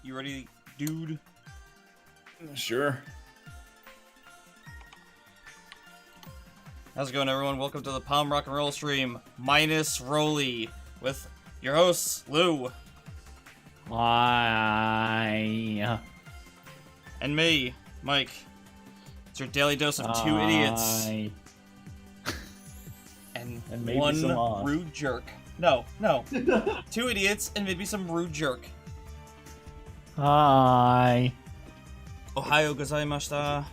You ready, dude? Sure. How's it going, everyone? Welcome to the Palm Rock and Roll stream, minus Rolly, with your hosts, Lou. Why? And me, Mike. It's your daily dose of two idiots. And maybe one some odd. rude jerk. No. 2 idiots and maybe some rude jerk. Hi. Ohio gozaimashita.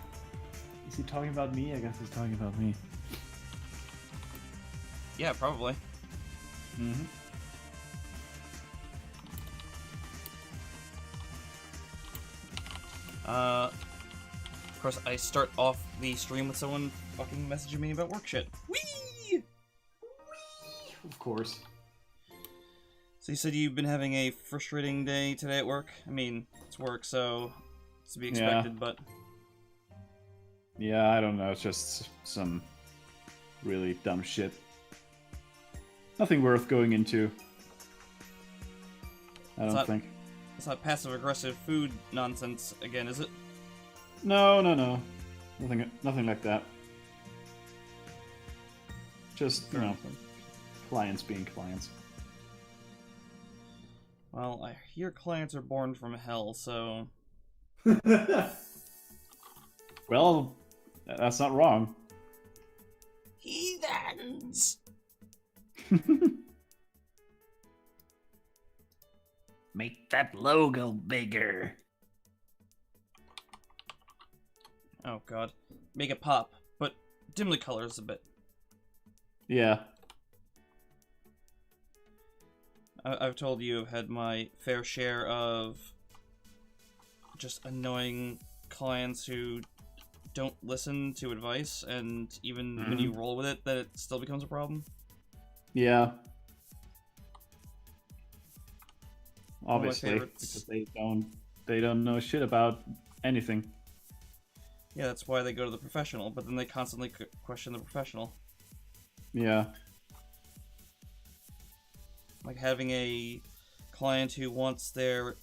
Is he talking about me? I guess he's talking about me. Yeah, probably. Mm-hmm. Of course, I start off the stream with someone fucking messaging me about work shit. Whee! Of course. So you said you've been having a frustrating day today at work? I mean, it's work, so it's to be expected, but... Yeah, I don't know. It's just some really dumb shit. Nothing worth going into. I don't think. It's not passive-aggressive food nonsense again, is it? No. Nothing like that. Just, you know, clients being clients. Well, I hear clients are born from hell, so... Well, that's not wrong. Heathens! Make that logo bigger. Oh god. Make it pop, but dim the colors a bit. Yeah. I've told you I've had my fair share of just annoying clients who don't listen to advice, and even when you roll with it, that it still becomes a problem. Yeah. One of my Obviously, favorites. because they don't know shit about anything. Yeah, that's why they go to the professional, but then they constantly question the professional. Yeah. Like having a client who wants their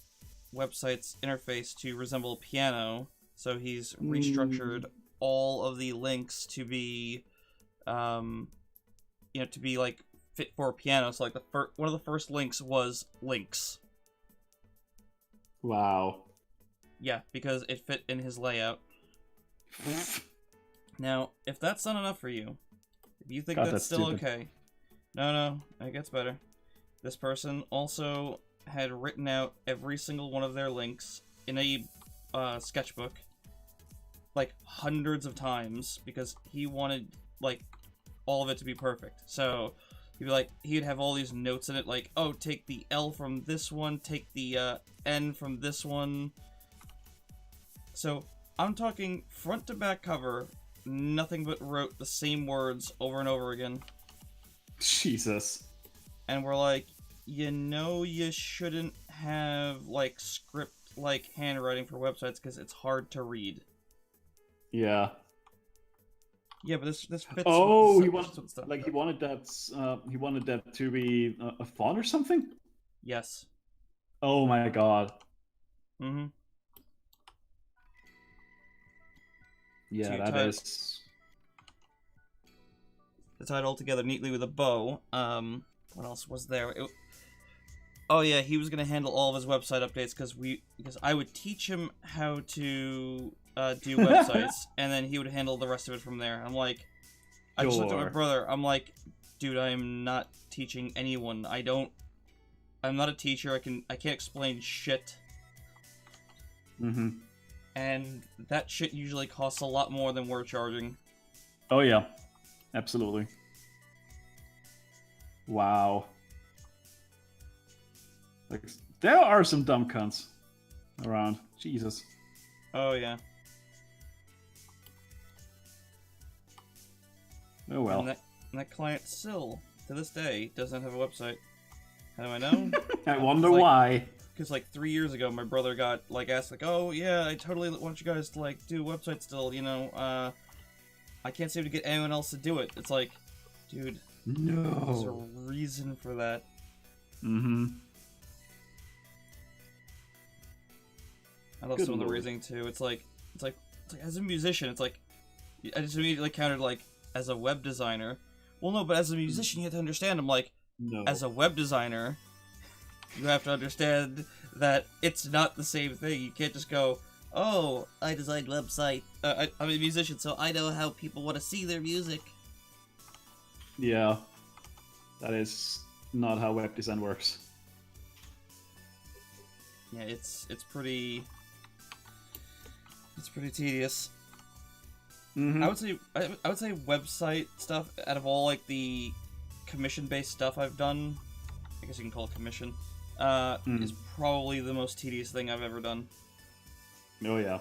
website's interface to resemble a piano, so he's restructured all of the links to be, to be like fit for a piano. So like one of the first links was links. Wow. Yeah, because it fit in his layout. Now, if that's not enough for you, if you think God, that's that's still stupid. okay, no, it gets better. This person also had written out every single one of their links in a sketchbook, like hundreds of times, because he wanted like all of it to be perfect. So he'd have all these notes in it, like, oh, take the L from this one, take the N from this one. So I'm talking front to back cover, nothing but wrote the same words over and over again. Jesus. And we're like, you shouldn't have, like, script-like handwriting for websites because it's hard to read. Yeah. Yeah, but this fits. Oh, with he with wanted stuff. he wanted that to be a font or something. Yes. Oh my god. Mm-hmm. Yeah, So you that type- is. To tie it all together neatly with a bow. What else was there? Oh yeah, he was gonna handle all of his website updates because I would teach him how to do websites, and then he would handle the rest of it from there. I'm like, I just looked at my Sure. brother. I'm like, dude, I am not teaching anyone. I'm not a teacher. I can't explain shit, Mm-hmm. and that shit usually costs a lot more than we're charging. Oh yeah, absolutely. Wow. Like, there are some dumb cunts around. Jesus. Oh yeah. Oh well. And that client still, to this day, doesn't have a website. How do I know? I wonder It's like- why. Because like 3 years ago, my brother got asked like, "Oh yeah, I totally want you guys to do a website still. I can't seem to get anyone else to do it." It's like, dude, there's a No. reason for that. Mm-hmm. I love Good some of the lord. reasoning too. It's like as a musician, it's like I just immediately countered like as a web designer. Well, no, but as a musician, you have to understand. I'm like, No. as a web designer, you have to understand that it's not the same thing. You can't just go, oh, I designed website. I'm a musician, so I know how people want to see their music. Yeah. That is not how web design works. Yeah, it's pretty tedious. Mm-hmm. I would say website stuff out of all like the commission based stuff I've done, I guess you can call it commission, is probably the most tedious thing I've ever done, Oh yeah.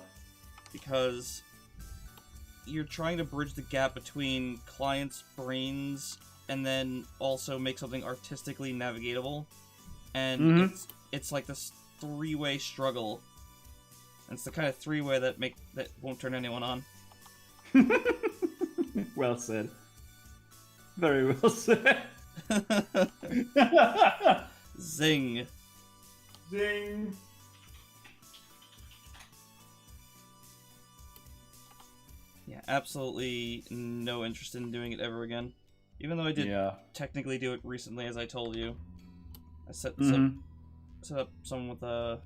because you're trying to bridge the gap between clients' brains and then also make something artistically navigatable, and it's like this three-way struggle. And it's the kind of three-way that won't turn anyone on. Well said. Very well said. Zing. Ding. Yeah, absolutely no interest in doing it ever again. Even though I did Yeah. technically do it recently, as I told you. I set up someone with a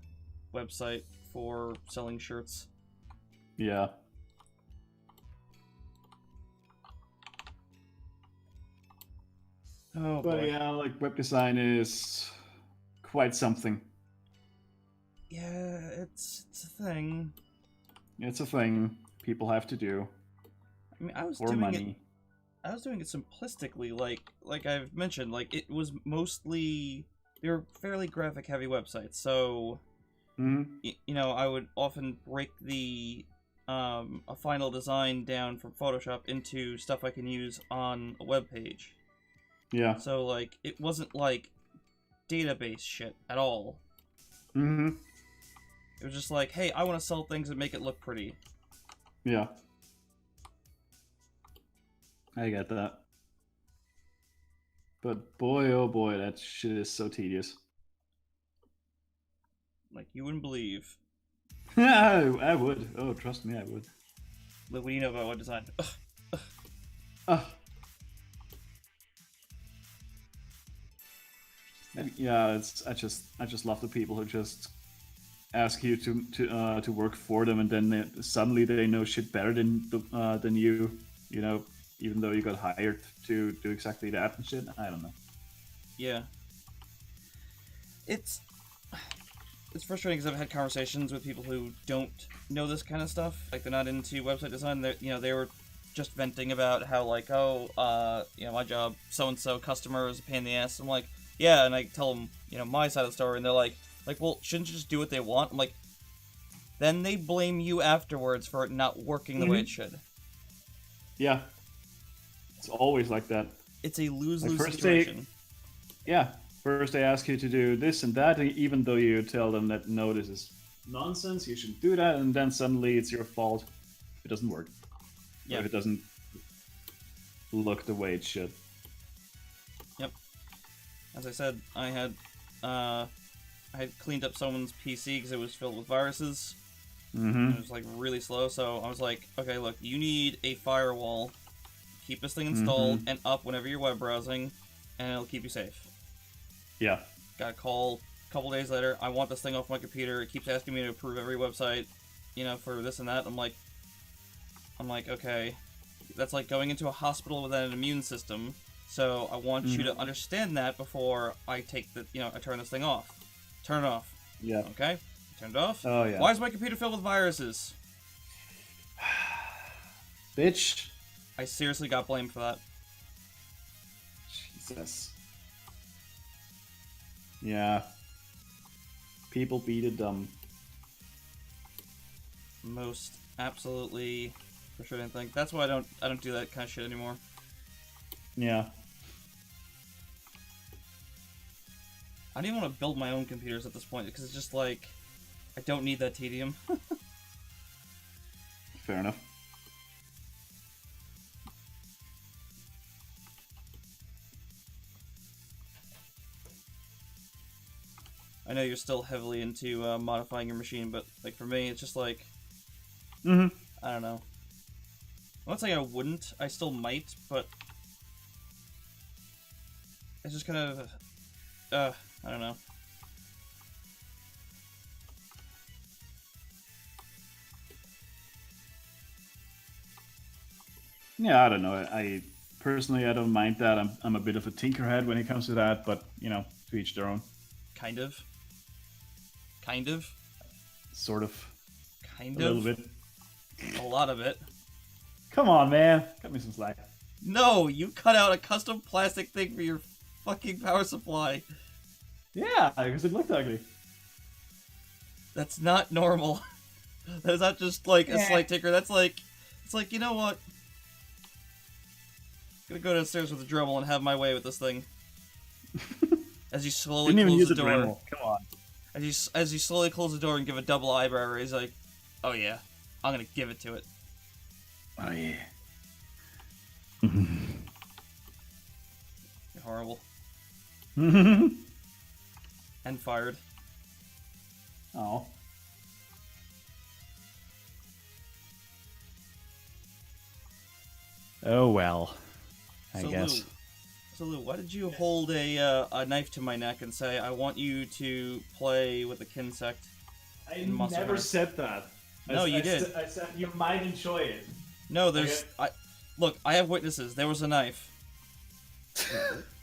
website for selling shirts. Yeah. Oh But boy. yeah, like web design is quite something. Yeah, it's a thing. It's a thing people have to do I mean, I was for doing money. it. I was doing it simplistically, like I've mentioned. Like it was mostly they were fairly graphic heavy websites, so you know I would often break the a final design down from Photoshop into stuff I can use on a web page. Yeah. So like it wasn't like database shit at all. It was just like, hey, I want to sell things and make it look pretty. Yeah. I get that. But boy, oh boy, that shit is so tedious. Like you wouldn't believe. I would. Oh, trust me, I would. Look, what do you know about web design? Ah. Yeah, I just love the people who just ask you to work for them, and then suddenly they know shit better than you. You know, even though you got hired to do exactly that and shit. I don't know. Yeah. It's frustrating because I've had conversations with people who don't know this kind of stuff. Like they're not into website design. They were just venting about how like, oh, my job, so and so customer is a pain in the ass. I'm like, yeah, and I tell them, my side of the story, and they're like, well, shouldn't you just do what they want? I'm like, then they blame you afterwards for it not working the way it should. Yeah, it's always like that. It's a lose-lose Like situation. First they ask you to do this and that, even though you tell them that no, this is nonsense, you shouldn't do that, and then suddenly it's your fault if it doesn't work. Yeah. Or if it doesn't look the way it should. Yep. As I said, I had cleaned up someone's PC because it was filled with viruses. It was like really slow, so I was like, okay, look, you need a firewall. Keep this thing installed and up whenever you're web browsing, and it'll keep you safe. Yeah. Got a call a couple days later. I want this thing off my computer. It keeps asking me to approve every website, for this and that. I'm like, okay, that's like going into a hospital without an immune system. So I want you to understand that before I take I turn this thing off. Turn it off. Yeah. Okay? Turn it off. Oh, yeah. Why is my computer filled with viruses? Bitch. I seriously got blamed for that. Jesus. Yeah. People beat it dumb. Most absolutely frustrating thing. That's why I don't do that kind of shit anymore. Yeah. I don't even want to build my own computers at this point because it's just like I don't need that tedium. Fair enough. I know you're still heavily into modifying your machine, but like for me, it's just like Mm-hmm. I don't know. I'm not saying I wouldn't. I still might, but it's just kind of I don't know. Yeah, I don't know. I personally, I don't mind that. I'm a bit of a tinkerhead when it comes to that, but you know, to each their own. Kind of. Kind of. Sort of. Kind A of. little bit. A lot of it. Come on, man. Cut me some slack. No, you cut out a custom plastic thing for your fucking power supply. Yeah, because it looked ugly. That's not normal. That's not just like a Yeah. slight tinker. That's like, it's like, you know what? I'm gonna go downstairs with a Dremel and have my way with this thing. As you slowly Didn't even close use the a door. Dremel. Come on. As you slowly close the door and give a double eyebrow raise, like, oh yeah, I'm gonna give it to it. Oh yeah. You're horrible. Oh. And fired. Oh well. I So guess. Lou, so Lou, why did you hold a knife to my neck and say, I want you to play with the Kinsect? I in Monster never Hunter. said that. No, you did. I said you might enjoy it. No, there's... Look, I have witnesses. There was a knife.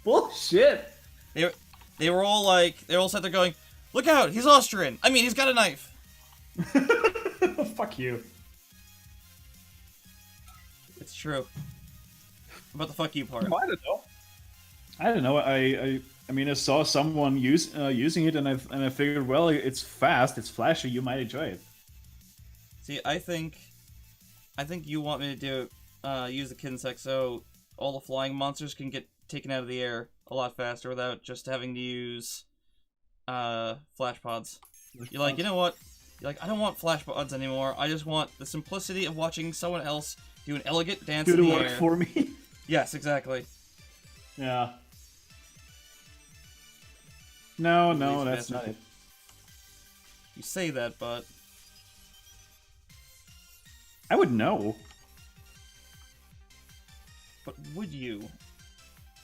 Bullshit. They were all like... They were all sat there going, look out, he's Austrian. I mean, he's got a knife. Fuck you. It's true. About the fuck you part. I don't know. I don't know. I mean, I saw someone using it, and I figured, well, it's fast, it's flashy. You might enjoy it. See, I think you want me to use the Kinsect so all the flying monsters can get taken out of the air a lot faster without just having to use flash pods. You're like, you know what? You're like, I don't want flash pods anymore. I just want the simplicity of watching someone else do an elegant dance Do in the the work air. for me. Yes, exactly. Yeah. No, Lazy that's bastard. not it. You say that, but I would know. would you?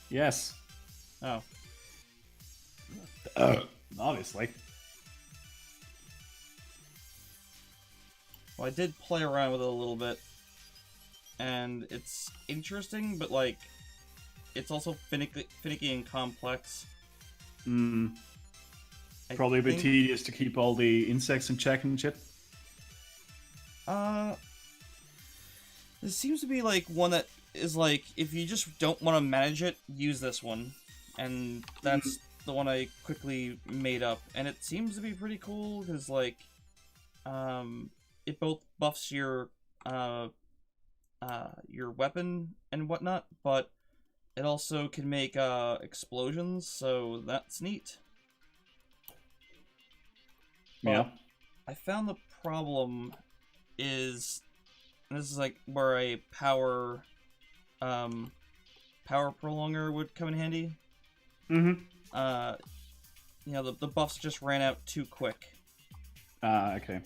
Yes. Oh. Obviously. Well, I did play around with it a little bit, and it's interesting, but like, it's also finicky and complex. Mm, I probably a bit think- tedious to keep all the insects in check and shit. This seems to be like one that is like, if you just don't want to manage it, use this one, and that's the one I quickly made up, and it seems to be pretty cool because like, it both buffs your weapon and whatnot, but it also can make explosions, so that's neat. But Yeah. I found the problem is, and this is like where a power prolonger would come in handy. Mm-hmm. You know, the buffs just ran out too quick, Okay.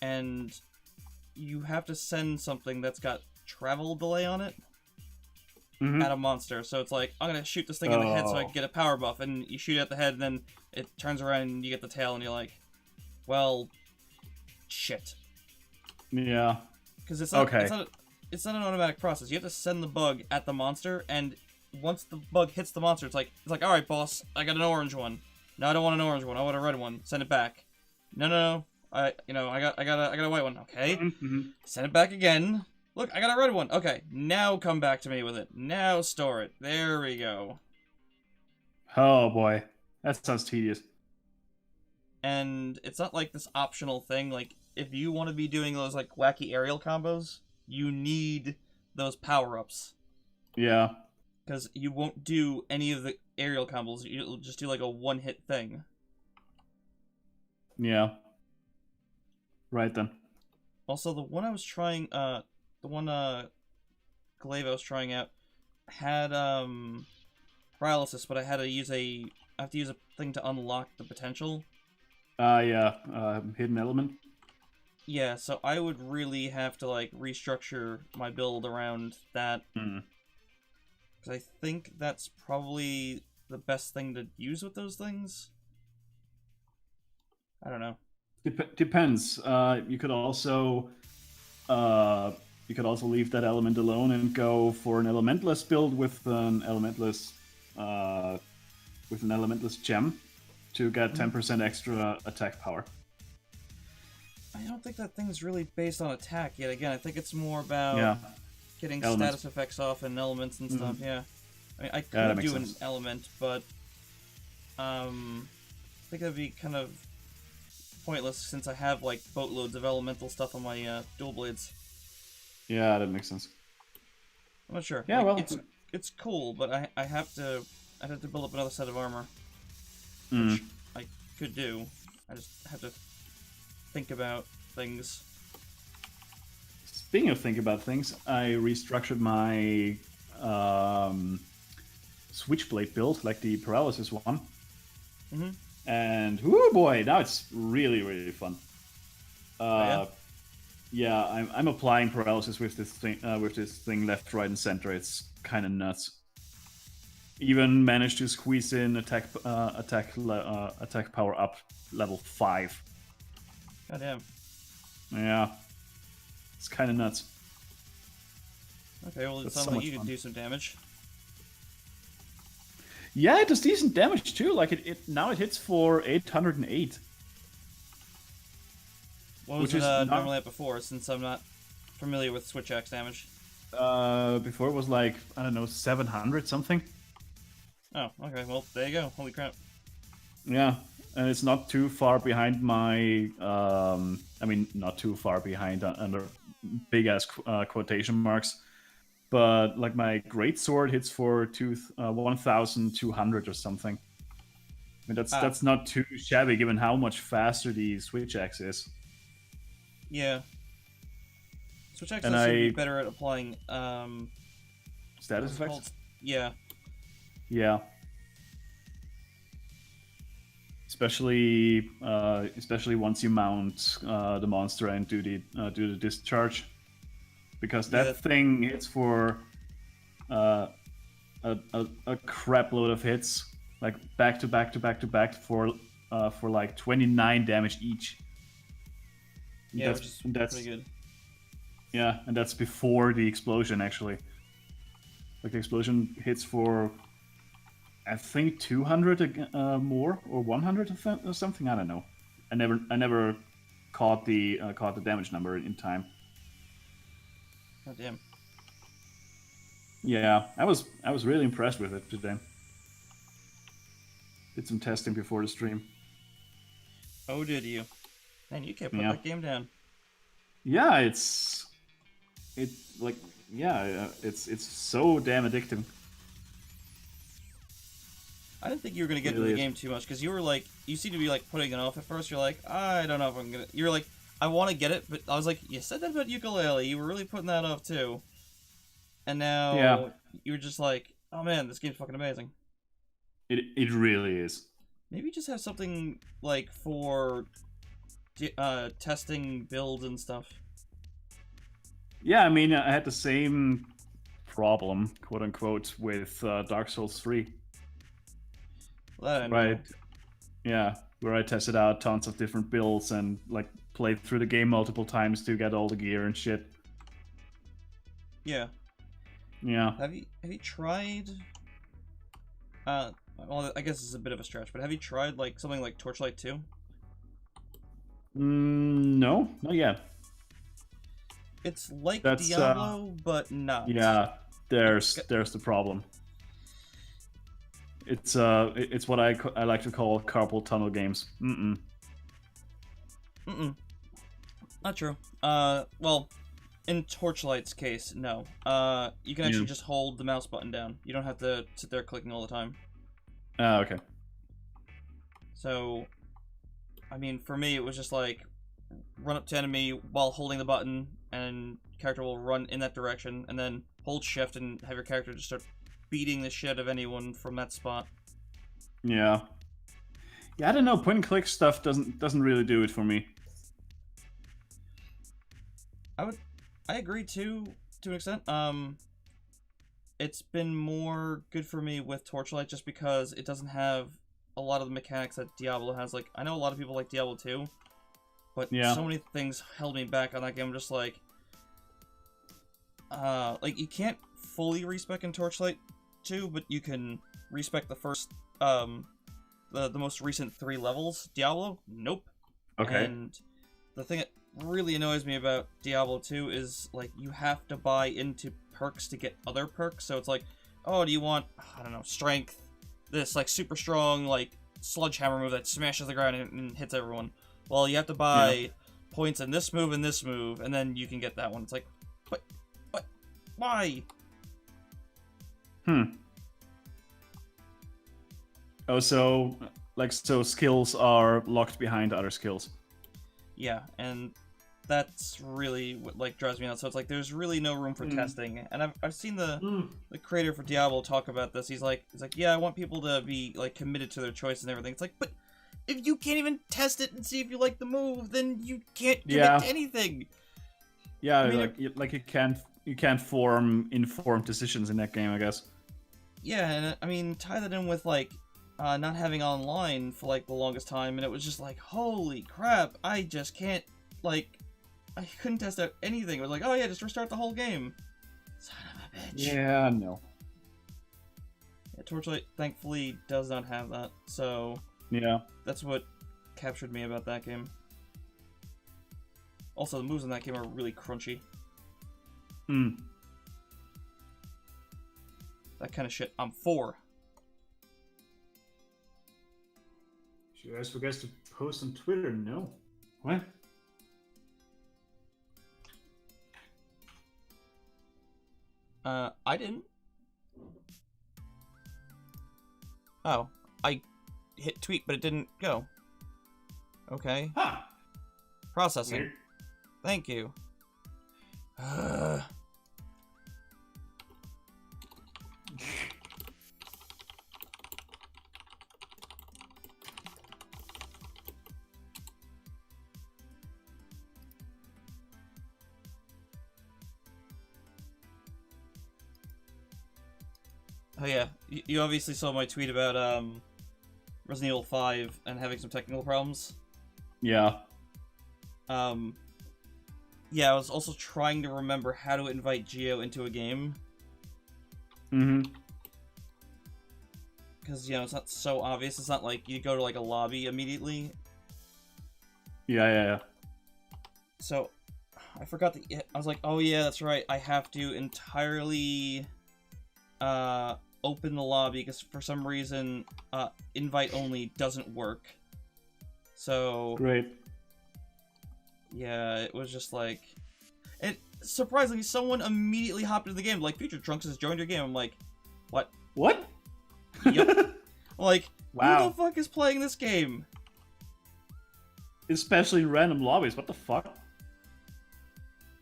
and you have to send something that's got travel delay on it Mm-hmm. at a monster. So it's like, I'm gonna shoot this thing in the head so I Oh. can get a power buff, and you shoot it at the head, and then it turns around and you get the tail, and you're like, well, shit. Yeah. Because it's not, Okay. it's not an automatic process. You have to send the bug at the monster, and once the bug hits the monster, it's like, all right, boss, I got an orange one. No, I don't want an orange one. I want a red one. Send it back. No. I got a white one. Okay. Mm-hmm. Send it back again. Look, I got a red one. Okay, now come back to me with it. Now store it. There we go. Oh boy, that sounds tedious. And it's not like this optional thing. Like, if you want to be doing those like wacky aerial combos, you need those power-ups. Yeah. Because you won't do any of the aerial combos. You'll just do like a one-hit thing. Yeah. Right then. Also, the one I was trying, Glaive I was trying out had paralysis, but I have to use a thing to unlock the potential. Yeah, hidden element. Yeah, so I would really have to like restructure my build around that, Mm. because I think that's probably the best thing to use with those things. I don't know. Depends. You could also leave that element alone and go for an elementless build with an elementless gem to get 10% extra attack power. I don't think that thing's really based on attack yet. Again, I think it's more about Yeah. getting Elements. status effects off and elements and stuff. Yeah, I mean, I that could makes do an sense. element, but I think that'd be kind of pointless since I have like boatloads of elemental stuff on my dual blades. Yeah, that makes sense. I'm not sure. Yeah, Like, well, it's cool, but I'd have to build up another set of armor, mm. which I could do. I just have to think about things. Speaking of think about things, I restructured my switchblade build, like the paralysis one. Mm-hmm. And oh boy, now it's really really fun. Yeah? Yeah, I'm applying paralysis with this thing left, right, and center. It's kind of nuts. Even managed to squeeze in attack power up level 5. Goddamn. Yeah, it's kind of nuts. Okay, well, it That's sounds so like much you could fun. do some damage. Yeah, it does decent damage too. Like it now it hits for 808. What Which was it is not- normally at before, since I'm not familiar with switch axe damage? Before it was like, I don't know, 700 something. Oh, okay, well, there you go. Holy crap. Yeah, and it's not too far behind my. I mean, not too far behind under big ass quotation marks, but like my great sword hits for 1,200 or something. I mean, that's not too shabby given how much faster the switch axe is. Yeah. Switch axe And seems to be I- better at applying, Status what's it called? effects. Yeah. Yeah. Especially once you mount the monster and do the discharge, because that Yeah. thing hits for a crap load of hits, like back to back to back to back for like 29 damage each. Yeah, which is pretty good. Yeah, and that's before the explosion actually. Like the explosion hits for, I think 200 more or 100 or something. I don't know. I never caught the damage number in time. God damn. Yeah, I was really impressed with it today. Did some testing before the stream. Oh, did you? Man, you can't put Yeah. that game down. Yeah, it's so damn addicting. I didn't think you were gonna get It into the really is. game too much, because you were like, you seem to be like putting it off at first. You're like, I don't know if I'm gonna. You're like, I want to get it, but I was like, you said that about ukulele. You were really putting that off too. And now Yeah. you're just like, oh man, this game's fucking amazing. It really is. Maybe just have something like for testing builds and stuff. Yeah, I mean, I had the same problem, quote unquote, with Dark Souls 3. Well, that I know. Right. Yeah, where I tested out tons of different builds and like played through the game multiple times to get all the gear and shit. Yeah. Yeah. Have you tried? Well, I guess it's a bit of a stretch, but have you tried like something like Torchlight 2? No, not yet. It's like That's, Diablo, but not. Yeah, there's the problem. It's what I like to call carpal tunnel games. Mm-mm. Not true. Well, in Torchlight's case, no. You can actually just hold the mouse button down. You don't have to sit there clicking all the time. Okay. So, I mean, for me, it was just like run up to enemy while holding the button, and character will run in that direction, and then hold shift and have your character just start beating the shit out of anyone from that spot. Yeah. Yeah, I don't know. Point and click stuff doesn't really do it for me. I agree too, to an extent. It's been more good for me with Torchlight just because it doesn't have a lot of the mechanics that Diablo has. Like, I know a lot of people like Diablo 2, but Yeah. so many things held me back on that game. I'm just like, you can't fully respec in Torchlight 2, but you can respec the first, the most recent 3 levels. Diablo, nope. Okay. And the thing that really annoys me about Diablo 2 is, like, you have to buy into perks to get other perks. So it's like, oh, do you want, I don't know, strength, this, like, super strong, like, sledgehammer move that smashes the ground and hits everyone. Well, you have to buy points in this move, and then you can get that one. It's like, what, why? Oh, so skills are locked behind other skills. Yeah, and that's really what, like, drives me out. So it's like, there's really no room for testing. And I've seen the creator for Diablo talk about this. He's like, yeah, I want people to be, like, committed to their choice and everything. It's like, but if you can't even test it and see if you like the move, then you can't commit to anything. Yeah, I mean, you can't form informed decisions in that game, I guess. Yeah, and I mean, tie that in with, like, not having online for, like, the longest time, and it was just like, holy crap, I just can't, like, I couldn't test out anything. It was like, oh yeah, just restart the whole game. Son of a bitch. Yeah, no. Yeah, Torchlight, thankfully, does not have that, so... Yeah. That's what captured me about that game. Also, the moves in that game are really crunchy. That kind of shit. I'm 4. Should I ask for guys to post on Twitter? No. What? I didn't. Oh, I hit tweet, but it didn't go. Okay. Huh. Processing. Weird. Thank you. Oh yeah, you obviously saw my tweet about Resident Evil 5 and having some technical problems. Yeah. Yeah, I was also trying to remember how to invite Geo into a game. Because, you know, it's not so obvious. It's not like you go to, like, a lobby immediately. Yeah. So, I forgot that... I was like, oh yeah, that's right. I have to entirely open the lobby, because for some reason, invite only doesn't work. So... Great. Yeah, it was just like... And surprisingly, someone immediately hopped into the game. Like, Future Trunks has joined your game. I'm like, what? What? Yep. I'm like, Wow. who the fuck is playing this game? Especially in random lobbies. What the fuck?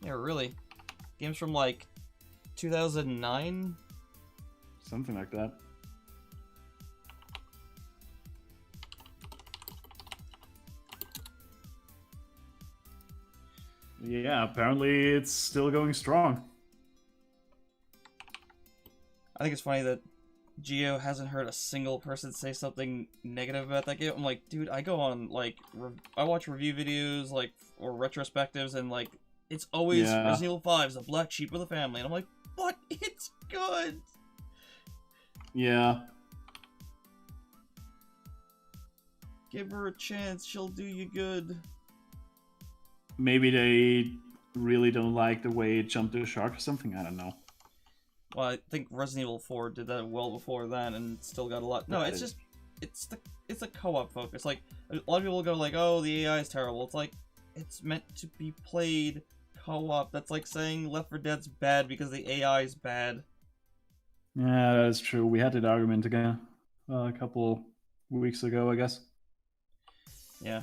Yeah, really. Games from, like, 2009? Something like that. Yeah, apparently it's still going strong. I think it's funny that Geo hasn't heard a single person say something negative about that game. I'm like, dude, I go on, like, I watch review videos, like, or retrospectives, and, like, it's always Resident Evil 5 is the black sheep of the family. And I'm like, but it's good! Yeah. Give her a chance, she'll do you good. Maybe they really don't like the way it jumped to a shark or something. I don't know. Well, I think Resident Evil 4 did that well before that and still got a lot. No, it's just it's a co-op focus. Like, a lot of people go like, "Oh, the AI is terrible." It's like, it's meant to be played co-op. That's like saying Left 4 Dead's bad because the AI is bad. Yeah, that's true. We had that argument again a couple weeks ago, I guess. Yeah.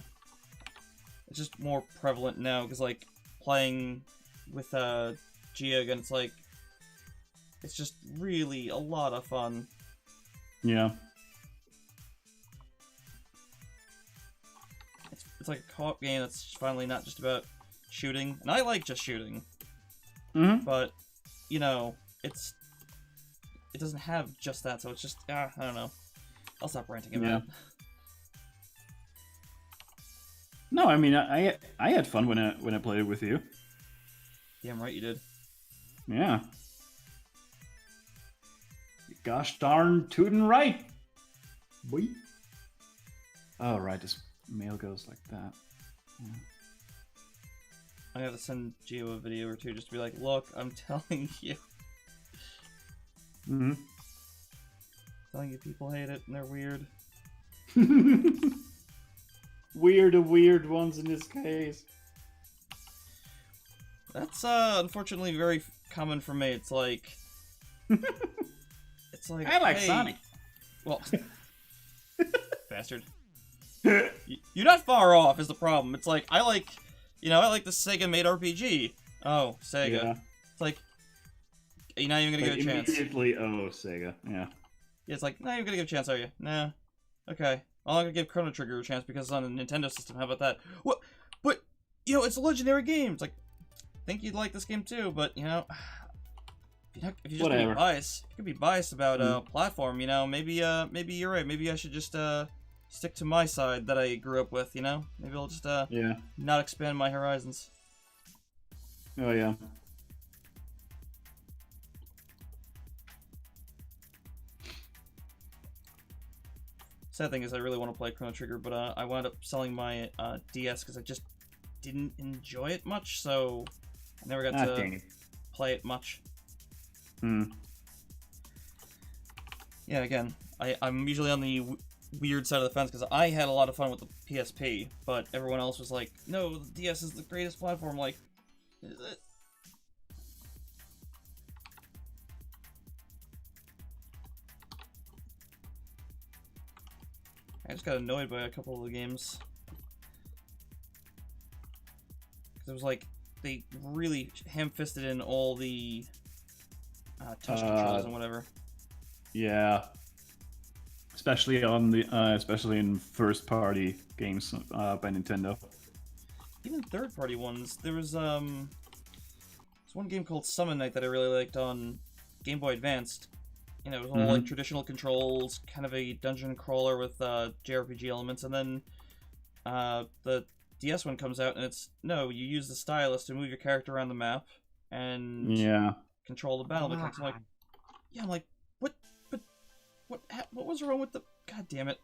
It's just more prevalent now, because, like, playing with Geo again, it's like, it's just really a lot of fun. Yeah. it's like a co-op game that's finally not just about shooting, and I like just shooting, Mm-hmm. but you know, it doesn't have just that, so it's just I don't know. I'll stop ranting about Yeah. it. No, I mean I had fun when I played it with you. Damn right you did. Yeah. Gosh darn tootin' right. Boy. Oh right, this mail goes like that. Yeah. I have to send Gio a video or two just to be like, look, I'm telling you. Mm-hmm. Telling you people hate it and they're weird. Weird ones in this case. That's unfortunately very common for me. It's like I like hey, Sonic. Well, bastard. You're not far off is the problem. It's like I like the Sega made RPG. Oh, Sega. Yeah. It's like you're not even gonna give it a chance. Immediately, oh Sega. Yeah. Yeah, it's like, not even gonna give a chance, are you? Nah. Okay. Well, I'm gonna give Chrono Trigger a chance because it's on a Nintendo system. How about that? What? But, it's a legendary game. It's like, I think you'd like this game too, but, if you're just gonna Whatever. be biased, you could be biased about platform, maybe you're right. Maybe I should just, stick to my side that I grew up with, Maybe I'll just, Yeah. not expand my horizons. Oh yeah. Sad thing is I really want to play Chrono Trigger, but I wound up selling my DS because I just didn't enjoy it much, so I never got to Dang it. play it much. Hmm. Yeah, again, I'm usually on the weird side of the fence because I had a lot of fun with the PSP, but everyone else was like, no, the DS is the greatest platform. Like, is it? I just got annoyed by a couple of the games. Because it was like, they really ham-fisted in all the touch controls and whatever. Yeah. Especially especially in first-party games by Nintendo. Even third-party ones. There was one game called Summon Night that I really liked on Game Boy Advanced. It was all like traditional controls, kind of a dungeon crawler with JRPG elements, and then the DS one comes out and you use the stylus to move your character around the map and control the battle mechanics. I'm like, what was wrong with the? God damn it!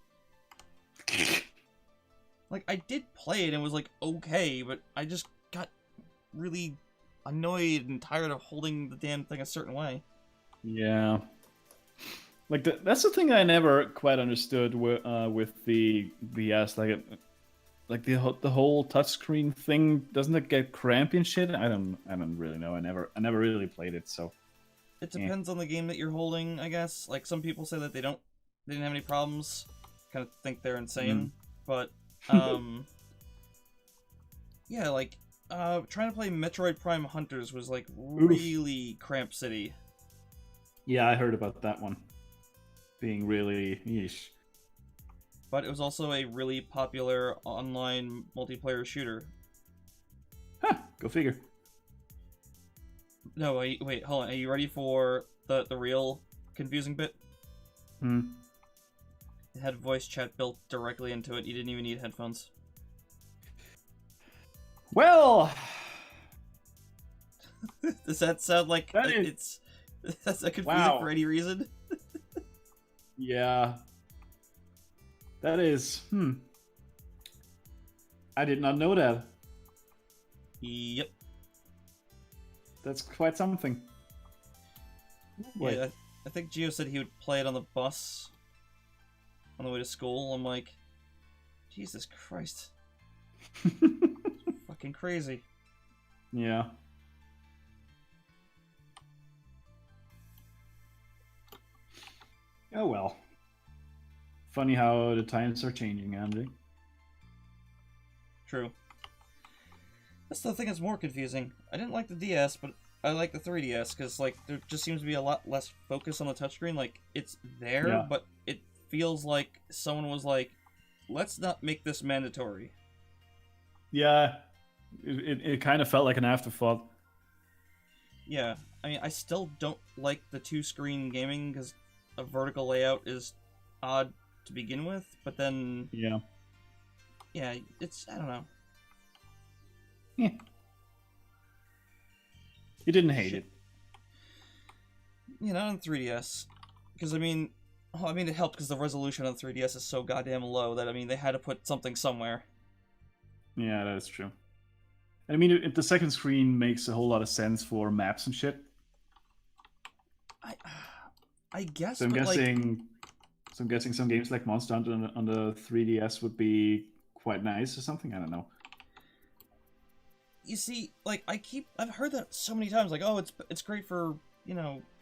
Like, I did play it and was like okay, but I just got really annoyed and tired of holding the damn thing a certain way. Yeah. Like that's the thing I never quite understood with the DS. Like the whole touchscreen thing, doesn't it get crampy and shit? I don't really know. I never really played it, so. It depends on the game that you're holding, I guess. Like, some people say that they didn't have any problems. Kind of think they're insane. But, yeah, like, trying to play Metroid Prime Hunters was, like, really cramped city. Yeah, I heard about that one. Being really yeesh. But it was also a really popular online multiplayer shooter. Huh, go figure. No, wait, hold on. Are you ready for the real confusing bit? It had voice chat built directly into it. You didn't even need headphones. Well, Does that sound like that's a confusing for any reason? Yeah. That is, I did not know that. Yep. That's quite something. Wait. Yeah, I think Gio said he would play it on the bus on the way to school. I'm like, Jesus Christ. Fucking crazy. Yeah. Oh well. Funny how the times are changing, Andy. True. That's the thing that's more confusing. I didn't like the DS, but I like the 3DS, because, like, there just seems to be a lot less focus on the touchscreen. Like, it's there, but it feels like someone was like, let's not make this mandatory. Yeah, it kind of felt like an afterthought. Yeah, I mean, I still don't like the two-screen gaming because a vertical layout is odd to begin with, but then, Yeah. yeah, it's, I don't know. Yeah. You didn't hate Shit. it. Yeah, not on 3DS. Because, it helped because the resolution on 3DS is so goddamn low that, they had to put something somewhere. Yeah, that is true. And I mean, the second screen makes a whole lot of sense for maps and shit. I guess, So I'm but, guessing, so I'm guessing some games like Monster Hunter on the 3DS would be quite nice or something. I don't know. you see, like, I've heard that so many times, like, oh, it's great for,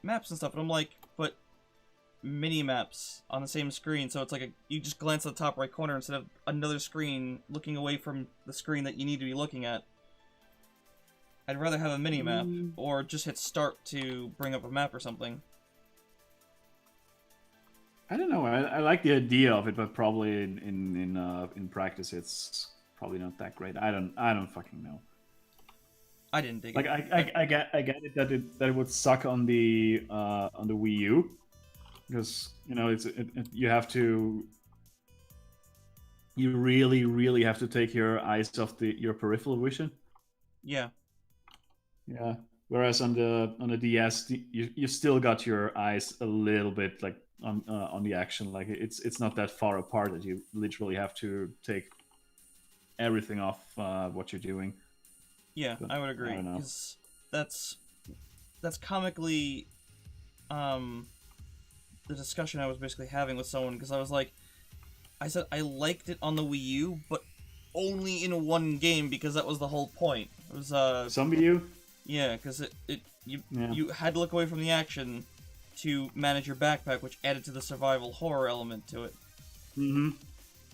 maps and stuff, and I'm like, but mini maps on the same screen, so it's like you just glance at the top right corner instead of another screen looking away from the screen that you need to be looking at. I'd rather have a mini map, or just hit start to bring up a map or something. I don't know. I like the idea of it, but probably in practice, it's probably not that great. I don't fucking know. I didn't dig Like it. I get it that it would suck on the Wii U, because you really have to take your eyes off your peripheral vision. Yeah. Yeah. Whereas on the DS, you still got your eyes a little bit like on the action. Like it's not that far apart that you literally have to take everything off what you're doing. Yeah, But I would agree, I don't know. because that's comically the discussion I was basically having with someone, because I said I liked it on the Wii U, but only in one game, because that was the whole point. It was Zombie U? yeah, because Yeah. you had to look away from the action to manage your backpack, which added to the survival horror element to it. Mm-hmm.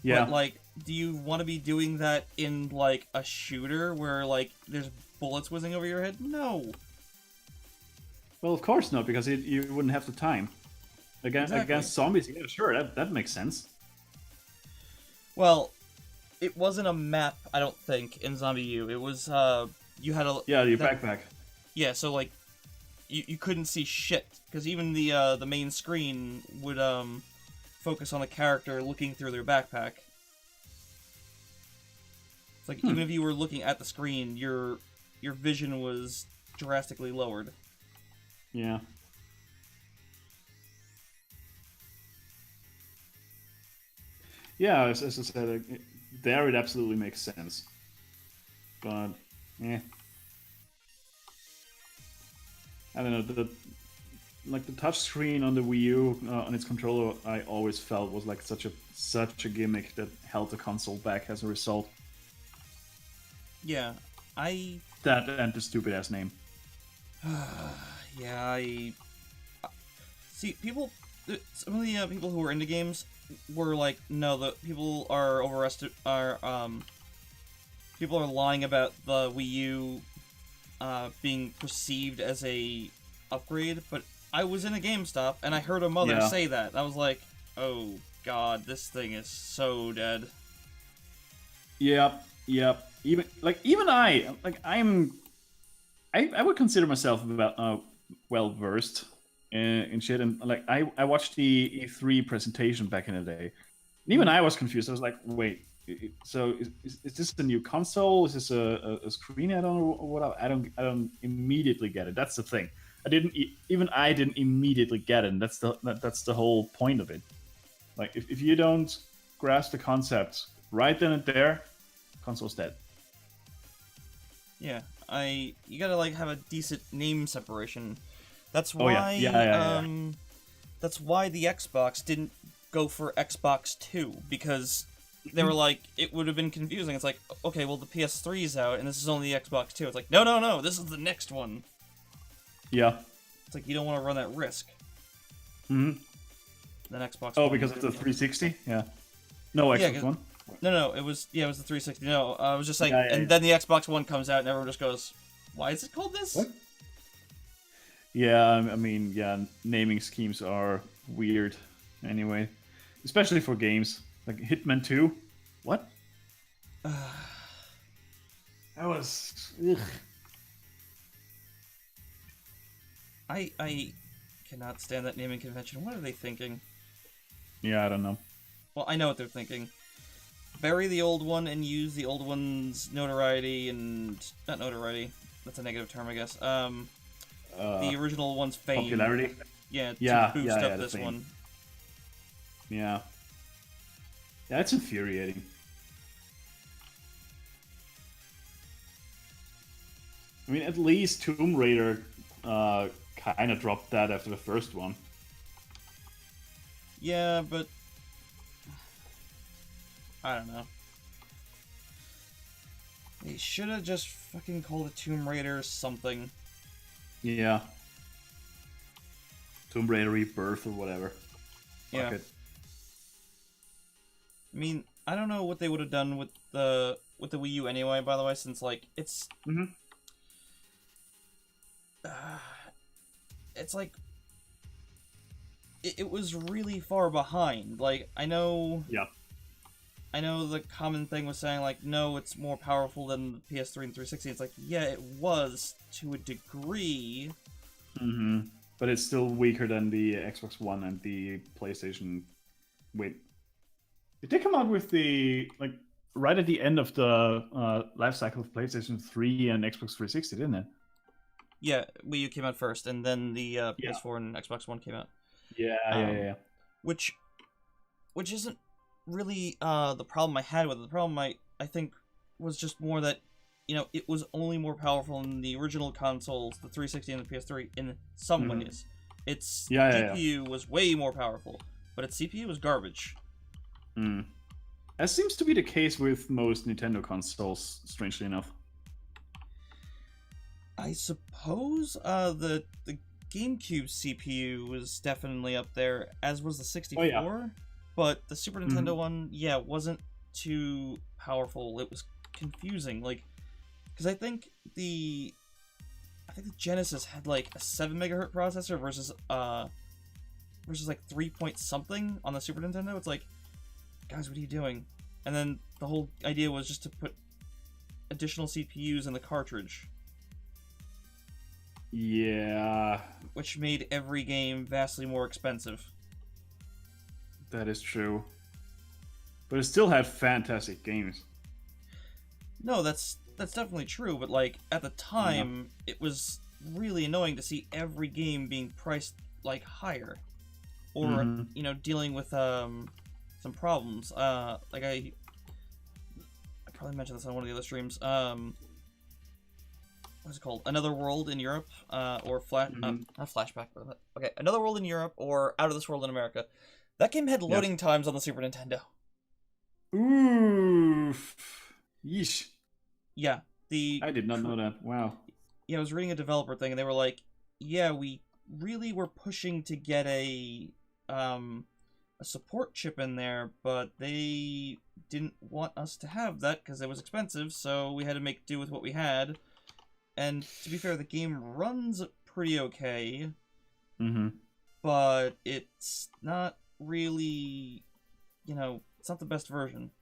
Yeah. But, like, do you want to be doing that in, like, a shooter where, like, there's bullets whizzing over your head? No. Well, of course not, because you wouldn't have the time. Against zombies, yeah, sure, that makes sense. Well, it wasn't a map, I don't think, in Zombie U. It was, you had a... Yeah, your backpack. Yeah, so, like, you couldn't see shit, because even the main screen would, focus on the character looking through their backpack. It's like, even if you were looking at the screen, your vision was drastically lowered. Yeah. Yeah, as I said, there it absolutely makes sense. But, I don't know, the touch screen on the Wii U on its controller, I always felt was like such a gimmick that held the console back as a result. Yeah, That and the stupid ass name. yeah, see, some of the people who were into games were like, no, the people are people are lying about the Wii U being perceived as a upgrade, but I was in a GameStop and I heard a mother say that. And I was like, oh god, this thing is so dead. Yep. Even I would consider myself about well versed in shit, and like I watched the E3 presentation back in the day, and even I was confused. I was like, wait, so is this a new console? Is this a screen add-on or what? I don't immediately get it. That's the thing. I didn't immediately get it. And that's the whole point of it. Like if you don't grasp the concept right then and there, console's dead. Yeah, you gotta like have a decent name separation. That's why that's why the Xbox didn't go for Xbox 2, because they were like, it would have been confusing. It's like, okay, well the PS3's out and this is only the Xbox 2. It's like, no, this is the next one. Yeah. It's like you don't want to run that risk. Mm-hmm. Then Xbox. Oh, because of the 360? Yeah. No, Xbox One. No, it was the 360. No, I was just like, then the Xbox One comes out and everyone just goes, why is it called this? What? Yeah, I mean, yeah, naming schemes are weird anyway. Especially for games. Like Hitman 2. What? That was. Ugh. I cannot stand that naming convention. What are they thinking? Yeah, I don't know. Well, I know what they're thinking. Bury the old one and use the old one's notoriety and... Not notoriety. That's a negative term, I guess. The original one's fame. Popularity. Yeah, to Yeah, boost yeah, up the this fame. one. Yeah. Yeah, it's infuriating. I mean, at least Tomb Raider kind of dropped that after the first one. Yeah, but... I don't know. They should have just fucking called it Tomb Raider something. Yeah. Tomb Raider Rebirth or whatever. Yeah. Fuck it. I mean, I don't know what they would have done with the Wii U anyway, by the way, since, like, it's... Mhm. It's like... It was really far behind. Like, I know... Yeah. I know the common thing was saying, like, no, it's more powerful than the PS3 and 360. It's like, yeah, it was, to a degree. Mm-hmm. But it's still weaker than the Xbox One and the PlayStation. Wait. Did they come out with the, like, right at the end of the life cycle of PlayStation 3 and Xbox 360, didn't it? Yeah, Wii U came out first, and then the Yeah. PS4 and Xbox One came out. Yeah, yeah. Which isn't really the problem I had with it. The problem I think was just more that, you know, it was only more powerful than the original consoles, the 360 and the PS3, in some Mhm. ways. Its Yeah. GPU was way more powerful, but its CPU was garbage. Mm. That seems to be the case with most Nintendo consoles, strangely enough. I suppose the GameCube CPU was definitely up there, as was the 64. Oh, yeah. But the Super Nintendo Mhm. one, yeah, wasn't too powerful. It was confusing, like, because I think the Genesis had like a 7 megahertz processor versus like 3 point something on the Super Nintendo. It's like, guys, what are you doing? And then the whole idea was just to put additional CPUs in the cartridge, Yeah, which made every game vastly more expensive. that is true. But it still had fantastic games. No, that's definitely true, but like at the time, it was really annoying to see every game being priced like higher, or Mhm. you know, dealing with some problems. Like I probably mentioned this on one of the other streams. What's it called? Another World in Europe, or Mhm. not Flashback, but okay, Another World in Europe or Out of This World in America. That game had loading times on the Super Nintendo. Oof. Yeesh. Yeah, I did not know that. Wow. I was reading a developer thing, and they were like, "Yeah, we really were pushing to get a support chip in there, but they didn't want us to have that because it was expensive, so we had to make do with what we had." And to be fair, the game runs pretty okay, Mm-hmm. but it's not really, you know, it's not the best version.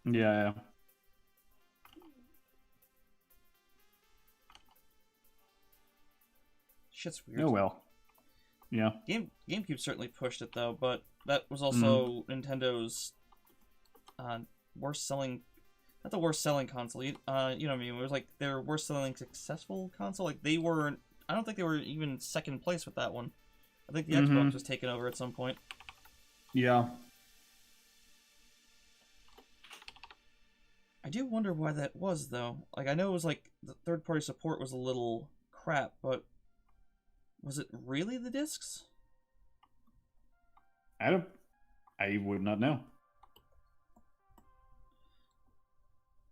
Yeah. Shit's weird. Oh well. Yeah. GameCube certainly pushed it though, but that was also Nintendo's worst selling, not the worst selling console. You know what I mean? It was like their worst selling successful console. Like they were, I don't think they were even second place with that one. I think the Xbox was taken over at some point. Yeah. I do wonder why that was though. Like I know it was like the third party support was a little crap, but was it really the discs? I would not know.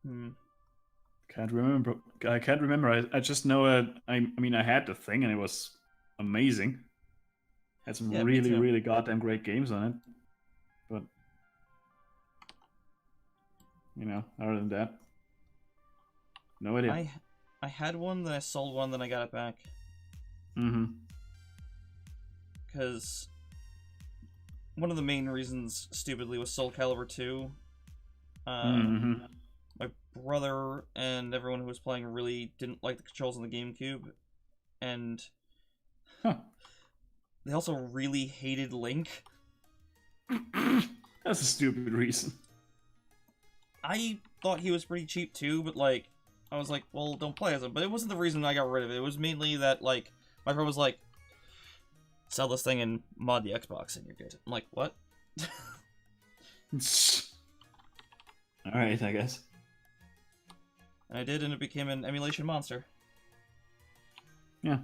Can't remember. I can't remember. I just know. I mean, I had the thing and it was amazing. Had some Yeah, me too. really goddamn great games on it. But you know, other than that, no idea. I had one, then I sold one, then I got it back. Mm-hmm. Because one of the main reasons, stupidly, was Soul Calibur 2. Mm-hmm. brother and everyone who was playing really didn't like the controls on the GameCube, and Huh. they also really hated Link. That's a stupid reason. I thought he was pretty cheap too, but like, I was like, well, don't play as him. But it wasn't the reason I got rid of it. It was mainly that, like, my friend was like, sell this thing and mod the Xbox and you're good. I'm like, what? Alright, I guess. And I did, and it became an emulation monster. Yeah.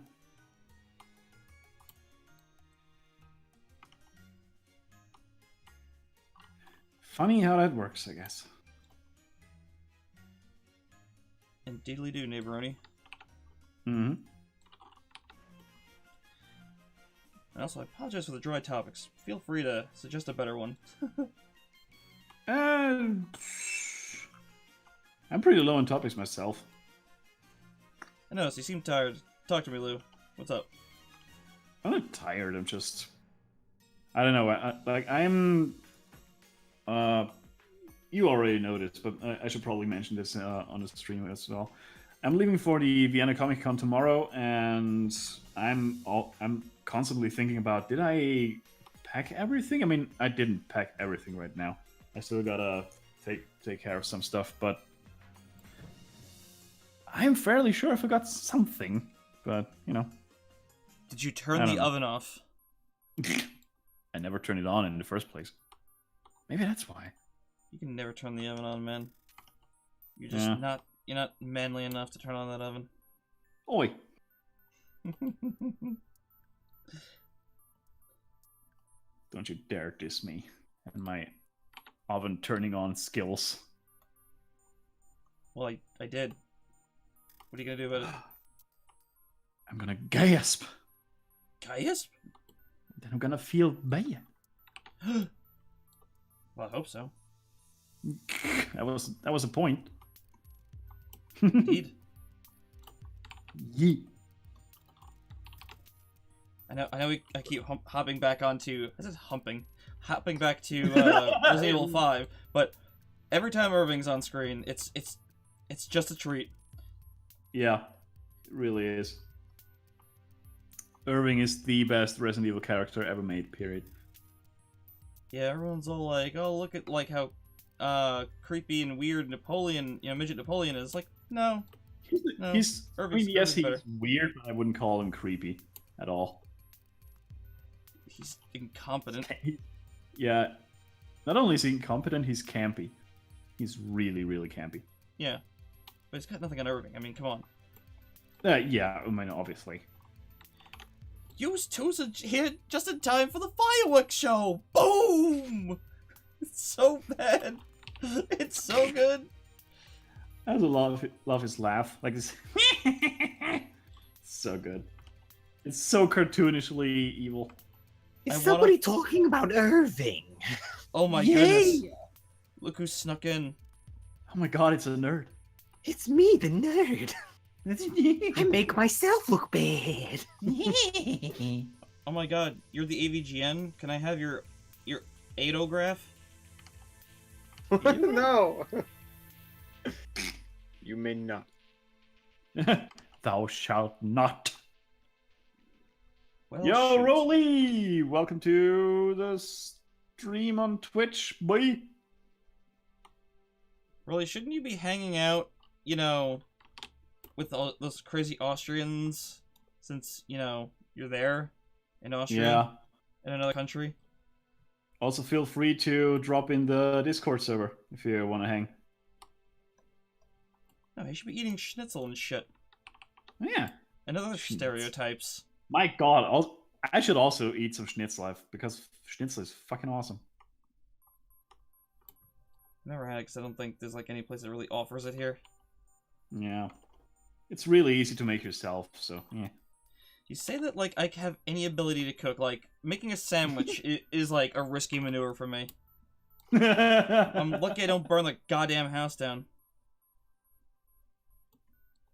Funny how that works, I guess. And diddly do, neighboroni. Mm-hmm. And also, I apologize for the dry topics. Feel free to suggest a better one. I'm pretty low on topics myself. I noticed you seem tired. Talk to me, Lou. What's up? I'm not tired. I'm just. I don't know. I'm. You already noticed, but I should probably mention this on the stream as well. I'm leaving for the Vienna Comic Con tomorrow, and I'm constantly thinking about, did I pack everything? I mean, I didn't pack everything right now. I still gotta take care of some stuff, but I'm fairly sure I forgot something. But you know, Did you turn I the don't know. oven off? I never turned it on in the first place. Maybe that's why. You can never turn the oven on, man. You're just Yeah. you're not manly enough to turn on that oven. Oi. Don't you dare diss me and my oven turning on skills. Well, I did. What are you gonna do about I'm gonna gasp. it? Caius? Then I'm gonna feel bad. Well, I hope so. That was a point. Indeed. Yeet. I keep hopping back onto. This is humping. Hopping back to Resident Evil 5, but every time Irving's on screen, it's just a treat. Yeah, it really is. Irving is the best Resident Evil character ever made, period. Yeah, everyone's all like, "Oh, look at like how creepy and weird Napoleon, midget Napoleon is." Like, no, No, He's Irving's yes, he's better. weird, but I wouldn't call him creepy at all. he's incompetent. Yeah, not only is he incompetent, he's campy. He's really, really campy. Yeah, but he's got nothing on Irving. I mean, come on. Yeah, I mean, obviously. Use Tusa here just in time for the fireworks show. Boom! It's so bad. It's so good. I also love his laugh. Like this. So good. It's so cartoonishly evil. Is I somebody wanna- talking about Irving? Oh my Yay! goodness. Look who snuck in. Oh my god, it's a nerd. It's me, the nerd. I make myself look bad. Oh my god, you're the AVGN? Can I have your autograph? No. You may not. Thou shalt not. Well, Yo, shoot. Rolly! Welcome to the stream on Twitch, boy. Really, shouldn't you be hanging out, with all those crazy Austrians, since, you're there in Austria, Yeah. in another country? Also, feel free to drop in the Discord server if you want to hang. No, he should be eating schnitzel and shit. Yeah. And other Schnitz. stereotypes. My god, I should also eat some schnitzel because schnitzel is fucking awesome. Never had it, because I don't think there's, any place that really offers it here. Yeah. It's really easy to make yourself, so yeah. You say that, I have any ability to cook. Making a sandwich is, a risky maneuver for me. I'm lucky I don't burn the goddamn house down.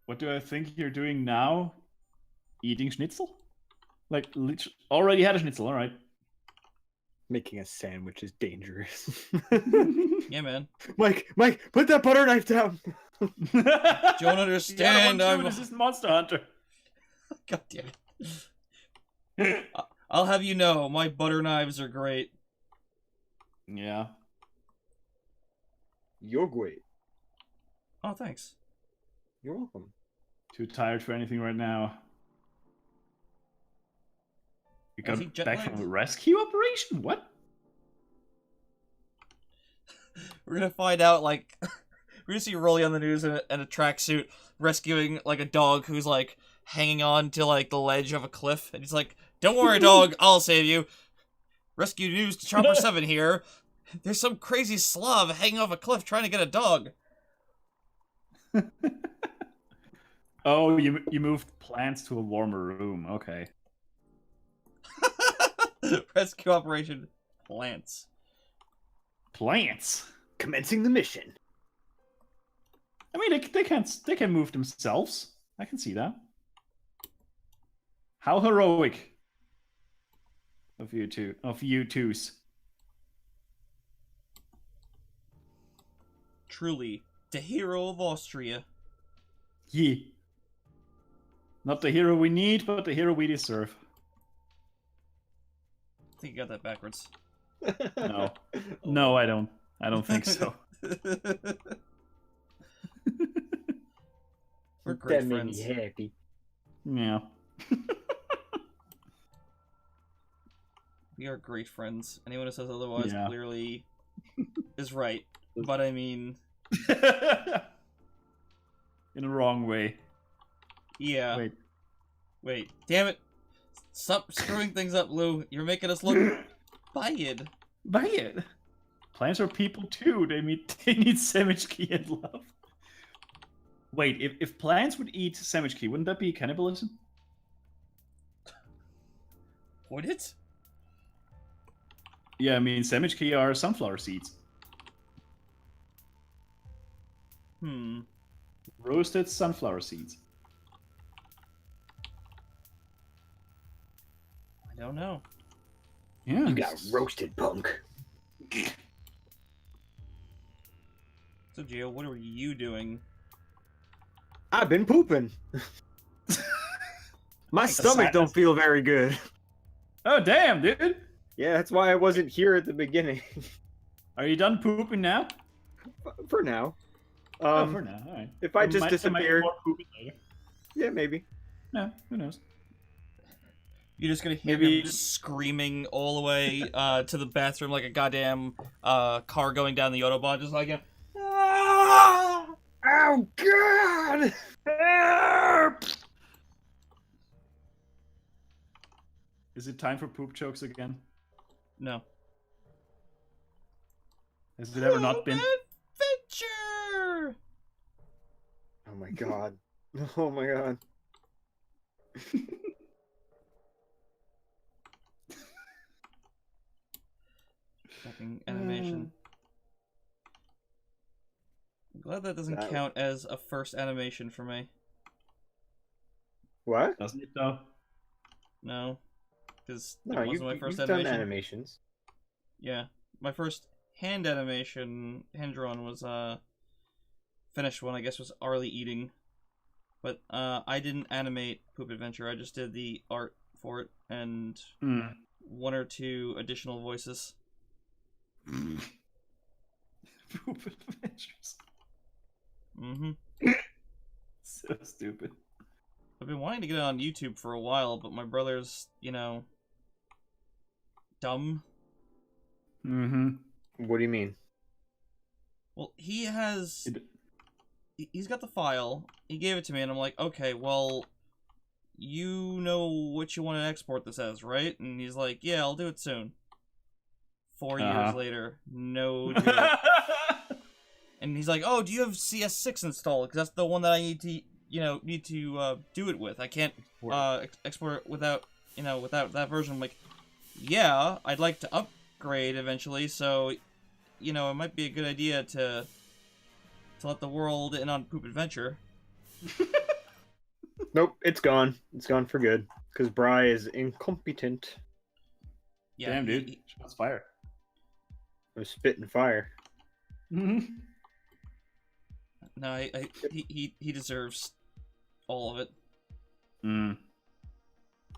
What do I think you're doing now? Eating schnitzel? Already had a schnitzel, alright. Making a sandwich is dangerous. Yeah, man. Mike, put that butter knife down. Don't understand. Yeah, I'm. this is Monster Hunter. God damn it. I'll have you know, my butter knives are great. Yeah. You're great. Oh, thanks. You're welcome. Too tired for anything right now. You Was got he jet back from a lagged? rescue operation? What? We're gonna find out, like, we're gonna see Rolly on the news in a tracksuit rescuing, like, a dog who's, like, hanging on to, like, the ledge of a cliff. And he's like, don't worry, dog, I'll save you. Rescue News to Chopper 7 here. There's some crazy Slav hanging off a cliff trying to get a dog. Oh, you moved plants to a warmer room. Okay. Rescue Operation Plants. Plants. Commencing the mission. I mean, they can move themselves. I can see that. How heroic of you two, twos. Truly, the hero of Austria. Yeah. Not the hero we need, but the hero we deserve. I think you got that backwards. No, no, I don't. I don't think so. We're great That made friends. me happy. Yeah. We are great friends. Anyone who says otherwise Yeah. clearly is right. But I mean, In a wrong way. yeah. Wait. Wait. Damn it. Stop screwing things up, Lou. You're making us look biased. Buy it. Plants are people too. They need sandwich key and love. Wait, if plants would eat sandwich key, wouldn't that be cannibalism? Would it? Yeah, I mean sandwich key are sunflower seeds. Roasted sunflower seeds. I don't know. Yeah. You got roasted, punk. So, Gio, what are you doing? I've been pooping. My stomach don't feel very good. Oh damn, dude. Yeah, that's why I wasn't here at the beginning. Are you done pooping now? For now. Oh, for now. All right. If I There just might be disappeared, more pooping later. yeah, maybe. No, who knows? You're just gonna hear Maybe- him screaming all the way to the bathroom like a goddamn car going down the Autobahn, just like a. Oh God! Is it time for poop jokes again? No. Has it ever not been? Adventure! Oh my God! Oh my God! Fucking animation. I'm glad that doesn't That- count as a first animation for me. What? Doesn't it though? No. Because No, it wasn't my first you've done animation. animations. Yeah. My first hand animation, hand drawn, was finished one, I guess, was Arlie eating. But I didn't animate Poop Adventure, I just did the art for it and one or two additional voices. Poop adventures. Mm-hmm. So stupid. I've been wanting to get it on YouTube for a while, but my brother's, dumb. Mm-hmm. What do you mean? Well, he has... He's got the file, he gave it to me, and I'm like, okay, well, you know what you want to export this as, right? And he's like, yeah, I'll do it soon. 4 years later, no joke. And he's like, oh, do you have CS6 installed? Because that's the one that I need to, do it with. I can't export it without that version. I'm like, yeah, I'd like to upgrade eventually, so, it might be a good idea to let the world in on Poop Adventure. Nope, it's gone. It's gone for good. Because Bri is incompetent. Yeah, Damn, dude. Shots fired. I'm spitting fire. Mm-hmm. No, he deserves all of it. Mm.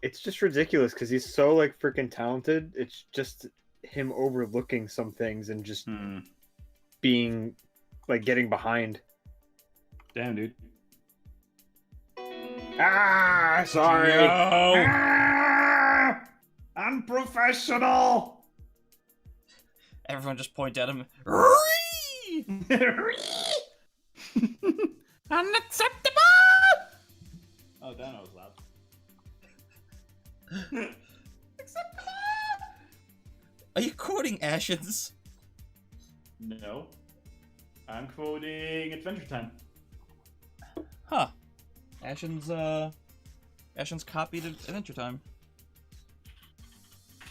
It's just ridiculous because he's so like freaking talented. It's just him overlooking some things and just Hmm. being like getting behind. Damn, dude. Ah, sorry. Ah! Unprofessional! Everyone just point at him. Unacceptable! Oh, damn, I was loud. Are you quoting Ashes? No. I'm quoting Adventure Time. Huh. Ashen's copied Adventure Time.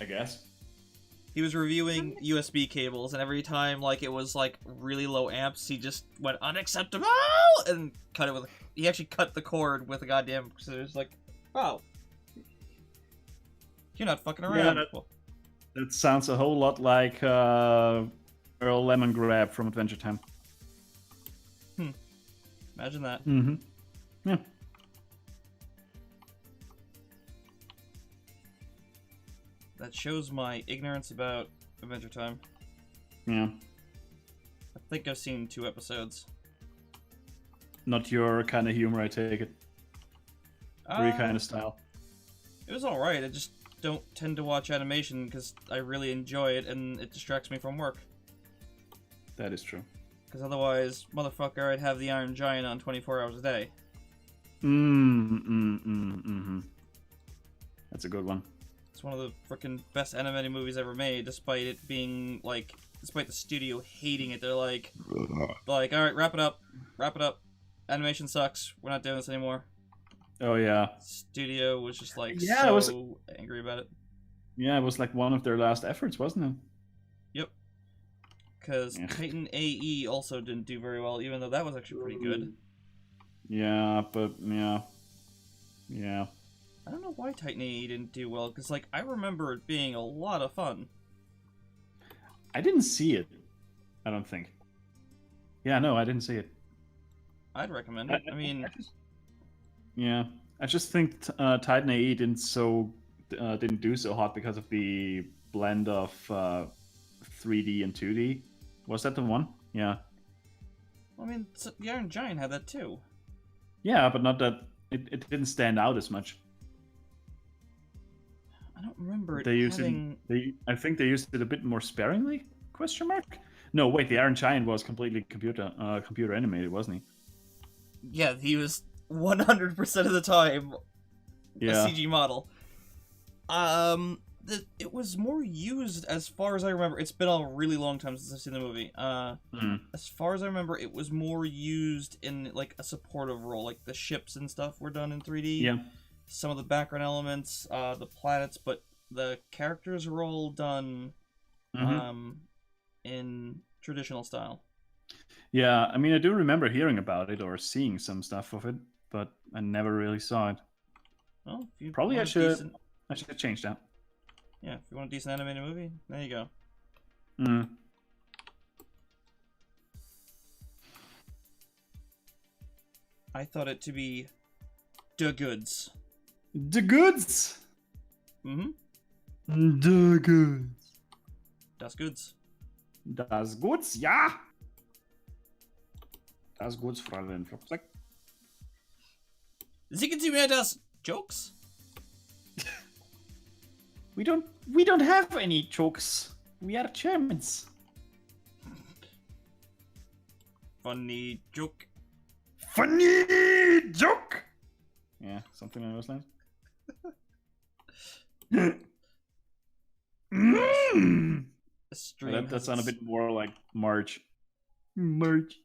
I guess. He was reviewing USB cables, and every time like it was like really low amps, he just went unacceptable and cut it with. He actually cut the cord with a goddamn. So it was like, wow, you're not fucking around. That sounds a whole lot like Earl Lemongrab from Adventure Time. Imagine that. Mm-hmm. Yeah. That shows my ignorance about Adventure Time. Yeah. I think I've seen 2 episodes. Not your kind of humor, I take it. Or your Uh, kind of style. It was alright, I just don't tend to watch animation because I really enjoy it and it distracts me from work. That is true. Because otherwise, motherfucker, I'd have the Iron Giant on 24 hours a day. Mm-hmm. That's a good one. It's one of the freaking best animated movies ever made, despite it being, like, despite the studio hating it. They're like, alright, wrap it up. Animation sucks. We're not doing this anymore. Oh, yeah. Studio was just, like, Yeah, so it was- angry about it. Yeah, it was like one of their last efforts, wasn't it? Yep. Because Yeah. Titan AE also didn't do very well, even though that was actually pretty good. Yeah, but yeah. Yeah. I don't know why Titan AE didn't do well, because, like, I remember it being a lot of fun. I didn't see it. I don't think. Yeah, no, I didn't see it. I'd recommend it. I mean, Yeah, I just think Titan AE didn't do so hot because of the blend of 3D and 2D. Was that the one? Yeah. The Iron Giant had that too. Yeah, but not that it didn't stand out as much. I don't remember it They used having... I think they used it a bit more sparingly? Question mark? No, wait, the Iron Giant was completely computer animated, wasn't he? Yeah, he was 100% of the time Yeah. a CG model. It was more used, as far as I remember. It's been a really long time since I've seen the movie. As far as I remember, it was more used in like a supportive role, like the ships and stuff were done in 3D. Yeah. Some of the background elements, the planets, but the characters were all done in traditional style. Yeah, I mean, I do remember hearing about it or seeing some stuff of it, but I never really saw it. Well, if you Probably want I a should. decent- I should change that. Yeah, if you want a decent animated movie, there you go. Mm. I thought it to be the goods. The goods. Mm-hmm. The goods. Das goods. Das goods, ja. Das goods, Fräulein Flopsack. Singen Sie mir das jokes? We don't have any jokes. We are Germans. Funny joke. Funny joke. Yeah, something along those lines. The stream That sounds a has bit more like March. March.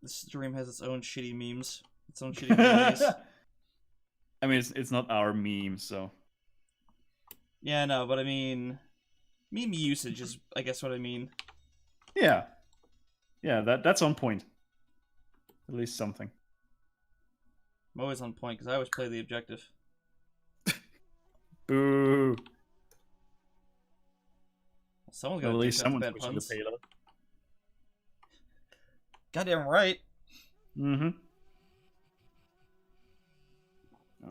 the stream has its own shitty memes. Its own shitty memes. I mean, it's not our meme, so. Yeah, no, but I mean, meme usage is, I guess, what I mean. Yeah. Yeah, that's on point. At least something. I'm always on point because I always play the objective. Boo. Someone's Well, got at least to someone's bad pushing the puns. payload. Goddamn right. Mm-hmm.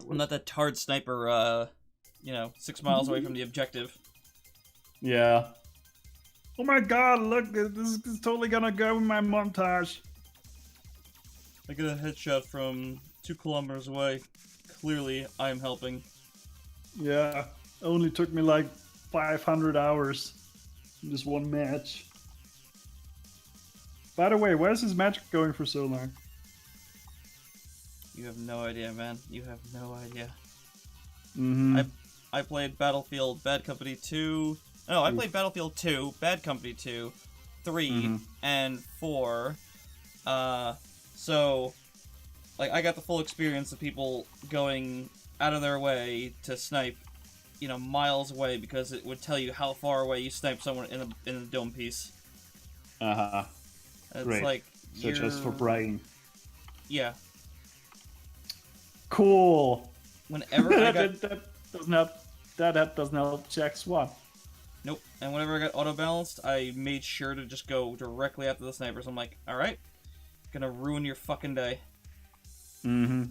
I'm not that tard sniper, 6 miles away from the objective. Yeah. Oh my god, look, this is totally gonna go in my montage. I get a headshot from 2 kilometers away. Clearly, I'm helping. Yeah, only took me like 500 hours in this one match. By the way, where's this match going for so long? You have no idea, man. You have no idea. Mm-hmm. I played Battlefield Bad Company 2. No, I played Battlefield 2, Bad Company 2, 3, and 4. So, like, I got the full experience of people going out of their way to snipe, miles away because it would tell you how far away you sniped someone in the dome piece. Uh-huh. It's Great. like So just for bragging. Yeah. Cool. Whenever I got that doesn't help Jack Swan. Nope. And whenever I got auto-balanced, I made sure to just go directly after the snipers. I'm like, alright, gonna ruin your fucking day. Mm-hmm.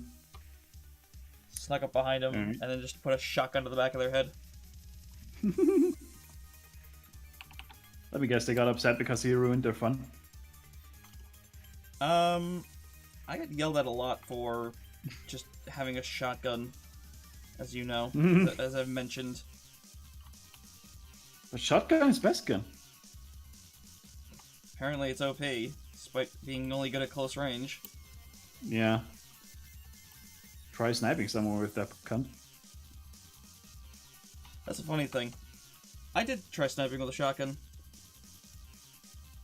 Snuck up behind them, Alright. and then just put a shotgun to the back of their head. Let me guess, they got upset because he ruined their fun. I got yelled at a lot for just having a shotgun, as you know, as I've mentioned. But shotgun is best gun. Apparently it's OP, despite being only good at close range. Yeah. Try sniping someone with that cunt. That's a funny thing. I did try sniping with a shotgun.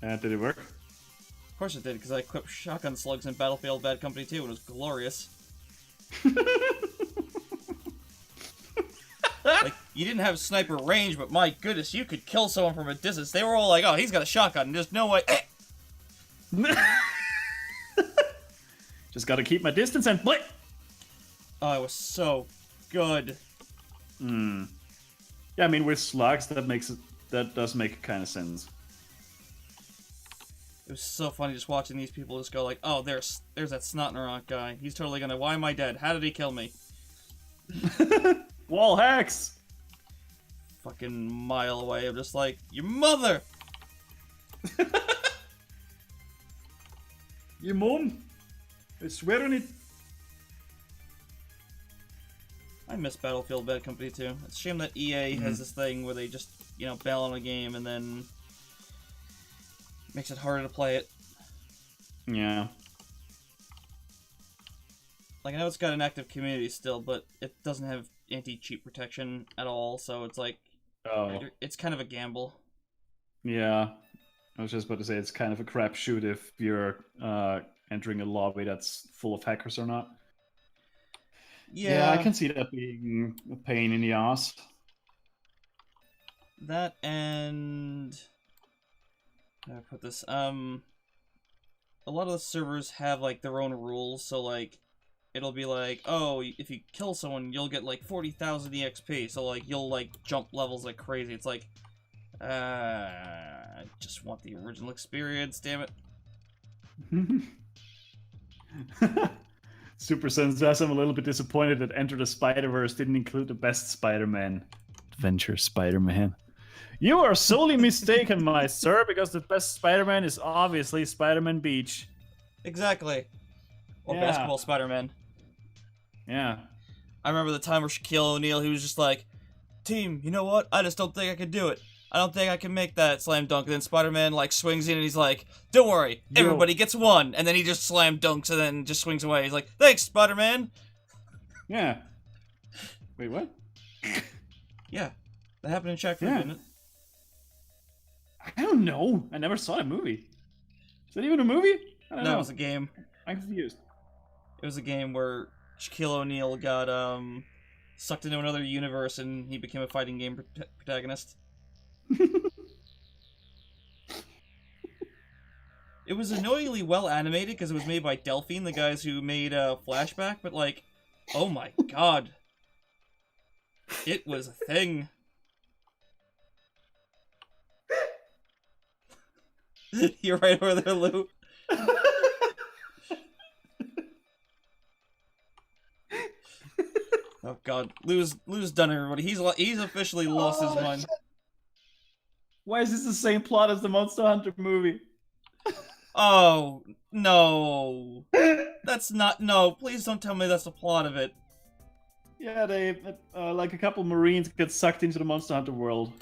Did it work? Of course it did, because I equipped shotgun slugs in Battlefield Bad Company 2, and it was glorious. Like, you didn't have sniper range, but my goodness, you could kill someone from a distance. They were all like, oh, he's got a shotgun, and there's no way... Just gotta keep my distance and blip! Oh, it was so good. Yeah, I mean, with slugs, that does make kind of sense. It was so funny just watching these people just go like, oh, there's that Snotnerock guy. He's totally gonna... Why am I dead? How did he kill me? Wall hacks! Fucking mile away. I'm just like, your mother! Your mom! I swear on it! I miss Battlefield Bad Company 2. It's a shame that EA has this thing where they just, bail on a game and then makes it harder to play it. Yeah. Like, I know it's got an active community still, but it doesn't have anti-cheat protection at all, so it's like, Oh. it's kind of a gamble. Yeah. I was just about to say, it's kind of a crapshoot if you're entering a lobby that's full of hackers or not. Yeah, I can see that being a pain in the ass. that and... How do I put this? A lot of the servers have, like, their own rules, so, like, it'll be like, oh, if you kill someone, you'll get, like, 40,000 EXP, so, like, you'll, like, jump levels like crazy. It's like, I just want the original experience, damn it. Super Sense says, I'm a little bit disappointed that Enter the Spider-Verse didn't include the best Spider-Man. Adventure Spider-Man. You are solely mistaken, my sir, because the best Spider-Man is obviously Spider-Man Beach. Exactly. Or Yeah. Basketball Spider-Man. Yeah. I remember the time where Shaquille O'Neal, he was just like, team, you know what? I just don't think I can do it. I don't think I can make that slam dunk. And then Spider-Man, like, swings in and he's like, don't worry, everybody gets one. And then he just slam dunks and then just swings away. He's like, thanks, Spider-Man. Yeah. Wait, what? Yeah. That happened in Shaq Fu, Yeah. didn't it? I don't know. I never saw that movie. Is that even a movie? I don't No, know. it was a game. I'm confused. It was a game where Shaquille O'Neal got, sucked into another universe and he became a fighting game protagonist. It was annoyingly well animated because it was made by Delphine, the guys who made Flashback, but like, oh my god. It was a thing. You're right over there, Lou. Oh god, Lou's done everybody. He's officially lost his mind. Why is this the same plot as the Monster Hunter movie? Oh no, that's not. No, please don't tell me that's the plot of it. Yeah, they like a couple Marines get sucked into the Monster Hunter world.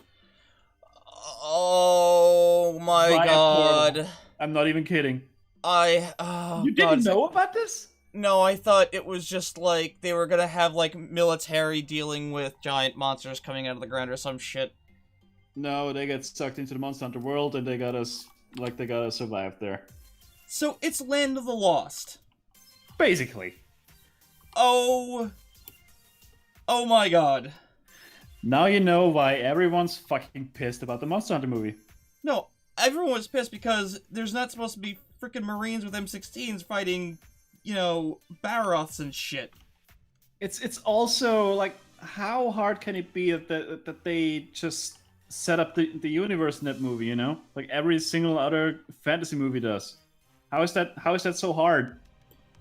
Oh my Via god. portal. I'm not even kidding. Oh, You god. didn't know about this? No, I thought it was just like they were gonna have like military dealing with giant monsters coming out of the ground or some shit. No, they get sucked into the Monster Hunter world, and they gotta survive there. So it's Land of the Lost. Basically. Oh my god. Now you know why everyone's fucking pissed about the Monster Hunter movie. No, everyone was pissed because there's not supposed to be freaking Marines with M16s fighting, Baroths and shit. It's also like, how hard can it be that they just set up the universe in that movie? Like every single other fantasy movie does. How is that so hard?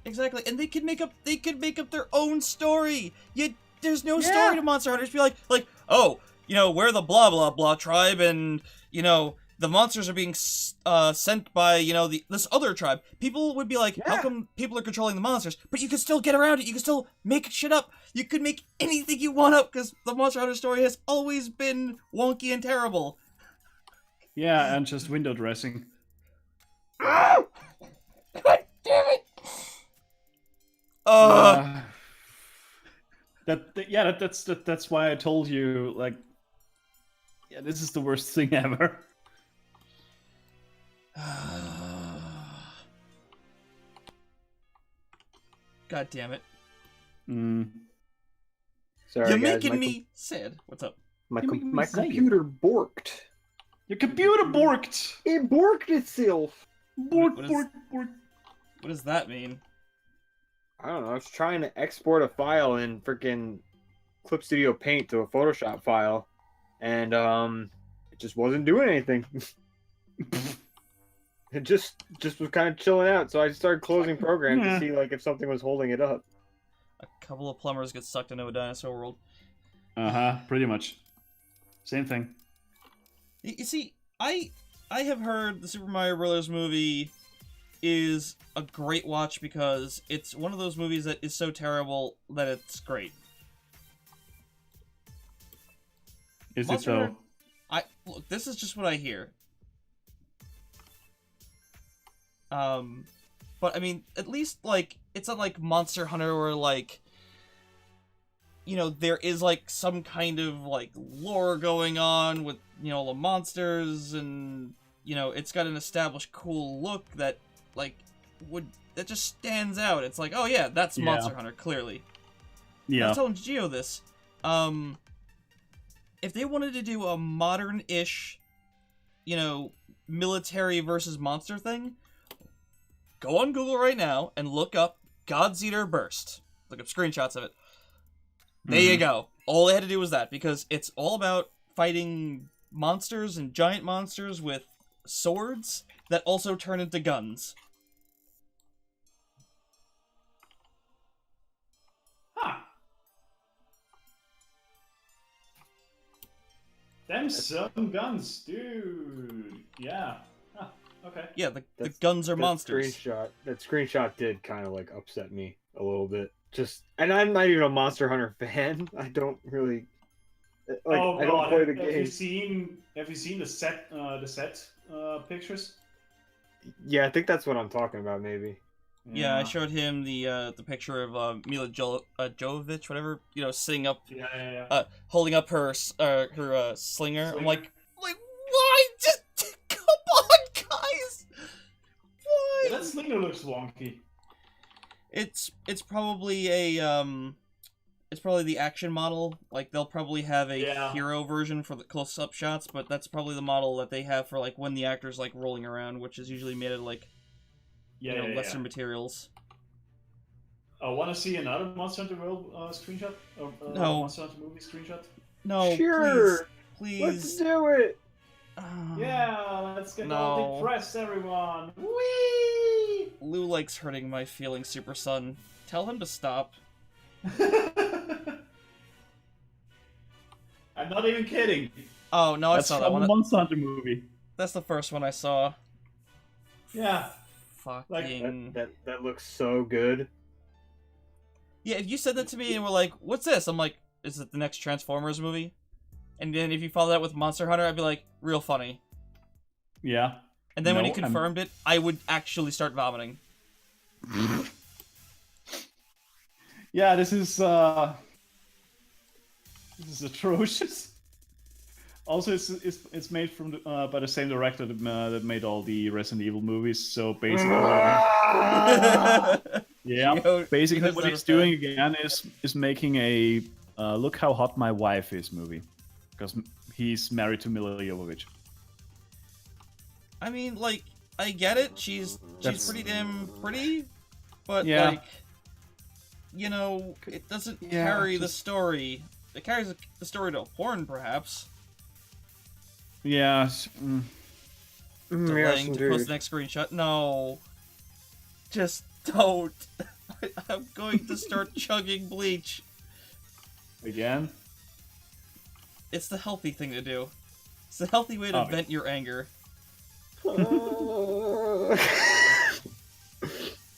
Exactly, and they could make up their own story. Yet there's no story to Monster Hunters. Be like, we're the blah blah blah tribe, and the monsters are being sent by this other tribe. People would be like, how come people are controlling the monsters? But you can still get around it. You can still make shit up. You could make anything you want up because the Monster Hunter story has always been wonky and terrible. Yeah, and just window dressing. God damn it! That's why I told you, like, yeah, this is the worst thing ever. God damn it! Sorry, You're guys, making me sad. What's up? my You're making me say it. computer borked. Your computer borked! It borked itself. Bork, What is- bork, bork. What does that mean? I don't know. I was trying to export a file in freaking Clip Studio Paint to a Photoshop file, and it just wasn't doing anything. It just was kind of chilling out. So I started closing programs to see like if something was holding it up. A couple of plumbers get sucked into a dinosaur world. Pretty much. Same thing. You see, I have heard the Super Mario Bros. Movie is a great watch because it's one of those movies that is so terrible that it's great. Is Monster it though? Hunter- look, this is just what I hear. But I mean, at least like it's not like Monster Hunter where like there is like some kind of like lore going on with the monsters, and it's got an established cool look that that just stands out. It's like, oh yeah, that's Monster Hunter clearly. I Yeah. was telling Gio this. If they wanted to do a modern-ish, military versus monster thing, go on Google right now and look up God's Eater Burst. Look up screenshots of it. There you go. All they had to do was that, because it's all about fighting monsters and giant monsters with swords that also turn into guns. Huh. Them some guns, dude. Yeah. Huh. Okay. Yeah, the That's- guns are monsters. That screenshot did kind of like upset me a little bit. And I'm not even a Monster Hunter fan. I don't really like. I don't play the game. Have you seen the set pictures? Yeah, I think that's what I'm talking about. Maybe. Yeah, I showed him the picture of Mila Jovovich, whatever, sitting up, Yeah. holding up her slinger. I'm like, why? Just come on, guys. Why? That slinger looks wonky. It's probably it's probably the action model. Like they'll probably have a hero version for the close-up shots, but that's probably the model that they have for like when the actor's like rolling around, which is usually made of like lesser materials. Want to see another Monster Hunter World screenshot? Or No. Monster Hunter movie screenshot? No, Sure. please. Let's do it. Yeah, let's get No. all depressed, everyone. Whee! Lou likes hurting my feelings, Super Son. Tell him to stop. I'm not even kidding. Oh no, I That's saw that from one. a Monster Hunter movie. That's the first one I saw. Yeah. Fucking. That looks so good. Yeah, if you said that to me and were like, "What's this?" I'm like, "Is it the next Transformers movie?" And then if you follow that with Monster Hunter, I'd be like, "Real funny." Yeah. And then when No, he confirmed it, I would actually start vomiting. Yeah, this is atrocious. Also, it's made from by the same director that made all the Resident Evil movies. So basically, yeah, Yo, basically that's what not he's a fan. doing again is making a "Look How Hot My Wife Is" movie, because he's married to Mila Jovovich. I mean, like, I get it. She's That's- pretty damn pretty, but Yeah. like, you know, it doesn't Yeah, carry the just- story. It carries the story to a porn, perhaps. Yeah. Delaying to post the next screenshot. No, just don't. I'm going to start chugging bleach. Again. It's the healthy thing to do. It's the healthy way to Oh. vent your anger.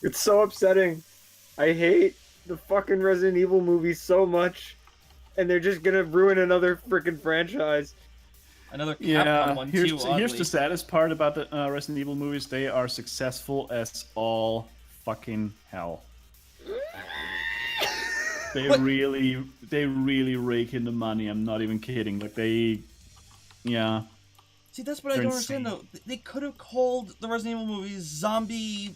It's so upsetting. I hate the fucking Resident Evil movies so much, and they're just gonna ruin another freaking franchise. Another Capcom Yeah. one Here's too. here's Oddly. the saddest part about the Resident Evil movies. They are successful as all fucking hell. They What? really rake in the money. I'm not even kidding. Like yeah. See, that's what I They're don't understand insane. though. They could have called the Resident Evil movies zombie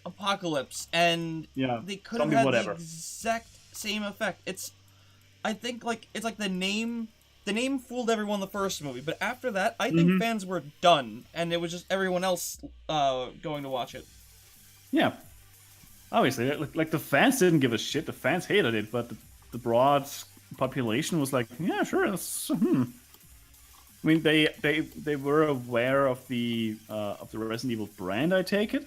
apocalypse, and Yeah. they could have zombie had whatever. the exact same effect. I think like it's like the name fooled everyone in the first movie, but after that, I think Mhm. fans were done, and it was just everyone else going to watch it. Yeah. Obviously, like the fans didn't give a shit. The fans hated it, but the broad population was like, yeah, sure. I mean, they were aware of the Resident Evil brand. I take it.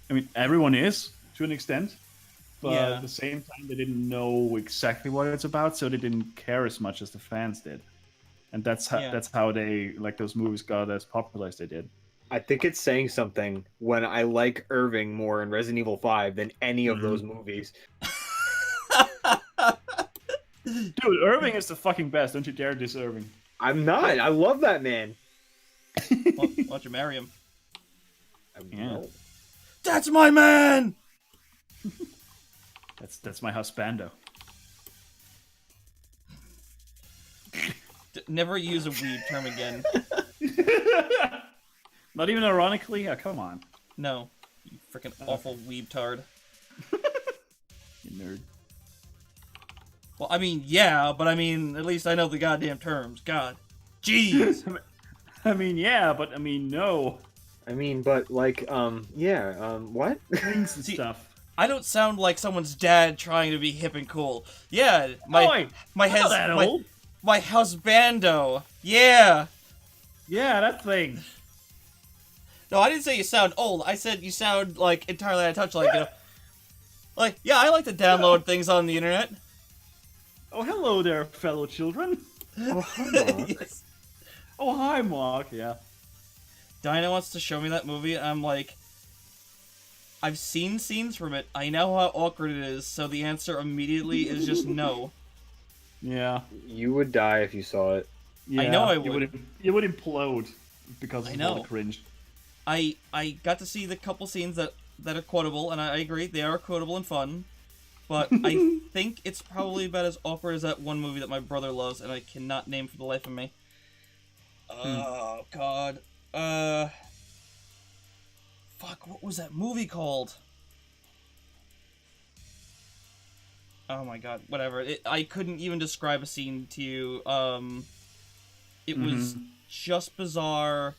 I mean, everyone is to an extent, but Yeah. at the same time, they didn't know exactly what it's about, so they didn't care as much as the fans did. And that's how they like those movies got as popular as they did. I think it's saying something when I like Irving more in Resident Evil 5 than any of those movies. Dude, Irving is the fucking best. Don't you dare diss Irving. I'm not. I love that man. Why don't you marry him? Yeah. No. That's my man. That's my husbando. Never use a weed term again. Not even ironically? Yeah, come on, No, you freaking awful weebtard. you nerd. Well, I mean, yeah, but I mean, at least I know the goddamn terms. God. Jeez. I mean, yeah, but I mean, no. I mean, but like, what? Things and See, stuff. I don't sound like someone's dad trying to be hip and cool. Yeah, my Oi, my I'm not that my, old. my husbando. Yeah. Yeah, that thing. No, I didn't say you sound old. I said you sound like entirely out of touch. Like, you know, like yeah, I like to download things on the internet. Oh, hello there, fellow children. Oh, come on. Yes. Oh, hi, Mark. Yeah. Dinah wants to show me that movie, and I'm like, I've seen scenes from it. I know how awkward it is, so the answer immediately is just no. Yeah. You would die if you saw it. Yeah. know I You would. You would implode because I of all know. the cringe. I got to see the couple scenes that are quotable, and I agree they are quotable and fun. But I think it's probably about as awkward as that one movie that my brother loves, and I cannot name for the life of me. Oh God. Fuck. What was that movie called? Oh my God. Whatever. I couldn't even describe a scene to you. It was just bizarre.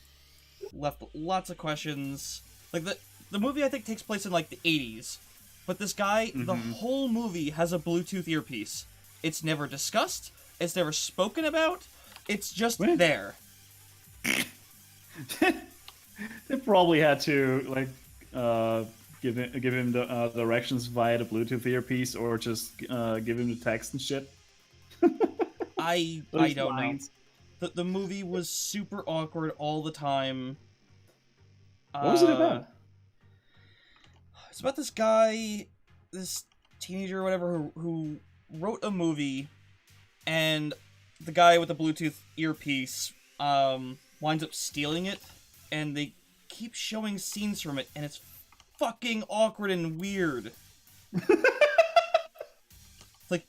Left lots of questions. Like the movie I think takes place in like the 80s. But this guy, the whole movie has a Bluetooth earpiece. It's never discussed. It's never spoken about. It's just What? there. They probably had to like give him the directions via the Bluetooth earpiece, or just give him the text and shit. I Those don't lines. know. The movie was super awkward all the time. What was it about? It's about this guy, this teenager or whatever, who wrote a movie, and the guy with the Bluetooth earpiece winds up stealing it, and they keep showing scenes from it, and it's fucking awkward and weird. Like,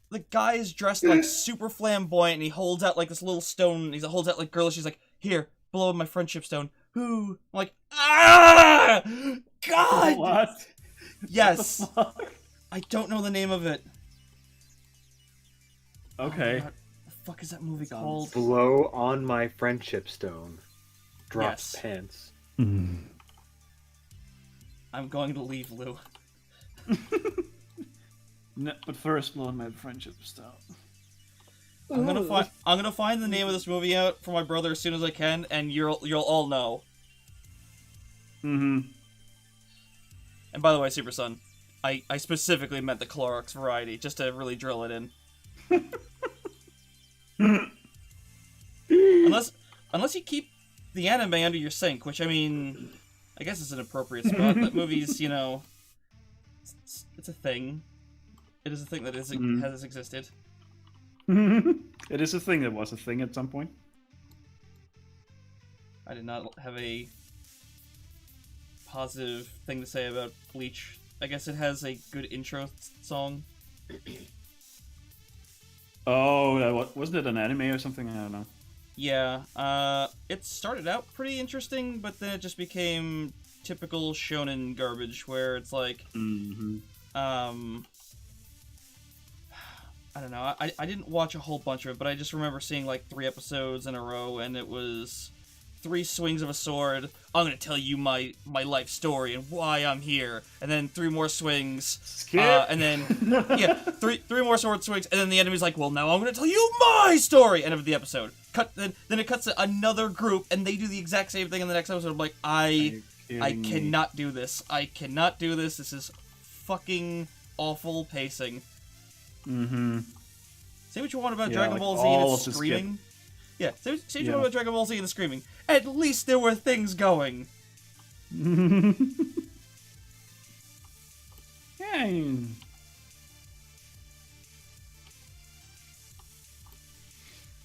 the guy is dressed like super flamboyant, and he holds out like this little stone. He holds out like girlish. He's like, "Here, blow up my friendship stone." Ooh, I'm like, ah, God. What? Yes, What the fuck? I don't know the name of it. Okay. Oh, God. The fuck is that movie Sounds- called? Blow on my friendship stone. Drops Yes. pants. I'm going to leave Lou. No, but first, blow my friendship stone. I'm gonna find the name of this movie out for my brother as soon as I can, and you'll all know. Mm-hmm. And by the way, Super Son, I specifically meant the Clorox variety, just to really drill it in. Unless you keep the anime under your sink, which I mean, I guess it's an appropriate spot. That movie's, you know, it's a thing. It is a thing that has existed. It is a thing that was a thing at some point. I did not have a positive thing to say about Bleach. I guess it has a good intro song. Oh, wasn't it an anime or something? I don't know. Yeah, it started out pretty interesting, but then it just became typical shonen garbage, where it's like, Mm-hmm. I don't know, I didn't watch a whole bunch of it, but I just remember seeing like 3 episodes in a row, and it was 3 swings of a sword. I'm gonna tell you my life story and why I'm here, and then 3 more swings, Skip. and then yeah, three more sword swings, and then the enemy's like, well, now I'm gonna tell you my story. End of the episode. Then it cuts to another group, and they do the exact same thing in the next episode. I'm like, I cannot do this. I cannot do this. This is fucking awful pacing. Mm-hmm. Say what you want about Yeah, Dragon like Ball Z and all its of the screaming. Yeah, say what you Yeah. want about Dragon Ball Z and the screaming. At least there were things going. Yeah.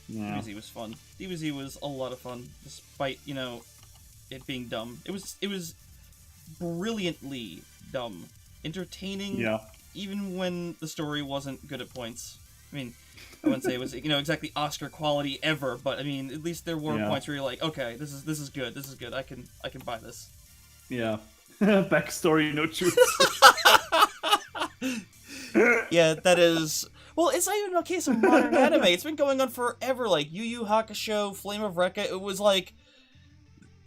Yeah. DBZ was fun. DBZ was a lot of fun, despite, you know, it being dumb. It was brilliantly dumb. Entertaining, Yeah. even when the story wasn't good at points. I mean, I wouldn't say it was, you know, exactly Oscar quality ever, but I mean, at least there were Yeah. points where you're like, okay, this is good. This is good. I can buy this. Yeah. Backstory, no truth. Yeah, that is. Well, it's not even a case of modern anime. It's been going on forever. Like Yu Yu Hakusho, Flame of Recca. It was like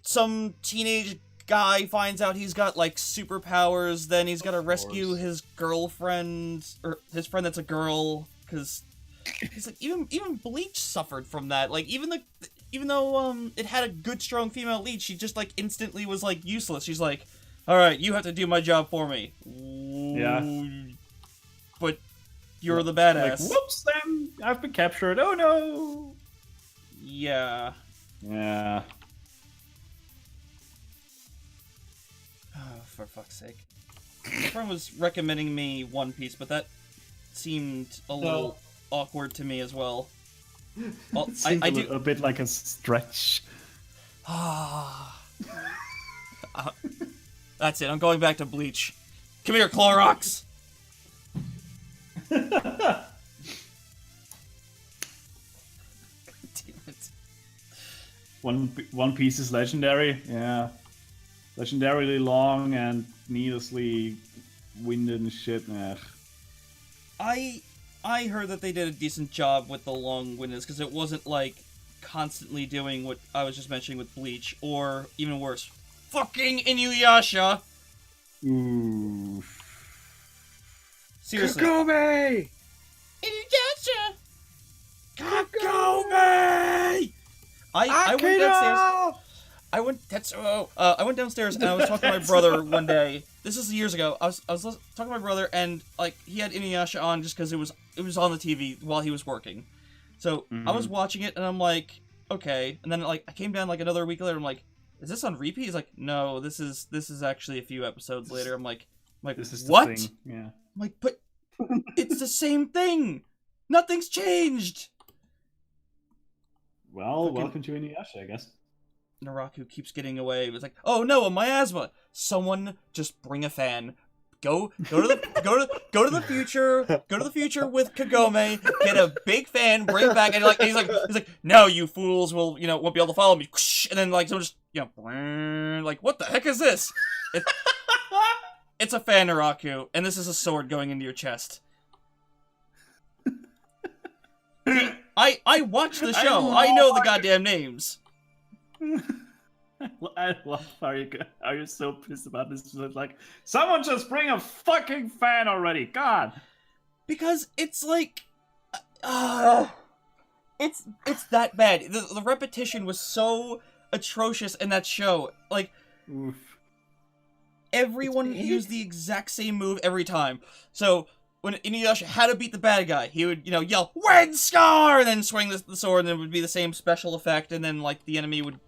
some teenage guy finds out he's got like superpowers. Then he's got to rescue his girlfriend or his friend that's a girl. Because he's like even Bleach suffered from that. Like even though it had a good strong female lead, she just like instantly was like useless. She's like, all right, you have to do my job for me. Yeah. But you're the Like, badass. whoops, I've been captured. Oh no. Yeah. Yeah. Oh, for fuck's sake. My friend was recommending me One Piece, but that seemed a little awkward to me as well. Well, Seems I do. a bit like a stretch. That's it. I'm going back to Bleach. Come here, Clorox. Damn it. One Piece is legendary. Yeah. Legendarily long and needlessly winded and shit. Ugh. I heard that they did a decent job with the long-windedness, because it wasn't like constantly doing what I was just mentioning with Bleach, or even worse, fucking Inuyasha. Ooh. Seriously. Kagome! Inuyasha! Kagome! I went downstairs. I went downstairs and I was talking to my brother one day. This is years ago. I was talking to my brother, and like he had Inuyasha on just because it was on the TV while he was working. So I was watching it, and I'm like, okay. And then like I came down like another week later. I'm like, is this on repeat? He's like, no, this is actually a few episodes later. I'm like, This is the what? thing. Yeah. I'm like, but it's the same thing. Nothing's changed. Well, Fucking- welcome to Inuyasha, I guess. Naraku keeps getting away. It was like, oh no, a miasma. Someone just bring a fan. Go to the go to the future. Go to the future with Kagome. Get a big fan. Bring it back. And he's like, no, you fools will won't be able to follow me. And then like someone just like, what the heck is this? It's a fan, Naraku, and this is a sword going into your chest. I watch the show. I know the goddamn names. I love how you're so pissed about this. It's like, someone just bring a fucking fan already. God. Because it's like, it's that bad. The repetition was so atrocious in that show. Like, Oof. everyone used the exact same move every time. So when Inuyasha had to beat the bad guy, he would yell "Red Scar" and then swing the sword, and it would be the same special effect. And then like the enemy would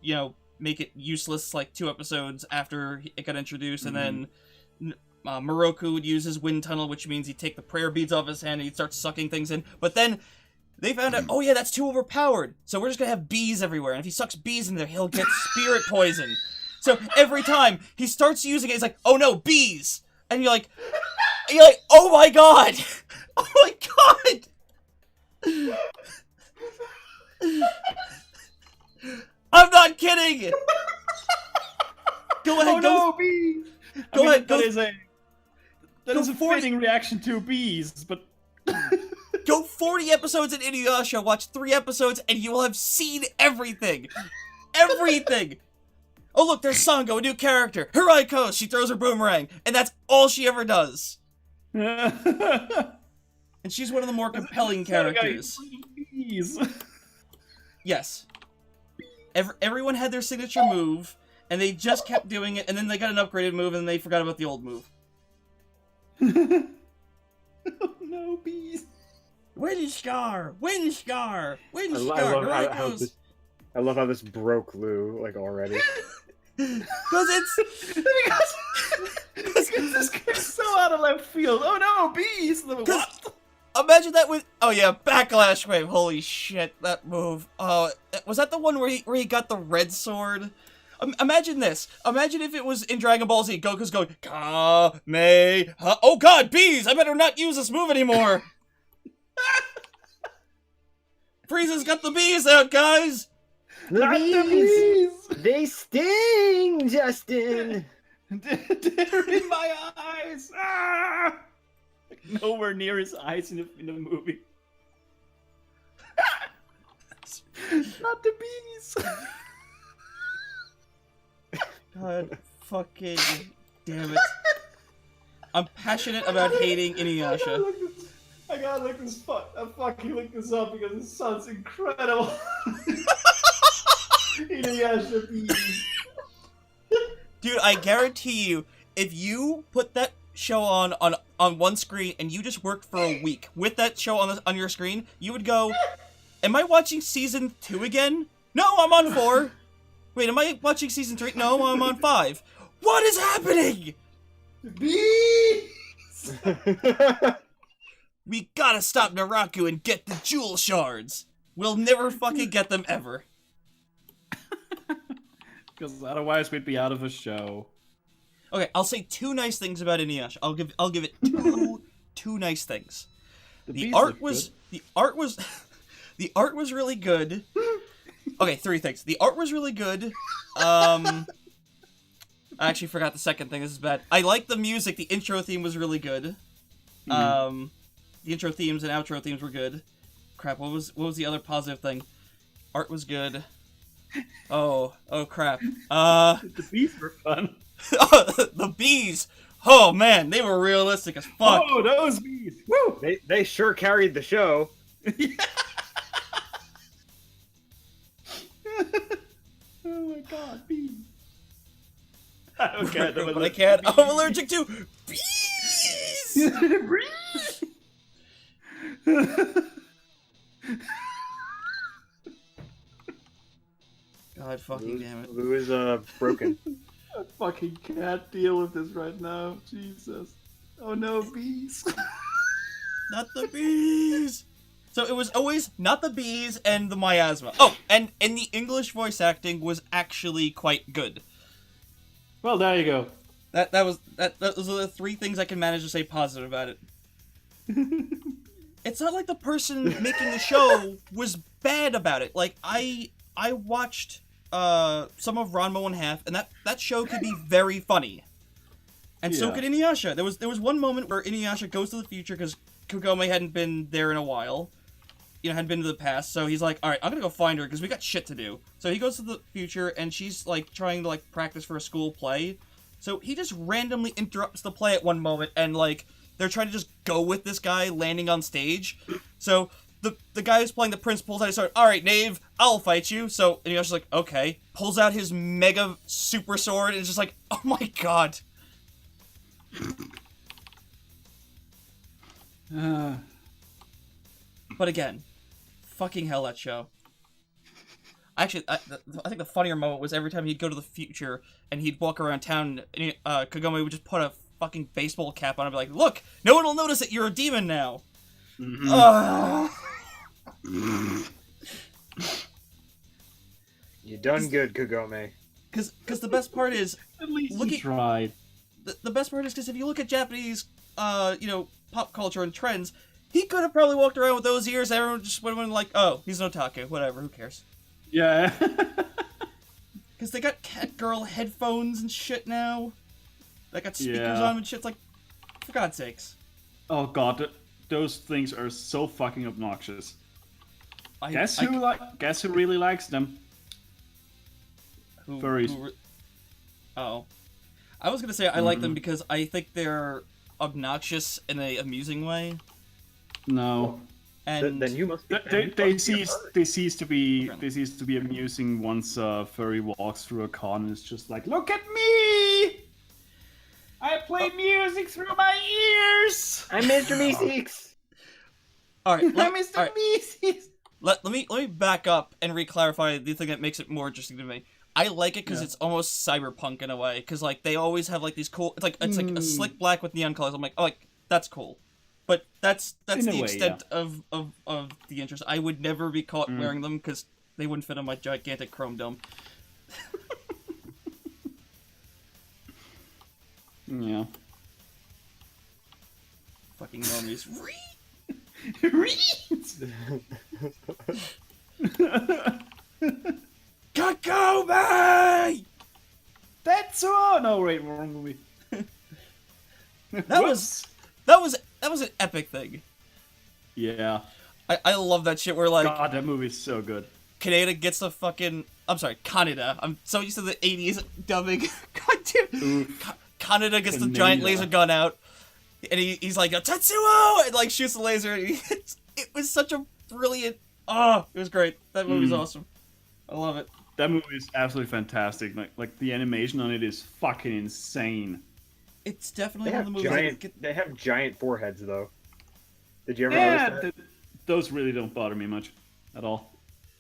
make it useless like 2 episodes after it got introduced, and then Moroku would use his wind tunnel, which means he'd take the prayer beads off his hand and he'd start sucking things in. But then they found out, oh yeah, that's too overpowered, so we're just gonna have bees everywhere, and if he sucks bees in there, he'll get spirit poison. So every time he starts using it, he's like, oh no, bees! And you're like, oh my god! Oh my god! I'm not kidding! Go ahead, Oh no, bees! Go ahead, That go- is a fitting reaction to bees, but Go 40 episodes in Inuyasha, watch 3 episodes, and you will have seen everything! Everything! Oh look, there's Sango, a new character! Hiraiko, she throws her boomerang, and that's all she ever does! And she's one of the more compelling characters. Bees. Yes. Everyone had their signature move, and they just kept doing it, and then they got an upgraded move, and then they forgot about the old move. Oh no, bees. Wind Scar! Wind Scar! Wind I Scar! love how this broke Lou like already. Because it's... Because this gets so out of left field. Oh no, bees! What? Imagine that with... Oh yeah, Backlash Wave. Holy shit, that move. Was that the one where he got the red sword? Imagine this. Imagine if it was in Dragon Ball Z. Goku's going, Kamehameha. Oh god, bees! I better not use this move anymore. Frieza's got the bees out, guys! The bees! They sting, Justin! They're in my eyes! Ah! Like, nowhere near his eyes in the movie. Not the bees! God fucking damn it. I'm passionate about hating Inuyasha. I gotta look this fucking look this up because it sounds incredible. Inuyasha bees. Dude, I guarantee you, if you put that show on one screen and you just worked for a week with that show on your screen, you would go, am I watching season 2 again? No, I'm on 4. Wait, am I watching season 3? No, I'm on 5. What is happening? Bees! We gotta stop Naraku and get the jewel shards. We'll never fucking get them ever. Because otherwise we'd be out of a show. Okay, I'll say 2 nice things about Inuyasha. I'll give it two nice things. The art was the art was really good. Okay, 3 things. The art was really good. I actually forgot the second thing. This is bad. I liked the music. The intro theme was really good. The intro themes and outro themes were good. Crap, what was the other positive thing? Art was good. Oh crap. The bees were fun. The bees! Oh man, they were realistic as fuck. Oh, those bees! Woo! They sure carried the show. Oh my god, bees! I don't care. But I can't. I'm allergic to bees! God fucking damn it. Lou is broken. I fucking can't deal with this right now. Jesus. Oh no, bees. Not the bees! So it was always not the bees and the miasma. Oh, and the English voice acting was actually quite good. Well, there you go. That was the three things I can manage to say positive about it. It's not like the person making the show was bad about it. Like I watched some of Ranma 1/2, and that show could be very funny. And so Yeah. could Inuyasha. There was one moment where Inuyasha goes to the future because Kagome hadn't been there in a while. Hadn't been to the past, so he's like, alright, I'm gonna go find her because we got shit to do. So he goes to the future, and she's like trying to like practice for a school play. So he just randomly interrupts the play at one moment, and like they're trying to just go with this guy landing on stage. So the guy who's playing the prince pulls out his sword. Alright, Knave, I'll fight you. So Inuyasha's like, okay. Pulls out his mega super sword, and it's just like, oh my god. But again, fucking hell, that show. Actually, I think the funnier moment was every time he'd go to the future and he'd walk around town, and Kagome would just put a fucking baseball cap on and be like, look, no one will notice that you're a demon now. You done good, Kagome. Because the best part is, At least Look he at- tried. the best part is because if you look at Japanese, pop culture and trends, he could have probably walked around with those ears. Everyone just would have been like, oh, he's an otaku. Whatever, who cares? Yeah. Because they got cat girl headphones and shit now. They got speakers Yeah. on and shit. It's like, for God's sakes. Oh god, those things are so fucking obnoxious. Guess I- who really likes them? Furries. Oh. I was gonna say I like them because I think they're obnoxious in a amusing way. No. And Then you must be. They cease to be amusing once a furry walks through a con and it's just like, look at me! I play music through my ears! I'm Mr. Meeseeks. Alright, I'm Mr. Meeseeks! let me back up and re-clarify the thing that makes it more interesting to me. I like it because it's almost cyberpunk in a way, because like they always have like these cool. It's like a slick black with neon colors. I'm like, oh, like that's cool, but that's In a the way, extent of the interest. I would never be caught wearing them because they wouldn't fit on my gigantic chrome dome. Yeah. Fucking normies. Kagome! That's oh no, wait, wrong movie. That was an epic thing. Yeah. I love that shit where like God, that movie's so good. Kaneda gets the fucking. I'm sorry, Kaneda. I'm so used to the 80s dubbing. God damn. Kaneda gets the giant Kaneda. laser gun out, and he's like, Tetsuo! And like shoots the laser. And it was such a brilliant. Oh, it was great. That movie's awesome. I love it. That movie is absolutely fantastic. Like the animation on it is fucking insane. It's definitely They one of have the movies. that giant. get- They have giant foreheads though. Did you ever Yeah, notice that? those really don't bother me much at all.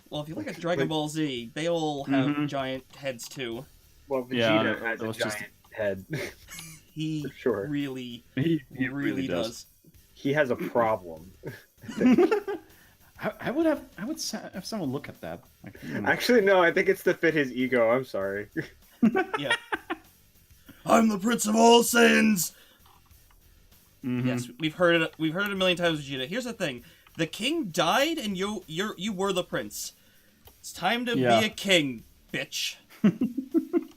Well, if you look at Dragon Ball Z, they all have giant heads too. Well, Yeah, Vegeta that has a was just- giant head. He For sure. really, He really does. He has a problem. I would have someone look at that. Like, Actually, no. I think it's to fit his ego. I'm sorry. Yeah. I'm the Prince of all sins. mhm. Yes, we've heard it. We've heard it a million times, Vegeta. Here's the thing: the king died, and you were the prince. It's time to Yeah. be a king, bitch.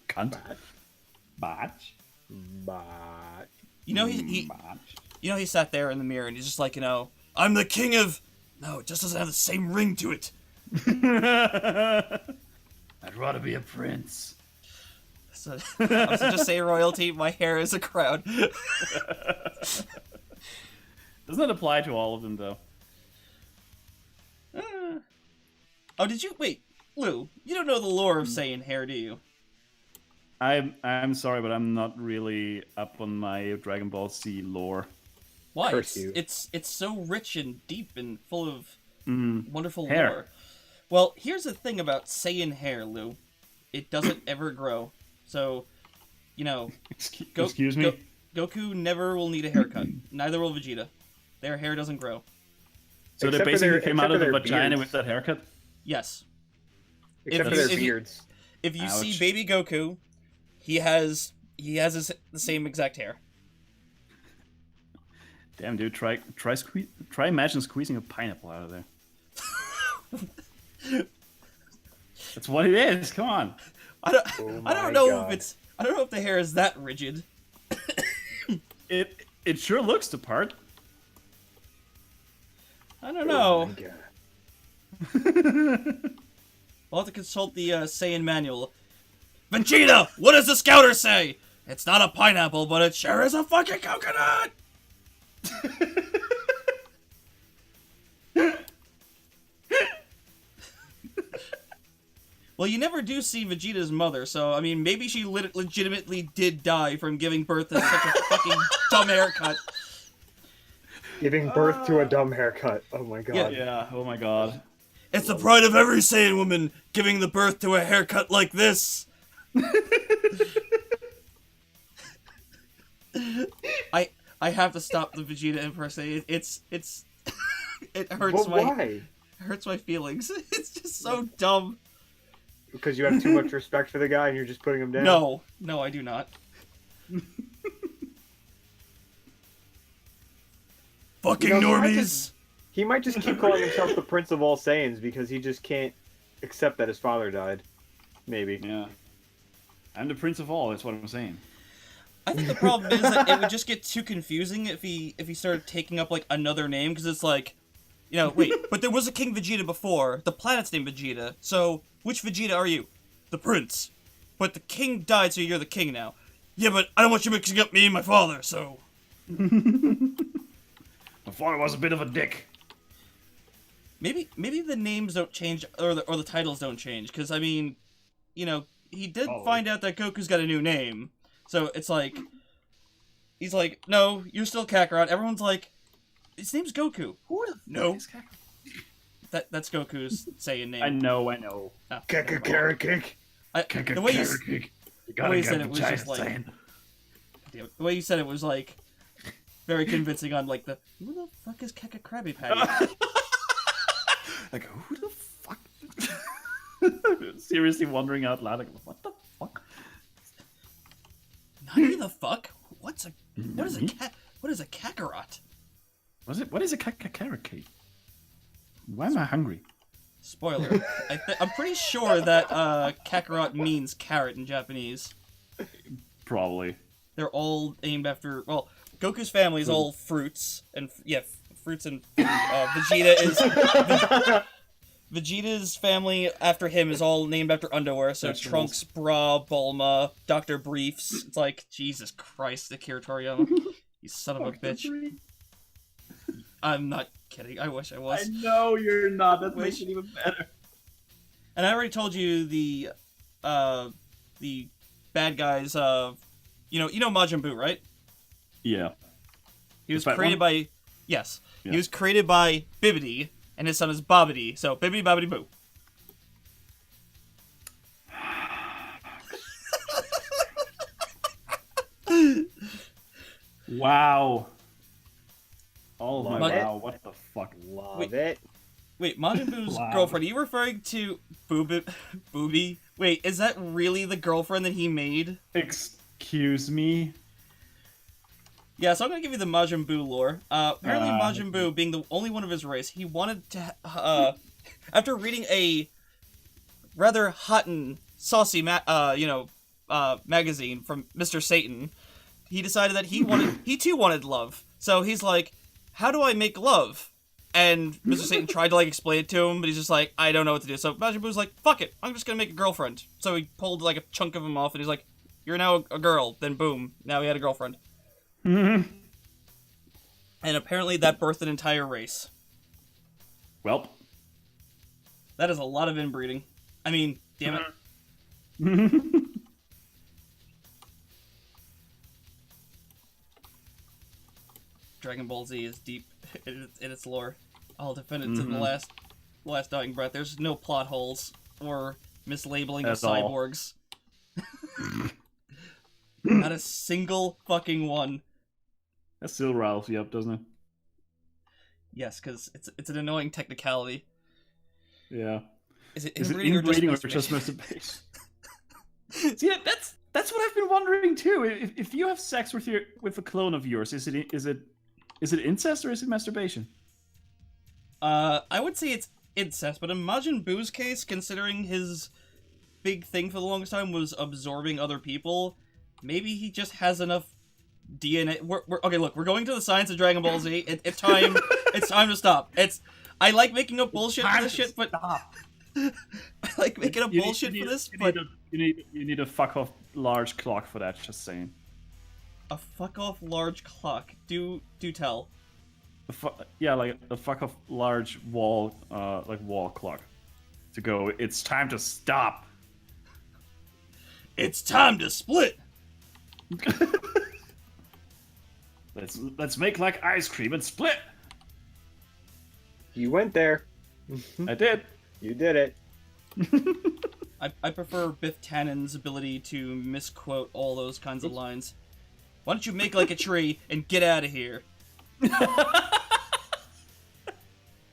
Cunt. Batch. But You know he Batch. he sat there in the mirror, and he's just like, I'm the king of. No, it just doesn't have the same ring to it. I'd rather be a prince. So, I'm such a say royalty. My hair is a crown. Doesn't that apply to all of them though? Oh, did you wait, Lou? You don't know the lore of Saiyan hair, do you? I'm sorry, but I'm not really up on my Dragon Ball Z lore. Why? Curse you. It's so rich and deep and full of Mm. wonderful Hair. lore. Well, here's the thing about Saiyan hair, Lou. it doesn't ever grow. So, you know, Excuse me? Goku never will need a haircut. Neither will Vegeta. Their hair doesn't grow. So they Except for basically their- came out except of for the their vagina beards. with that haircut? Yes. Except for you- their if you- beards. If you see Ouch. Baby Goku, he has the same exact hair. Damn, dude, try imagine squeezing a pineapple out of there. That's what it is. Come on. I don't Oh I don't my know God. I don't know if the hair is that rigid. It sure looks the part. I don't Oh know. my God. We'll have to consult the Saiyan manual. Vegeta, what does the scouter say? It's not a pineapple, but it sure is a fucking coconut! Well, you never do see Vegeta's mother, so, I mean, maybe she legitimately did die from giving birth to such a fucking dumb haircut. Giving birth to a dumb haircut. Oh my God. Yeah, oh my god. It's the pride of every Saiyan woman, giving the birth to a haircut like this. I have to stop the Vegeta impersonation. It's it hurts But my why? hurts my feelings. It's just so dumb. Because you have too much respect for the guy and you're just putting him down? No, I do not. Fucking You know, normies. He might just keep calling himself the Prince of all Saiyans because he just can't accept that his father died. Maybe. Yeah. I'm the prince of all, that's what I'm saying. I think the problem is that it would just get too confusing if he started taking up like another name, because it's like, you know, wait, but there was a King Vegeta before. The planet's named Vegeta. So which Vegeta are you? The prince. But the king died, so you're the king now. Yeah, but I don't want you mixing up me and my father. So My father was a bit of a dick. maybe the names don't change or the titles don't change, because I mean, you know, he did Probably. find out that Goku's got a new name. So it's like, he's like, no, you're still Kakarot. Everyone's like, his name's Goku. Who the No. is Kakarot? That's Goku's Saiyan name. I know. Oh. Carrot cake. The way you said it was just like, damn it. The way you said it was like very convincing on like the who the fuck is Keka Krabby Patty? Like, who the fuck? Seriously wondering out loud, like, what the fuck? Nani the fuck? What is a Kakarot? What is a carrot cake? Why am I hungry? Spoiler. I'm pretty sure that Kakarot means carrot in Japanese. Probably. They're all named after, well, Goku's family is all fruits and fruits and food. Vegeta's family after him is all named after underwear, so Vegetables. Trunks, Bra, Bulma, Dr. Briefs. It's like, Jesus Christ, Akira Toriyama. You son of a bitch. I'm not kidding. I wish I was. know you're not. That makes it even better. And I already told you the bad guys. You know Majin Buu, right? Yeah. He was The fat created one? by yes. Yeah. He was created by Bibbidi, and his son is Bobbidi. So Bibbidi Bobbidi Boo. Wow. Oh my Love wow, what the fuck? Love Wait. it. Wait, Majin Buu's Wow. girlfriend? Are you referring to Booby? Wait, is that really the girlfriend that he made? Excuse me? Yeah, so I'm gonna give you the Majin Buu lore. Apparently, Ah. Majin Buu, being the only one of his race, he wanted to. After reading a rather hot and saucy, magazine from Mr. Satan, he decided that he too wanted love. So he's like, "How do I make love?" And Mr. Satan tried to like explain it to him, but he's just like, "I don't know what to do." So Majin Buu's like, "Fuck it, I'm just gonna make a girlfriend." So he pulled like a chunk of him off, and he's like, "You're now a girl." Then boom, now he had a girlfriend. And apparently that birthed an entire race. Welp. That is a lot of inbreeding. I mean, damn it. Dragon Ball Z is deep in its lore. I'll defend it to the last dying breath. There's no plot holes or mislabeling At of all. cyborgs. Not a single fucking one. That's still Ralph, yep, doesn't it? Yes, because it's an annoying technicality. Yeah. Is it Is it inbreeding inbreeding or just just masturbation? masturbation? See, that's what I've been wondering too. If you have sex with a clone of yours, is it incest or is it masturbation? I would say it's incest, but in Majin Buu's case, considering his big thing for the longest time was absorbing other people, maybe he just has enough DNA. Okay, look, we're going to the science of Dragon Ball Z. It's time. It's time to stop. I like making up bullshit for this shit, but I like making up bullshit for this, but you need a fuck off large clock for that. Just saying. a fuck off large clock. Do tell. Like a fuck off large wall, wall clock. To go. It's time to stop. It's time to split. Let's make like ice cream and split. You went there. I did. You did it. I prefer Biff Tannen's ability to misquote all those kinds of lines. Why don't you make like a tree and get out of here? It's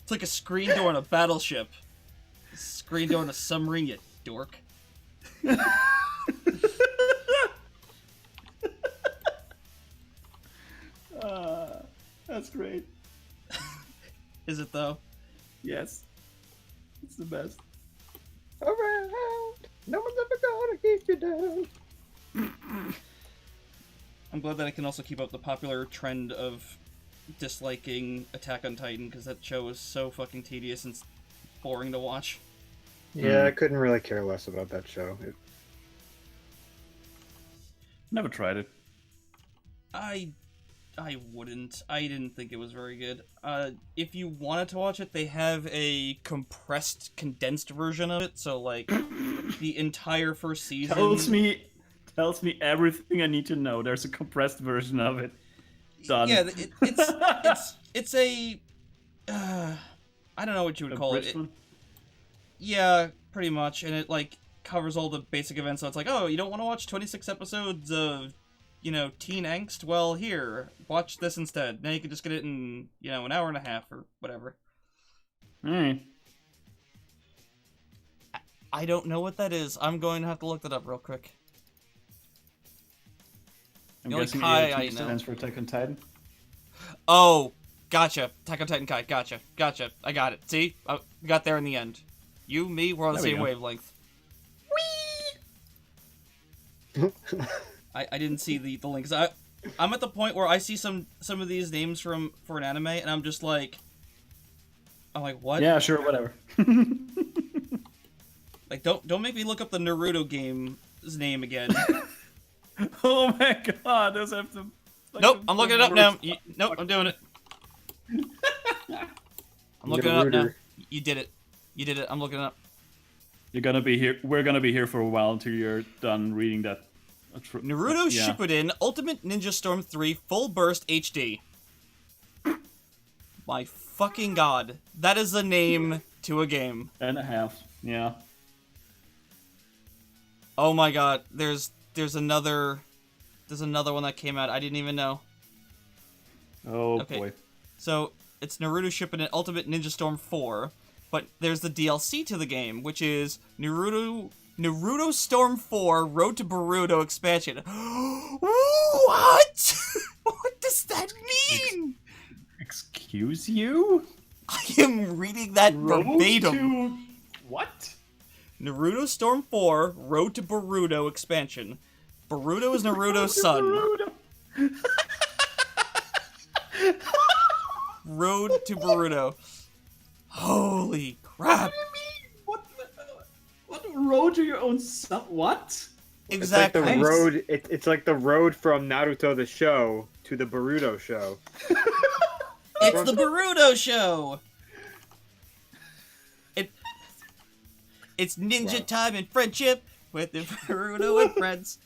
like a screen door on a battleship. A screen door on a submarine, you dork. That's great. Is it though? Yes. It's the best. Around. No one's ever gonna keep you down. I'm glad that I can also keep up the popular trend of disliking Attack on Titan, because that show is so fucking tedious and boring to watch. Yeah, I couldn't really care less about that show. Never tried it. I wouldn't. I didn't think it was very good. If you wanted to watch it, they have a compressed, condensed version of it, so like the entire first season Tells me everything I need to know. There's a compressed version of it. Done. Yeah, it's a I don't know what you would call it. Yeah, pretty much, and it like covers all the basic events. So it's like, oh, you don't want to watch 26 episodes of, teen angst? Well, here, watch this instead. Now you can just get it in, an hour and a half or whatever. Alright. I don't know what that is. I'm going to have to look that up real quick. I'm The only guessing Kai AOT I know. stands for Attack on Titan. Oh, gotcha. Attack on Titan Kai. Gotcha. I got it. See? I got there in the end. You, me, we're on the There we same go. wavelength. I didn't see the links. I'm at the point where I see some of these names for an anime, and I'm like, what? Yeah, sure, whatever. Like, don't make me look up the Naruto game's name again. Oh my god, those have to. Nope, I'm looking it up now. Nope, I'm doing it. I'm looking it up now. You did it. I'm looking it up. You're gonna be here. We're gonna be here for a while until you're done reading that. Naruto Yeah. Shippuden Ultimate Ninja Storm 3 Full Burst HD. My fucking god. That is the name to a game. And a half. Yeah. Oh my god. There's another one that came out. I didn't even know. Oh Okay. boy. So, it's Naruto Shippuden Ultimate Ninja Storm 4, but there's the DLC to the game, which is Naruto Storm 4 Road to Boruto expansion. What? What does that mean? Excuse you? I am reading that verbatim. To... What? Naruto Storm 4 Road to Boruto expansion. Boruto is Naruto's son. Road to Boruto. Holy crap. What road to your own son? What? Exactly. It's like the road. It's like the road from Naruto the show to the Boruto show. It's the Boruto show. It's ninja time and friendship with the Boruto and friends.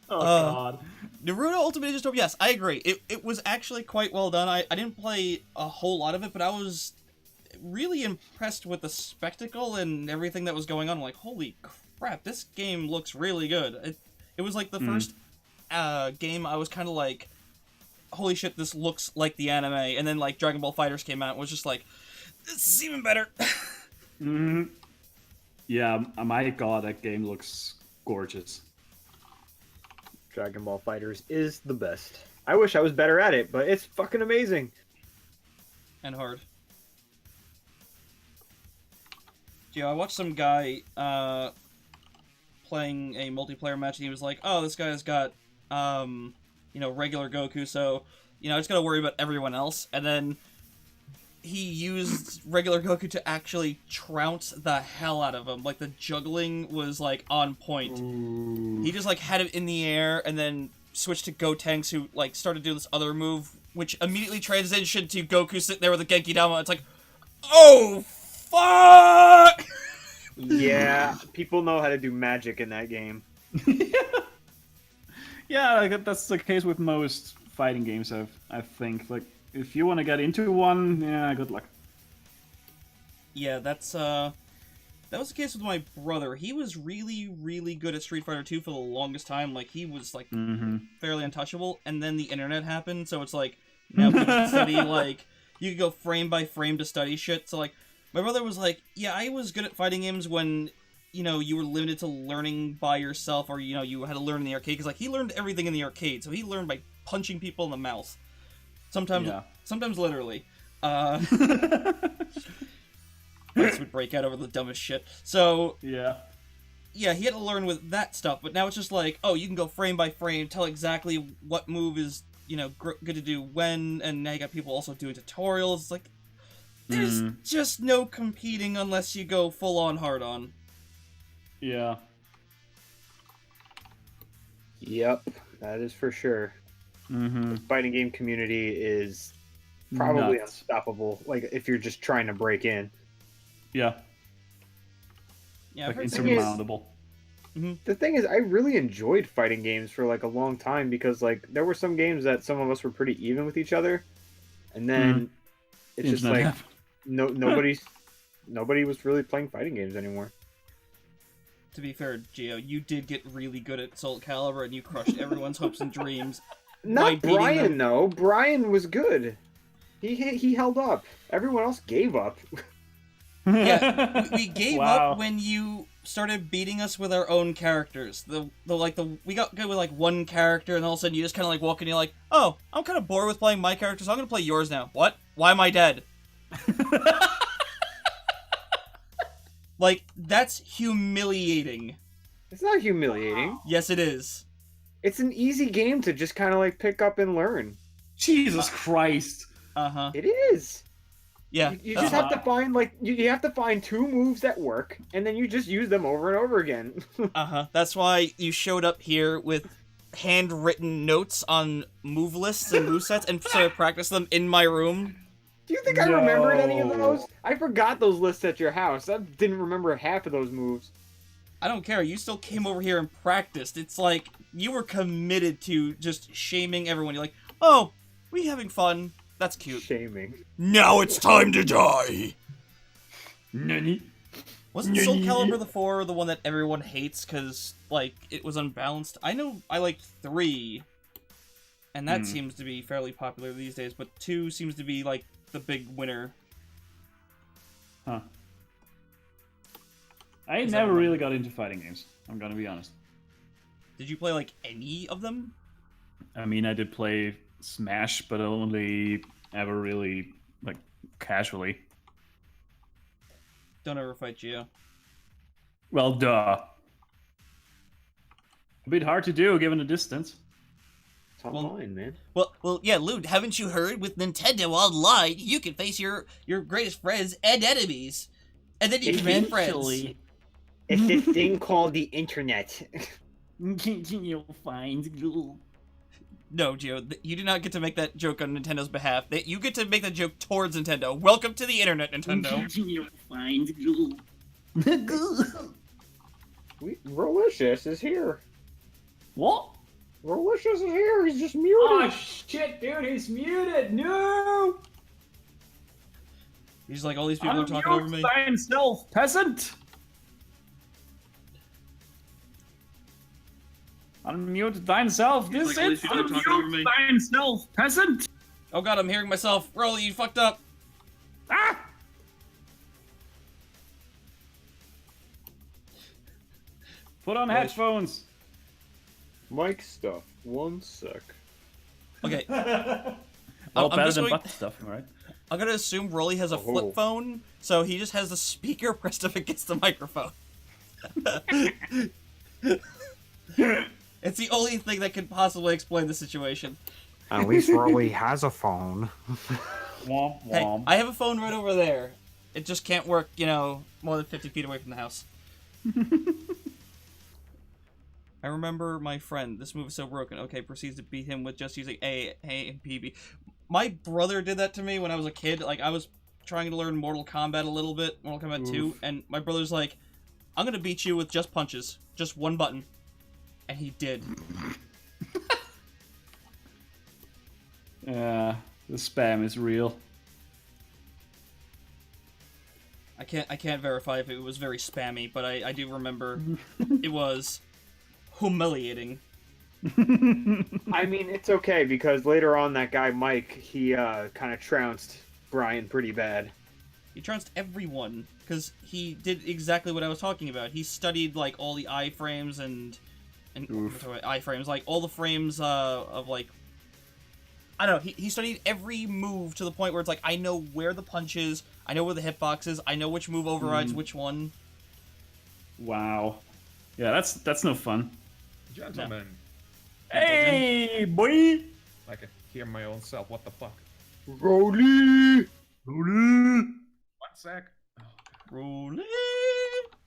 Oh god. Naruto Ultimate Ninja Storm, yes, I agree. It was actually quite well done. I didn't play a whole lot of it, but I was really impressed with the spectacle and everything that was going on. I'm like, holy crap, this game looks really good. It was like the first game I was kind of like, holy shit, this looks like the anime. And then like Dragon Ball FighterZ came out and was just like, this is even better. Yeah, my god, that game looks gorgeous. Dragon Ball FighterZ is the best. I wish I was better at it, but it's fucking amazing. And hard. Yeah, I watched some guy playing a multiplayer match, and he was like, "Oh, this guy's got regular Goku, so I just gotta worry about everyone else." And then he used regular Goku to actually trounce the hell out of him. Like, the juggling was like on point. Ooh. He just like had it in the air, and then switched to Gotenks, who like started doing this other move, which immediately transitioned to Goku sitting there with a Genki Dama. It's like, oh fuck! Yeah, people know how to do magic in that game. Yeah, like, that's the case with most fighting games. I think, like, if you want to get into one, yeah, good luck. Yeah, that was the case with my brother. He was really, really good at Street Fighter 2 for the longest time. Like, he was like fairly untouchable, and then the internet happened, so it's like now people can study, like, you could go frame by frame to study shit. So like, my brother was like, yeah, I was good at fighting games when you were limited to learning by yourself, or you had to learn in the arcade, because like he learned everything in the arcade, so he learned by punching people in the mouth. Sometimes literally. Fights would break out over the dumbest shit. So Yeah, he had to learn with that stuff. But now it's just like, oh, you can go frame by frame, tell exactly what move is good to do when, and now you got people also doing tutorials. It's like, there's just no competing unless you go full on hard on. yeah. Yep, that is for sure. Mm-hmm. The fighting game community is probably Nuts. unstoppable. Like, if you're just trying to break in. Yeah, Yeah, I've like heard insurmountable. The thing is, I really enjoyed fighting games for like a long time, because like there were some games that some of us were pretty even with each other, and then it's just Internet like happened. nobody was really playing fighting games anymore. To be fair, Gio, you did get really good at Soul Calibur, and you crushed everyone's hopes and dreams. by Not beating Brian them. though. Brian was good. He held up. Everyone else gave up. Yeah, we gave Wow. up when you started beating us with our own characters. We got good with like one character, and all of a sudden you just kind of like walk in, and you're like, oh, I'm kind of bored with playing my character, so I'm gonna play yours now. What? Why am I dead? Like, that's humiliating. It's not humiliating. Yes, it is. It's an easy game to just kind of like pick up and learn. Jesus Christ. Uh-huh. It is. Yeah. You just have to find like you have to find two moves that work, and then you just use them over and over again. Uh-huh. That's why you showed up here with handwritten notes on move lists and movesets and started practicing them in my room. Do you think I remembered any of No. those? I forgot those lists at your house. I didn't remember half of those moves. I don't care. You still came over here and practiced. It's like you were committed to just shaming everyone. You're like, oh, we having fun. That's cute. Shaming. Now it's time to die. Nani? Wasn't Soul Calibur the 4 the one that everyone hates because, like, it was unbalanced? I know I like 3, and that seems to be fairly popular these days, but 2 seems to be, like, the big winner. Huh. I Is never that really got into fighting games. I'm gonna be honest. Did you play, like, any of them? I mean, I did play Smash, but only ever really, like, casually. Don't ever fight Gio. Well, duh. A bit hard to do given the distance. It's online, man. Well, yeah, Lude, haven't you heard? With Nintendo Online, you can face your greatest friends and enemies. And then you can be friends. It's this thing called the internet. You'll find glue. No, Gio, you do not get to make that joke on Nintendo's behalf. You get to make that joke towards Nintendo. Welcome to the internet, Nintendo. You'll find glue. Rolicious is here. What? Rolicious is here. He's just muted. Oh shit, dude, he's muted. No. He's like, all these people are talking over me. Thine self, peasant! Unmute thine self. He's This like, all is these people are talking over me. unmute thine self, peasant! Oh god, I'm hearing myself. Rolly, you fucked up. Ah! Put on headphones. Mic stuff. 1 sec. Okay. Well, I'm better just than going- butt stuffing, right? I'm gonna assume Rolly has a Oh. flip phone, so he just has the speaker pressed up against the microphone. It's the only thing that could possibly explain the situation. At least Rolly has a phone. Womp Hey, womp. I have a phone right over there. It just can't work, more than 50 feet away from the house. I remember my friend. This move is so broken. Okay, proceeds to beat him with just using A, and PB. My brother did that to me when I was a kid. Like, I was trying to learn Mortal Kombat a little bit, Mortal Kombat 2, and my brother's like, I'm gonna beat you with just punches. Just one button. And he did. Yeah, the spam is real. I can't verify if it was very spammy, but I do remember it was humiliating. I mean, it's okay because later on, that guy Mike, he kind of trounced Brian pretty bad. He trounced everyone because he did exactly what I was talking about. He studied like all the iframes and Oof. iframes, like all the frames of like, I don't know. He studied every move to the point where it's like I know where the punch is, I know where the hitbox is, I know which move overrides which one. Wow. Yeah, that's no fun. Gentlemen, Hey, boy! I can hear my own self. What the fuck? Rolly! 1 sec. Oh, Rolling. that's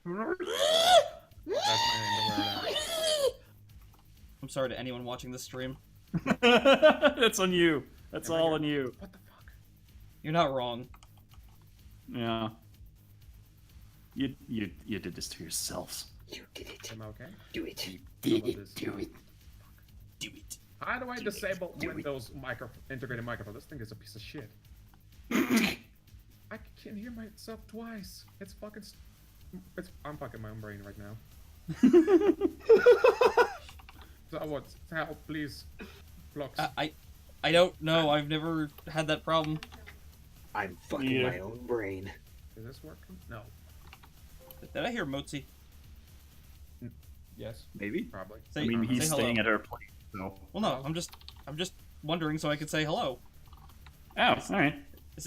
my name. Don't worry about it. I'm sorry to anyone watching this stream. That's on you. That's all on you. What the fuck? You're not wrong. Yeah. You did this to yourselves. You did it. Am I okay? Do it. Did it. Do it. Do it. How do I disable Windows integrated microphone? This thing is a piece of shit. I can hear myself twice. It's fucking. I'm fucking my own brain right now. So what? Help, please. Blocks. I don't know. I've never had that problem. I'm fucking Yeah. my own brain. Is this working? No. Did I hear Motzi? Yes. Maybe. Probably. Say, I mean, he's say hello. staying at her place, so. Well, no. I'm just wondering so I could say hello. Oh, alright.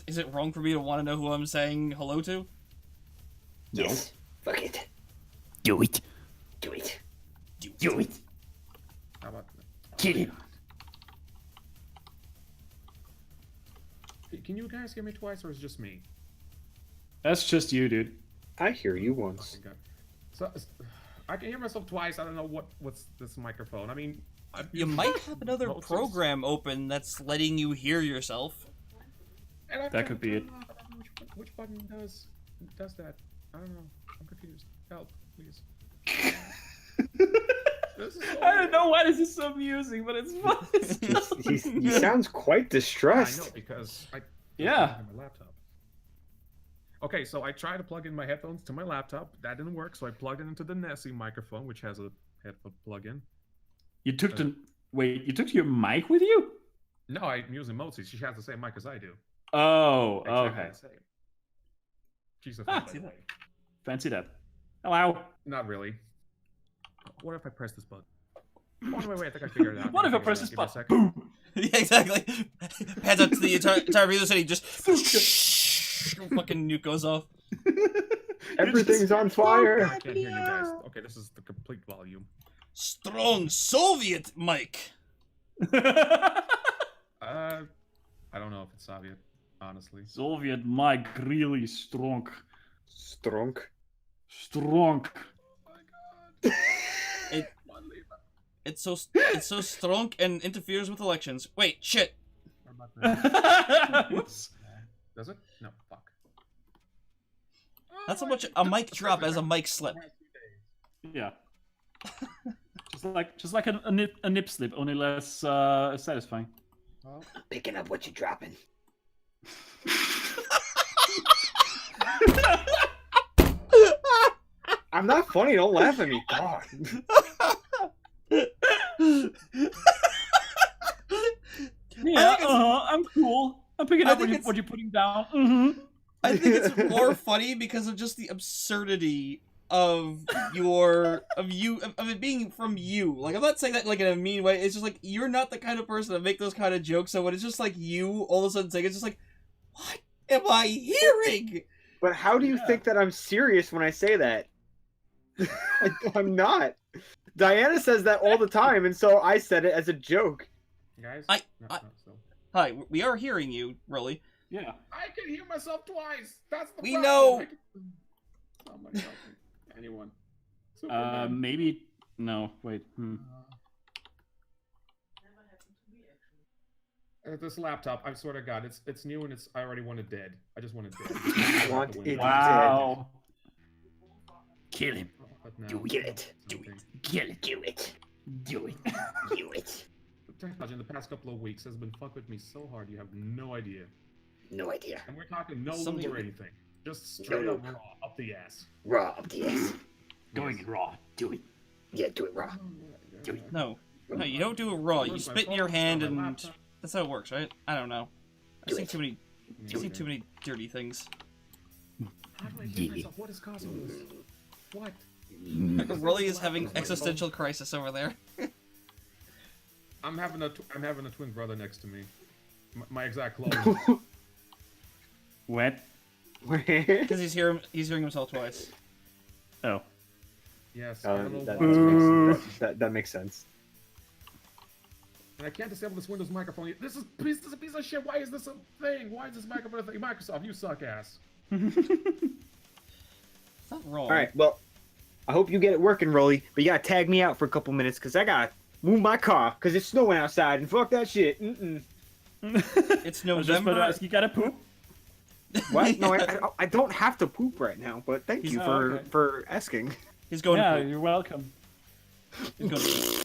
Is it wrong for me to want to know who I'm saying hello to? Yes. Fuck it. Do it. Do it. Do it. How about? Get it. Can you guys hear me twice, or is it just me? That's just you, dude. I hear you once. Fucking God. So I can hear myself twice. I don't know what's this microphone. I mean, You might have another Motzi's- program open that's letting you hear yourself. and I That could be it. I don't know which button does that. I don't know. I'm confused. Help, please. This is so I don't weird. know why this is so amusing, but it's fun. He sounds quite I know distressed. because I Yeah. have my laptop. Okay, so I tried to plug in my headphones to my laptop. That didn't work, so I plugged it into the Nessie microphone, which has a headphone plug-in. You took you took your mic with you? No, I'm using Motzi. She has the same mic as I do. Oh, Exactly okay. the same. She's a Ah, fan, by see the that. way. Fancy that. Hello. Not really. What if I press this button? Oh, wait, I think I figured it out. What if I Figured press it this out. Give me a button? second. Boom. Yeah, exactly. Pans out to the entire video city, just fucking nuke goes off. Everything's on fire. I can't hear you guys. Okay, this is the complete volume. Strong Soviet mic. I don't know if it's Soviet, honestly. Soviet mic really strong. Strunk. Strong. Oh my god. It- Come on, leave it. It's so strong and interferes with elections. Wait, shit. What about that? Whoops. Does it? No, fuck. Not so much a mic drop as a mic slip. Yeah. just like a nip slip, only less satisfying. Well, Picking up what you're dropping. I'm not funny. Don't laugh at me. God. Yeah, I'm cool. I'm picking up think what you're putting down. Mm-hmm. I think it's more funny because of just the absurdity of it being from you. Like, I'm not saying that like in a mean way. It's just like you're not the kind of person to make those kind of jokes. So when it's just like you all of a sudden saying, it's just like, what am I hearing? But how do you think that I'm serious when I say that? I'm not. Diana says that all the time, and so I said it as a joke. Guys, Hi, we are hearing you, really. Yeah. I can hear myself twice. That's the We problem. know. Oh my god. Anyone? Superman. Maybe. No. Wait. This laptop, I swear to God, it's new and I already want it dead. I just want it dead. I want it Wow. Kill him. But no, Do it. Do it. Kill it. Do it. Do it. Do it. Technology in the past couple of weeks has been fucked with me so hard you have no idea. No idea. And we're talking no Something- lube or anything. Just straight No up lube. raw, up the ass. Raw up the ass. Going raw. Do it. Yeah, do it raw. Do it. No, you don't do it raw. You Where's my spit in your phone? hand, On my and laptop? that's how it works, right? I don't know. I've Do seen it. too many. I've Do seen it. too many dirty things. How do I hear myself? What is causing this? What? Rolly is having existential crisis over there. I'm having a twin brother next to me. My exact clone. What? Because he's hearing himself twice. Oh. Yes. I don't know That, why. that makes sense. And I can't disable this Windows microphone. This is a piece of shit. Why is this a thing? Why is this microphone a thing? Microsoft, you suck ass. It's not wrong. All right, well, I hope you get it working, Rolly. But you gotta tag me out for a couple minutes because I gotta move my car because it's snowing outside and fuck that shit. It's I was just about to November. ask, you gotta poop? What? No, I don't have to poop right now. But thank you okay. for asking. He's going. Yeah, to you're welcome. He's going. To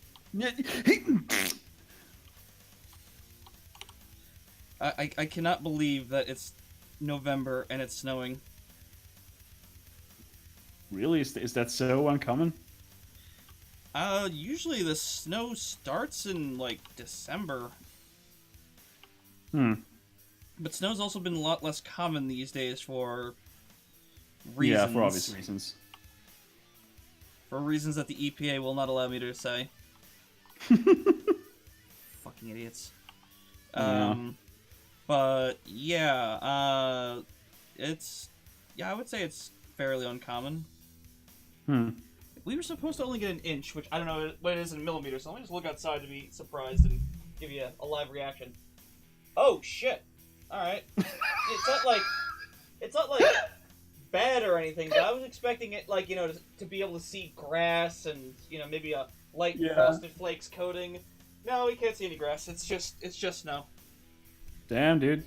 I cannot believe that it's November and it's snowing. Really? Is that so uncommon? Usually the snow starts in like December. But snow's also been a lot less common these days for reasons. Yeah, for obvious reasons. For reasons that the EPA will not allow me to say. Fucking idiots. Yeah. But yeah, I would say it's fairly uncommon. We were supposed to only get an inch, which I don't know what it is in millimeters, so let me just look outside to be surprised and give you a live reaction. Oh shit! Alright. It's not like bad or anything, but I was expecting it like, to be able to see grass and, maybe a light frosted flakes coating. No, we can't see any grass. It's just snow. Damn, dude.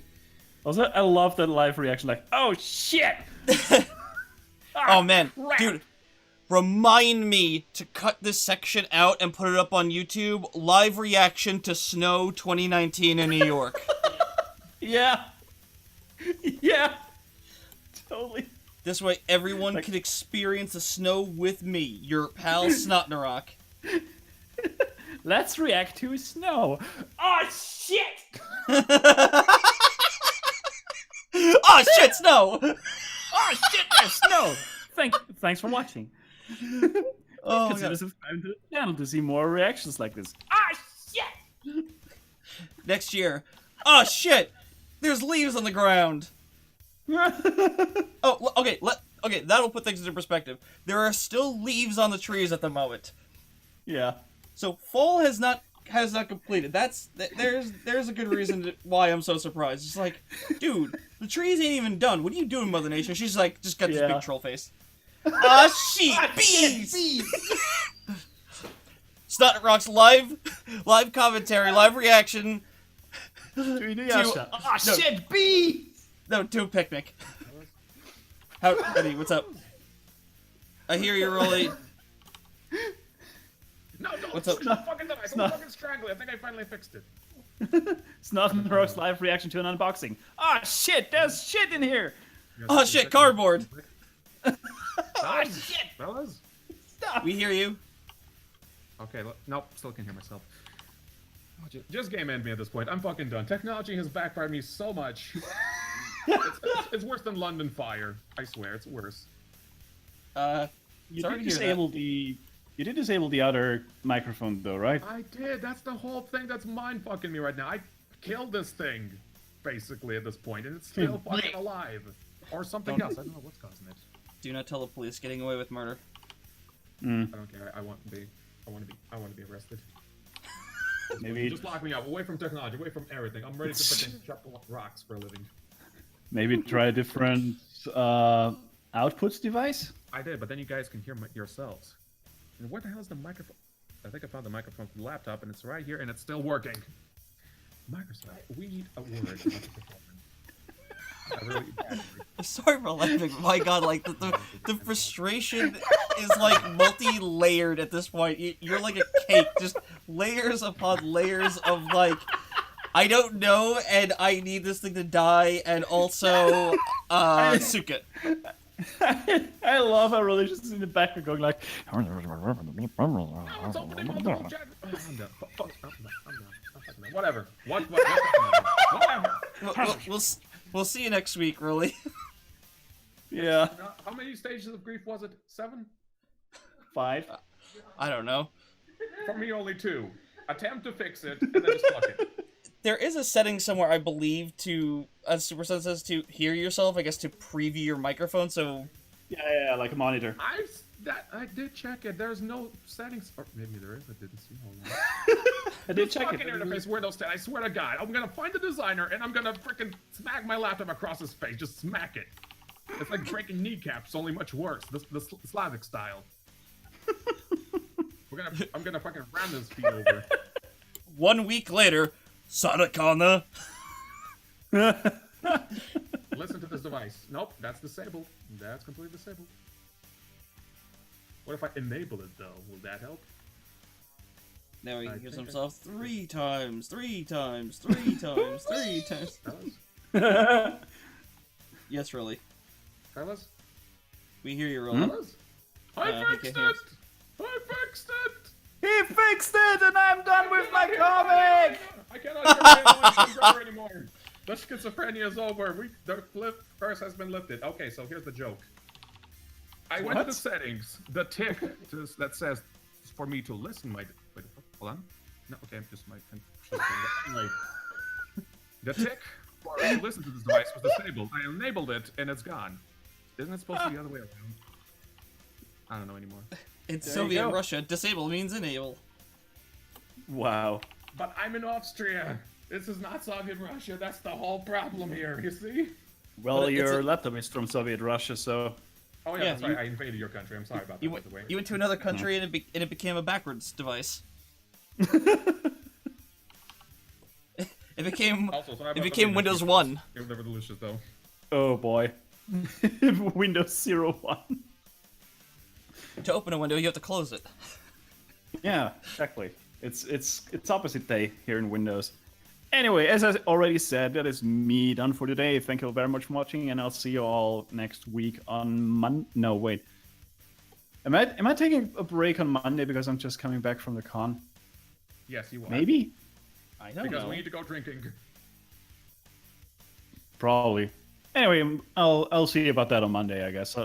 Also, I love that live reaction, like, oh shit! Oh man, dude, remind me to cut this section out and put it up on YouTube. Live reaction to snow 2019 in New York. Yeah. Yeah. Totally. This way everyone can experience the snow with me, your pal Snotnarok. Let's react to snow. Oh shit! Oh shit, snow! Oh shit, there's snow! Thanks for watching. Oh, Consider God. subscribing to the channel to see more reactions like this. Ah shit! Next year. Oh shit! There's leaves on the ground. Oh, okay. Okay, that'll put things into perspective. There are still leaves on the trees at the moment. Yeah. So fall has not completed. There's a good reason why I'm so surprised. It's like, dude, the trees ain't even done. What are you doing, Mother Nature? She's like, just got this Yeah. big troll face. Ah, shit, bees! Snotnarok's live commentary, live reaction. Ah shit, bee! No, to a picnic. How, Eddie, what's up? I hear you, Rolly. No, don't. What's up? Push the fucking device. I'm not- fucking strangling. I think I finally fixed it. Snotnarok's live reaction to an unboxing. Ah shit, there's shit in here! Oh shit, cardboard! Ah, shit, fellas. We hear you. Okay, nope, still can't hear myself. Oh, just game end me at this point. I'm fucking done. Technology has backfired me so much. It's worse than London Fire. I swear, it's worse. You Sorry did to hear disable the. You did disable the other microphone though, right? I did. That's the whole thing that's mind fucking me right now. I killed this thing, basically, at this point, and it's still fucking alive. Or something else. I don't know what's causing it. Do not tell the police getting away with murder. I don't care. I want to be arrested. Maybe Just lock me up, away from technology, away from everything. I'm ready to freaking chop rocks for a living. maybe try a different outputs device. I did, but then you guys can hear yourselves. And where the hell is the microphone? I think I found the microphone from the laptop, and it's right here, and it's still working. Microsoft, we need a word about the performance. I really Sorry for laughing, but my god, like, the frustration is, like, multi-layered at this point. You're like a cake, just layers upon layers of, like, I don't know, and I need this thing to die, and also, Suka. I love how really just in the background going like. It's opening multiple chat. I'm done. I'm done. Whatever. Whatever. We'll see you next week, really. Yeah. How many stages of grief was it? 7? 5. I don't know. For me, only 2. Attempt to fix it, and then just fuck it. There is a setting somewhere, I believe, to, as Super Sun says, to hear yourself, I guess, to preview your microphone, so... Yeah, like a monitor. I did check it. There's no settings. Or maybe there is. I didn't see. Hold on. I did check fucking it. interface where those. I swear to God, I'm gonna find the designer and I'm gonna freaking smack my laptop across his face. Just smack it. It's like breaking kneecaps, only much worse. The Slavic style. I'm gonna fucking ram this feet over. 1 week later, Sadakana. Listen to this device. Nope, that's disabled. That's completely disabled. What if I enable it though? Will that help? Now he I hears think himself 3 times, 3 times, 3 times, 3 times. Fellas? Yes, really. Fellas? We hear you, Roland. Fellas? I he fixed can hear it! I fixed it! He fixed it, and I'm done with my comic. I cannot hear my brother anymore. The schizophrenia is over. The curse has been lifted. Okay, so here's the joke. I went to the settings. The tick that says for me to listen. Wait, hold on. No, okay, I'm just anyway. The tick for me to listen to this device was disabled. I enabled it, and it's gone. Isn't it supposed to be the other way around? I don't know anymore. In There you Soviet go. Russia, disable means enable. Wow. But I'm in Austria. This is not Soviet Russia. That's the whole problem here. You see? Well, But it's your a- laptop is from Soviet Russia, so. Oh yeah, Yeah, that's right. I invaded your country. I'm sorry about that. You by went, the way. you went to another country and it became a backwards device. It became Also, sorry it about became the Windows Windows 1. They were delicious though. Oh boy. Windows 01. To open a window, you have to close it. Yeah, exactly. It's opposite day here in Windows. Anyway, as I already said, that is me done for today. Thank you very much for watching, and I'll see you all next week on Monday. No, wait. Am I taking a break on Monday because I'm just coming back from the con? Yes, you are. Maybe. I don't Because know. we need to go drinking. Probably. Anyway, I'll see about that on Monday, I guess.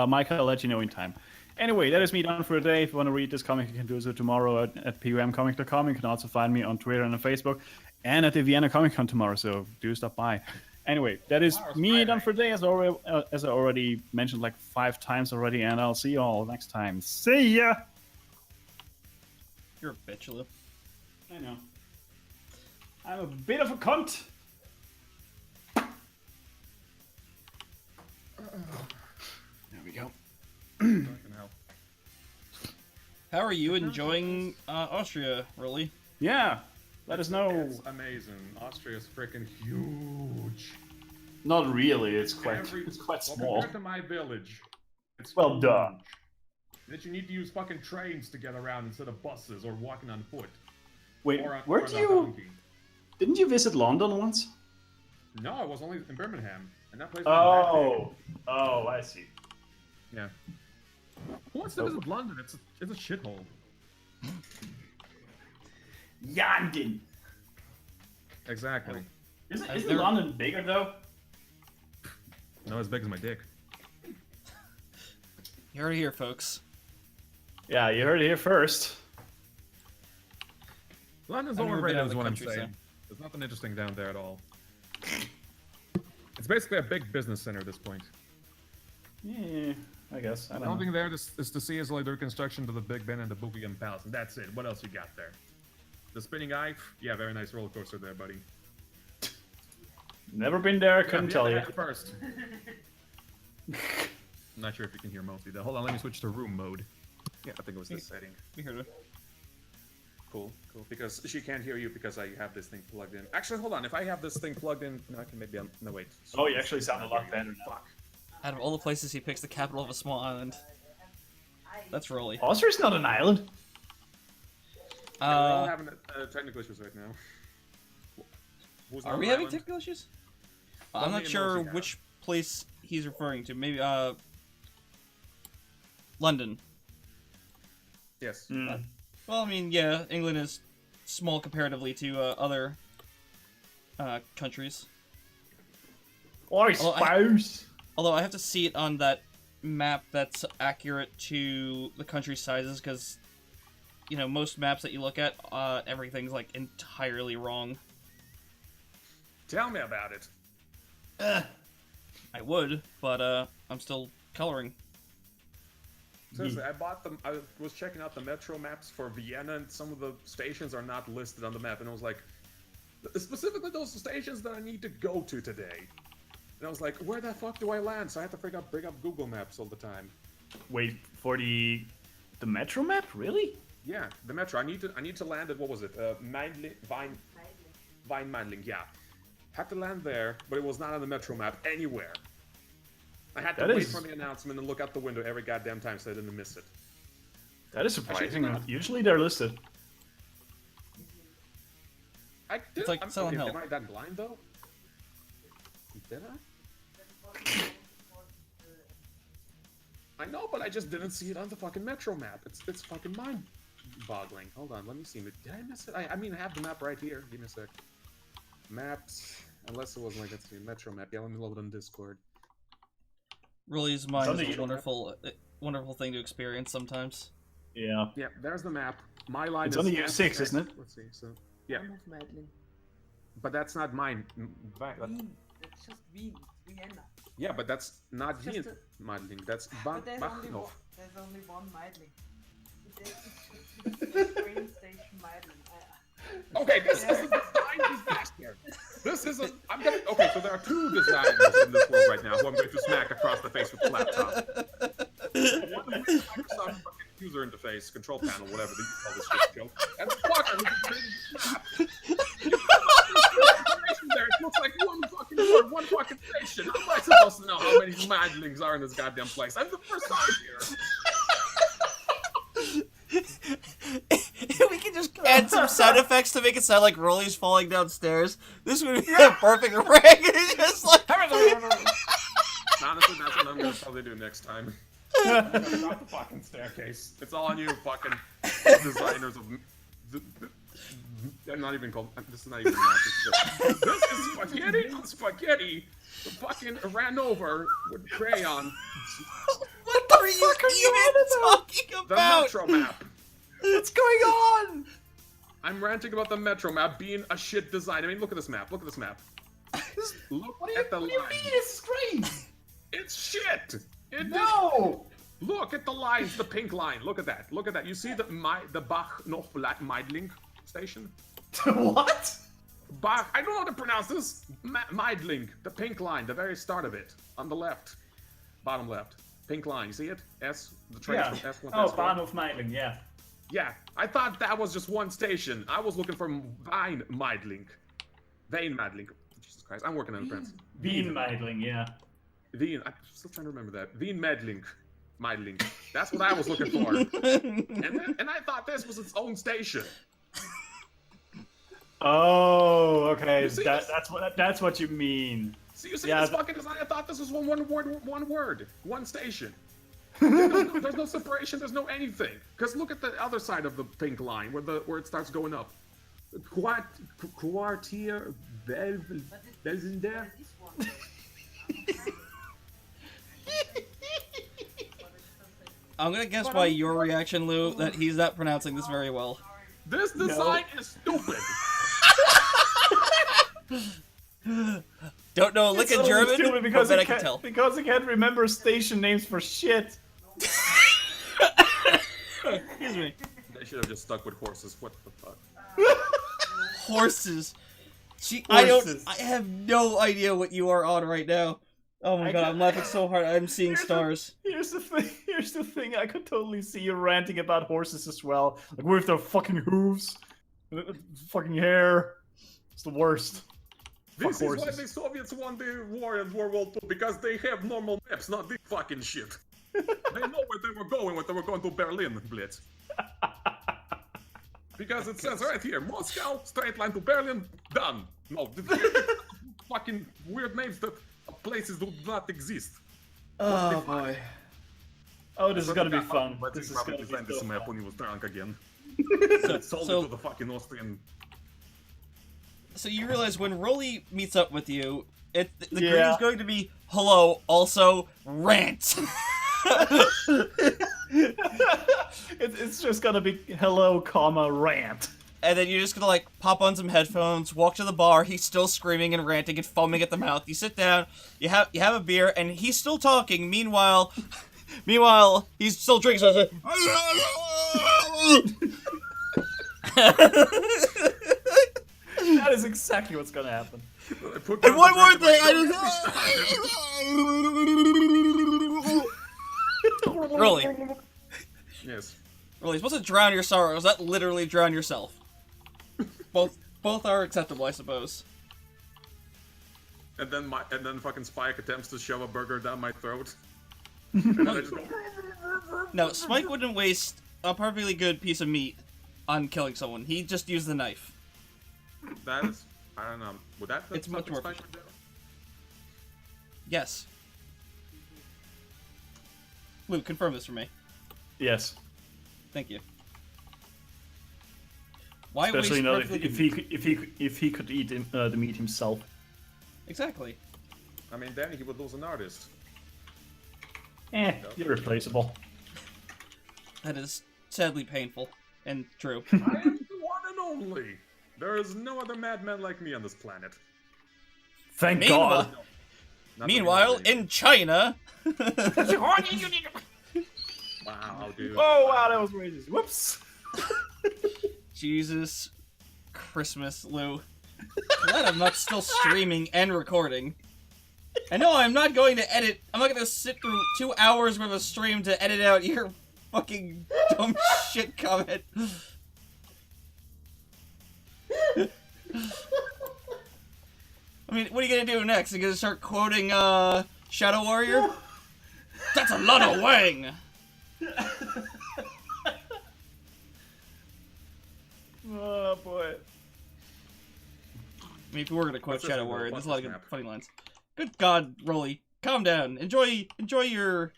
Mike, I'll let you know in time. Anyway, that is me done for today. If you want to read this comic, you can do so tomorrow at pumcomic.com. You can also find me on Twitter and on Facebook, and at the Vienna Comic Con tomorrow, so do stop by. Anyway, that is Tomorrow's me Friday. done for today, as I already mentioned like 5 times already, and I'll see you all next time. See ya! You're a bitch, Lou. I know. I'm a bit of a cunt. There we go. Fucking hell. How are you enjoying Austria, really? Yeah, let us know. It's amazing. Austria's freaking huge. Not really. It's quite Well, small. compared to my village, it's Well huge. done. That you need to use fucking trains to get around instead of buses or walking on foot. Wait, Or on, where or do on a you? donkey. Didn't you visit London once? No, I was only in Birmingham, and that place. Was Oh, I see. yeah. Who wants to visit London? It's a shithole. Yandin. Exactly. Isn't London bigger though? No, as big as my dick. You heard it here, folks. Yeah, you heard it here first. London's I've never been overrated, out of is the what I'm country, saying. There's nothing interesting down there at all. It's basically a big business center at this point. Yeah, I guess. I The don't only know. thing there is to see is like the reconstruction to the Big Ben and the Buckingham Palace, and that's it. What else you got there? The spinning eye? Yeah, very nice roller coaster there, buddy. Never been there, couldn't Yeah, tell you. First. I'm not sure if you can hear mostly though. Hold on, let me switch to room mode. Yeah, I think it was this setting. We heard it. Cool. Because she can't hear you because I have this thing plugged in. Actually, hold on. If I have this thing plugged in, no, I can maybe. No, wait. Oh, you actually sound a lot better now. Fuck. Out of all the places, he picks the capital of a small island. That's Rolly. Austria's not an island. We're all having technical issues right now. Who's Are on we the having island? technical issues? I'm Only not in sure Moscow. which place he's referring to. Maybe, London. Yes. Well, I mean, yeah, England is small comparatively to other countries. Or Oh, spouse. Although I have to see it on that map that's accurate to the country sizes, because, you know, most maps that you look at, everything's, like, entirely wrong. Tell me about it. I would, but, I'm still coloring. Seriously, I was checking out the metro maps for Vienna, and some of the stations are not listed on the map, and I was like, specifically those stations that I need to go to today. And I was like, where the fuck do I land? So I had to bring up Google Maps all the time. Wait, for the metro map? Really? Yeah, the metro. I need to land at, what was it? Weinmeidling, yeah. Had to land there, but it was not on the metro map anywhere. I had to wait for the announcement and look out the window every goddamn time so I didn't miss it. That is surprising. Usually they're listed. It's like Silent Hill. Am I that blind though? Did I? I know, but I just didn't see it on the fucking metro map. It's fucking mind-boggling. Hold on, let me see. Did I miss it? I mean, I have the map right here. Give me a sec. Maps. Unless it was like, let's see, metro map. Yeah, let me load it on Discord. Rolly's mind is a wonderful, wonderful thing to experience sometimes. Yeah. Yeah, there's the map. My line It's is only U6, isn't it? Let's see. So yeah, but that's not mine. Wien. It's just Wien. Vienna. Yeah, but that's not It's Wien just Meidling. That's But there's Bachnov. only one Meidling. It's the train station Meidling. Okay, this is a design disaster. This is a. I'm gonna. Okay, so there are two designers in this world right now who I'm going to smack across the face with the laptop. One of which is Microsoft fucking user interface, control panel, whatever you call this shit, Joe. And the fucker who created this map. You put there, it looks like one fucking word, one fucking station. How am I supposed to know how many Madlings are in this goddamn place? I'm the first time here. We can just add some sound effects to make it sound like Rolly's falling downstairs. This would be a perfect rig. It's just like... Honestly, that's what I'm gonna probably do next time. Drop the fucking staircase. It's all on you, fucking designers of. I'm not even called. This is not even math. This is spaghetti on spaghetti. Fucking ran over with crayon. What the fuck are you even talking The about? metro map. What's going on? I'm ranting about the metro map being a shit design. I mean, look at this map. Look at this map. Look at the line. It's great. It's shit. No. Look at the lines, the pink line. Look at that. Look at that. You see the Bachnov Meidling station? What? Bach. I don't know how to pronounce this. Meidling. The pink line, the very start of it, on the left, bottom left, pink line. You see it? S. The train Yeah. from S1. Oh, S1. Bahnhof Meidling, yeah. Yeah. I thought that was just one station. I was looking for Vine Meidling. Jesus Christ. I'm working on the prince. Wien Meidling, yeah. Wien. I'm still trying to remember that. Wien Meidling. That's what I was looking for. And I thought this was its own station. Oh, okay. You see this? That's what you mean. See, you see Yeah, this fucking design? I thought this was one word, one station. There's no separation. There's no anything. Because look at the other side of the pink line where it starts going up. Quartier Belzender. This one. I'm gonna guess by your reaction, Lou, that he's not pronouncing this very well. This design is stupid. Don't know a lick of It's German, stupid but because bet he I can can't- tell. Because he can't remember station names for shit. Excuse me. They should have just stuck with horses. What the fuck? Horses. Gee, Horses. I have no idea what you are on right now. Oh my god, I'm laughing so hard. I'm seeing stars. Here's the thing. I could totally see you ranting about horses as well. Like with their fucking hooves, fucking hair. It's the worst. This Fuck is why horses. the Soviets won the war in World War II, because they have normal maps, not this fucking shit. They know where they were going when they were going to Berlin, Blitz. Because it says right here, Moscow, straight line to Berlin, done. No, fucking weird names that places do not exist. Oh boy. Oh, this is gonna be fun. But This he is probably gonna be designed this so map fun. when he was drunk again. So, Sold it so, to the fucking Austrian. so you realize when Rolly meets up with you, the greet Yeah. is going to be hello, also rant. It's just gonna be hello, comma, rant. And then you're just gonna like pop on some headphones, walk to the bar. He's still screaming and ranting and foaming at the mouth. You sit down, you have a beer, and he's still talking. Meanwhile, he's still drinking. So it's That is exactly what's gonna happen. and one more thing, Rolly, Yes. you're supposed to drown your sorrows. That literally drown yourself. Both are acceptable, I suppose. And then fucking Spike attempts to shove a burger down my throat. And then I just go, No, Spike wouldn't waste a perfectly good piece of meat on killing someone. He just used the knife. that is, I don't know. Would that? It's much something more Spike would do? Yes. Luke, confirm this for me. Yes. Thank you. Why Especially waste now perfectly if he could eat the meat himself. Exactly. I mean, then he would lose an artist. You're replaceable. That is sadly painful and true. I am the one and only. There is no other madman like me on this planet. Thank Meanwhile- God. Not Meanwhile, that we in China, wow, dude. Oh wow, that was racist. Whoops. Jesus Christmas, Lou. Glad I'm not still streaming and recording. And no, I'm not going to edit. I'm not going to sit through 2 hours worth of stream to edit out your fucking dumb shit comment. I mean, what are you gonna do next? You gonna start quoting Shadow Warrior? That's a lot of wang. Oh boy. I mean, if we were gonna quote What's this Shadow map? Warrior, What's there's a lot of this good map? funny lines. Good God, Rolly, calm down. Enjoy your.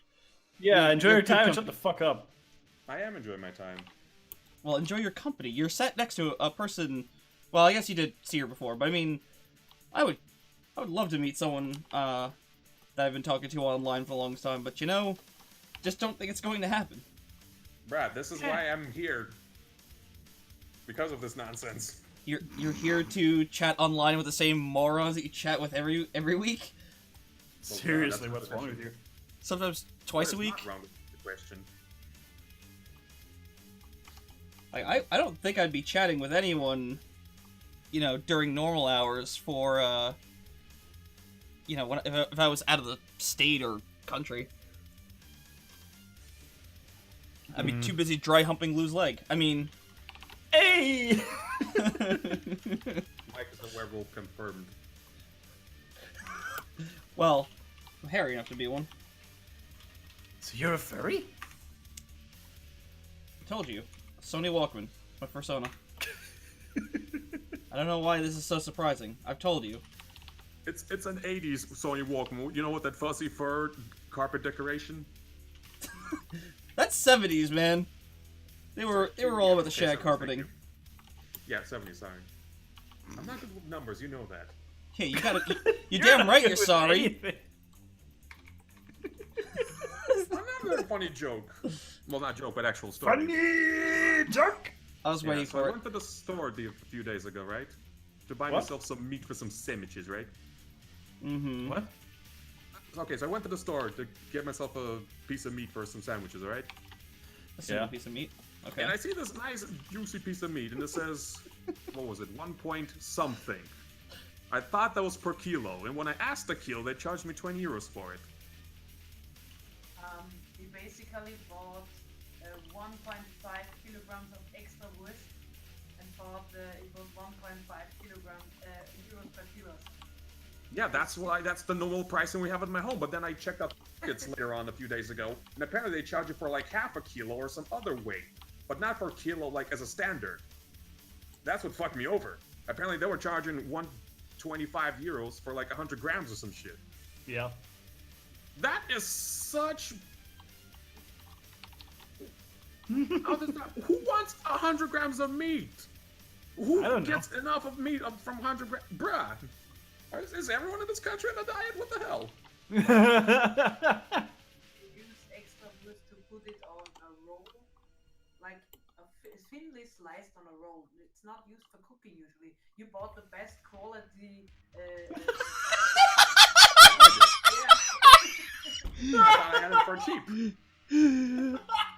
Yeah, enjoy You're your time and good shut the fuck up. I am enjoying my time. Well, enjoy your company. You're sat next to a person. Well, I guess you did see her before, but I mean, I would love to meet someone that I've been talking to online for a long time. But you know, just don't think it's going to happen. Brad, this is why I'm here. Because of this nonsense. You're here to chat online with the same morons that you chat with every week. Seriously, that's what's wrong with you? Sometimes twice a What is week. not wrong with the question? Like, I don't think I'd be chatting with anyone, you know, during normal hours for, you know, if I was out of the state or country. I'd be too busy dry humping Lou's leg. I mean... Hey! Mike is a werewolf confirmed. Well, I'm hairy enough to be one. So you're a furry? I told you. Sony Walkman. My persona. I don't know why this is so surprising. I've told you. It's an 80s Sony Walkman. You know what, that fuzzy fur carpet decoration? That's 70s, man. They were all about the shag 70s, carpeting. thank you. Yeah, 70s, sorry. I'm not good with numbers, you know that. Yeah, you gotta. You damn right. You're sorry. Anything. Another funny joke. Well, not joke, but actual story. Funny joke. I was waiting So I for it. went to the store a few days ago, right? To buy What? myself some meat for some sandwiches, right? Mm-hmm. What? Okay, so I went to the store to get myself a piece of meat for some sandwiches, alright? A single Yeah. piece of meat. Okay. And I see this nice, juicy piece of meat, and it says, what was it, 1 point something. I thought that was per kilo, and when I asked the kilo, they charged me 20 euros for it. We basically bought 1.5 kilograms of extra wurst and thought it was 1.5 kilograms euros per kilo. Yeah, that's the normal pricing we have at my home, but then I checked out tickets later on a few days ago, and apparently they charge you for like half a kilo or some other weight, but not for a kilo like as a standard. That's what fucked me over. Apparently they were charging 125 euros for like 100 grams or some shit. Yeah. That is such... How does that... Who wants 100 grams of meat? Who I don't know. gets enough of meat from 100 grams? Bruh. Is everyone in this country on a diet? What the hell? We use extra wurst to put it on a roll, like thinly sliced on a roll. It's not used for cooking usually. You bought the best quality. I thought I had it for cheap.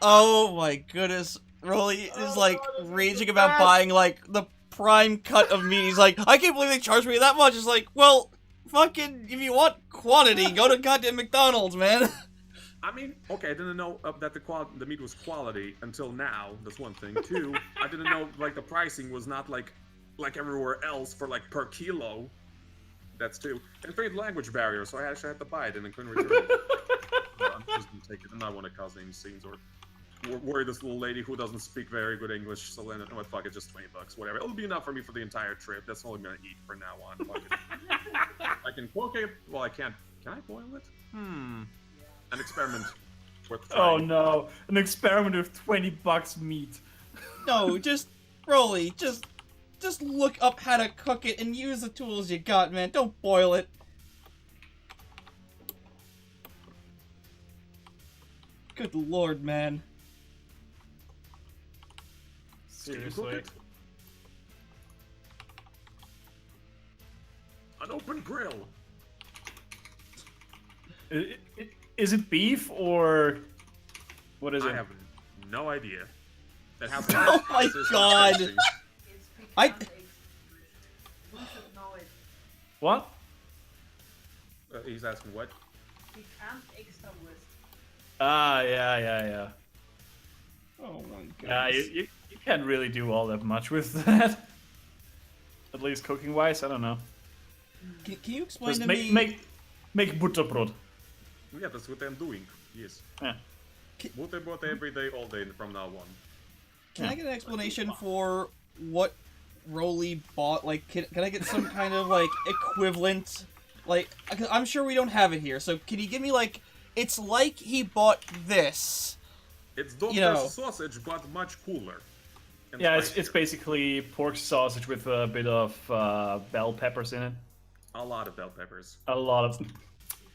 Oh my goodness. Rolly is like raging about buying like the prime cut of meat. He's like, I can't believe they charged me that much. It's like, well, fucking, if you want quantity, go to goddamn McDonald's, man. I mean, okay, I didn't know that the meat was quality until now. That's one thing. Two, I didn't know like the pricing was not like everywhere else for like per kilo. That's two. And three, the language barrier, so I actually had to buy it and I couldn't return it. No, I'm just gonna take it. I'm not want to cause any scenes or worry this little lady who doesn't speak very good English. So then, oh fuck it, just $20, whatever. It'll be enough for me for the entire trip. That's all I'm gonna eat from now on. Fuck it. I can cook it. Well, I can't. Can I boil it? An experiment. Worth Oh trying. no, an experiment with $20 meat. No, just, Rolly, just look up how to cook it and use the tools you got, man. Don't boil it. Good lord, man. Can you cook Seriously. it? An open grill. Is it beef or what is it? I have no idea. It has Oh my god. It's I- piquant extra wurst. You should know it. What? He's asking what? Piquant extra wurst. Ah, yeah. Oh my Yeah, goodness. you can't really do all that much with that. At least cooking wise, I don't know. Can you explain Just to make me... make butterbrot. Yeah, that's what I'm doing. Yes. Yeah. Butterbrot every day, all day from now on. Can I get an explanation for what Rolly bought? Like, can I get some kind of, like, equivalent? Like, 'cause I'm sure we don't have it here, so can you give me, like, it's like he bought this. It's Donbass You know. sausage, but much cooler. and Yeah, it's spicier. basically pork sausage with a bit of bell peppers in it. A lot of bell peppers. A lot of. If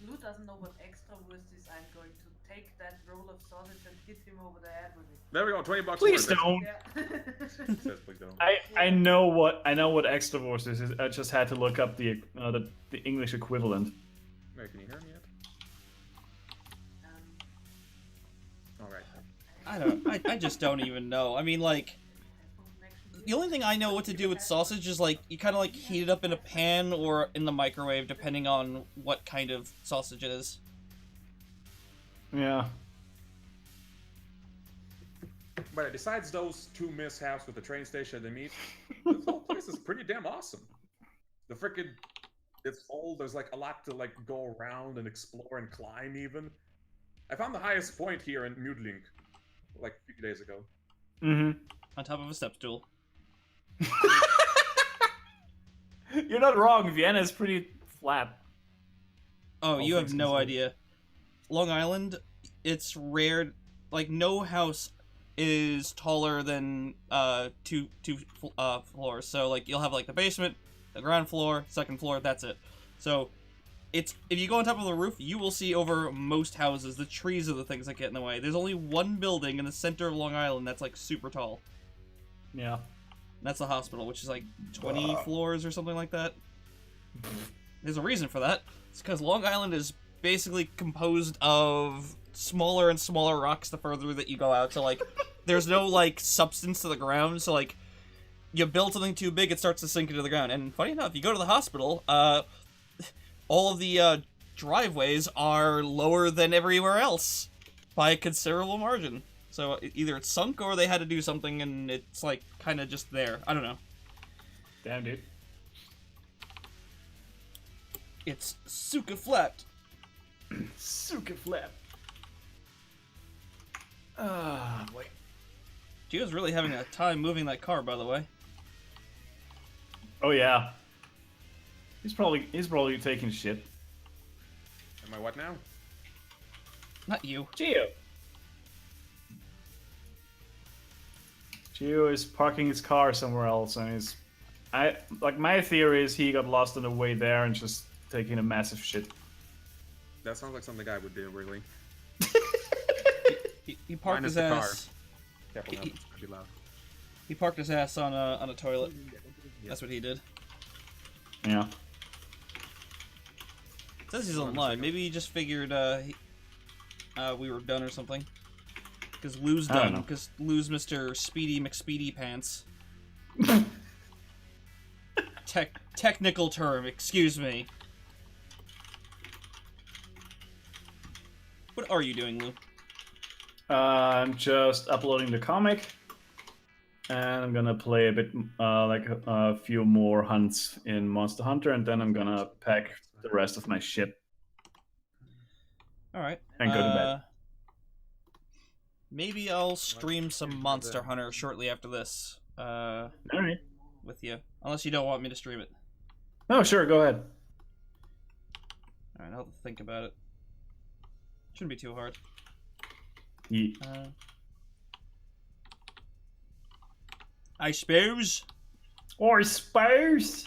Lou doesn't know what extra wurst is, I'm going to take that roll of sausage and hit him over the head with it. There we go, $20. Please worth it. don't. Yeah. It says please don't. I know what extrawurst is. I just had to look up the English equivalent. Wait, can you hear me yet? Alright. I just don't even know. I mean, like, the only thing I know what to do with sausage is, like, you kind of, like, heat it up in a pan or in the microwave, depending on what kind of sausage it is. Yeah. But besides those two mishaps with the train station and the meat, this whole place is pretty damn awesome. The frickin' it's old, there's like a lot to like go around and explore and climb even. I found the highest point here in Mudlink like a few days ago. Mm-hmm. On top of a step stool. You're not wrong. Vienna is pretty flat. Oh, All you have things no considered. idea. Long Island, it's rare. Like, no house is taller than two floors. So, like, you'll have, like, the basement, the ground floor, second floor, that's it. So, it's if you go on top of the roof, you will see over most houses. The trees are the things that get in the way. There's only one building in the center of Long Island that's, like, super tall. Yeah. That's the hospital, which is, like, 20 floors or something like that. There's a reason for that. It's because Long Island is basically composed of smaller and smaller rocks the further that you go out. So, like, there's no, like, substance to the ground. So, like, you build something too big, it starts to sink into the ground. And funny enough, you go to the hospital, all of the driveways are lower than everywhere else by a considerable margin. So either it's sunk or they had to do something and it's, like, kind of just there. I don't know. Damn, dude. It's super flat. Super flat. Ah, boy. Gio's really having a time moving that car, by the way. Oh yeah. He's probably taking shit. Am I what now? Not you. Gio. Gio is parking his car somewhere else, and my theory is he got lost on the way there and just taking a massive shit. That sounds like something I would do, really. He parked Minus his the car. ass. Careful now, it's gonna be loud. He parked his ass on a toilet. That's what he did. Yeah. It says he's online. Maybe he just figured we were done or something. Because Lou's I don't done. know. Because Lou's Mr. Speedy McSpeedy Pants. Technical term, excuse me. What are you doing, Lou? I'm just uploading the comic, and I'm gonna play a bit, like a few more hunts in Monster Hunter, and then I'm gonna pack the rest of my shit. Alright. And go to bed. Maybe I'll stream some Monster Hunter shortly after this. All right. With you. Unless you don't want me to stream it. No, sure, go ahead. Alright, I'll have to think about it. Shouldn't be too hard. Ye- I suppose. Or suppose.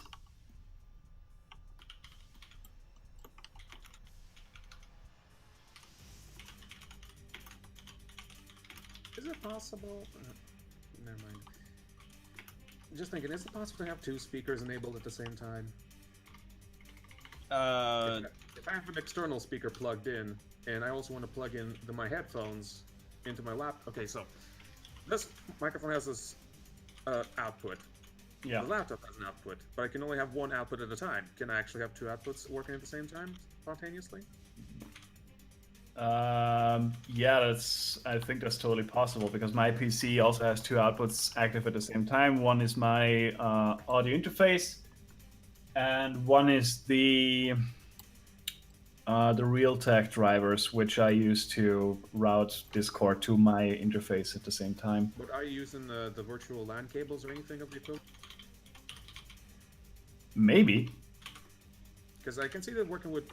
Is it possible? Never mind. Just thinking, is it possible to have two speakers enabled at the same time? If I have an external speaker plugged in, and I also want to plug in my headphones into my laptop. Okay, so this microphone has this output. Yeah. The laptop has an output, but I can only have one output at a time. Can I actually have two outputs working at the same time spontaneously? Yeah, I think that's totally possible because my PC also has two outputs active at the same time. One is my audio interface, and one is the Realtek drivers, which I use to route Discord to my interface at the same time. But are you using the virtual LAN cables or anything of the equivalent? Maybe. Because I can see that working with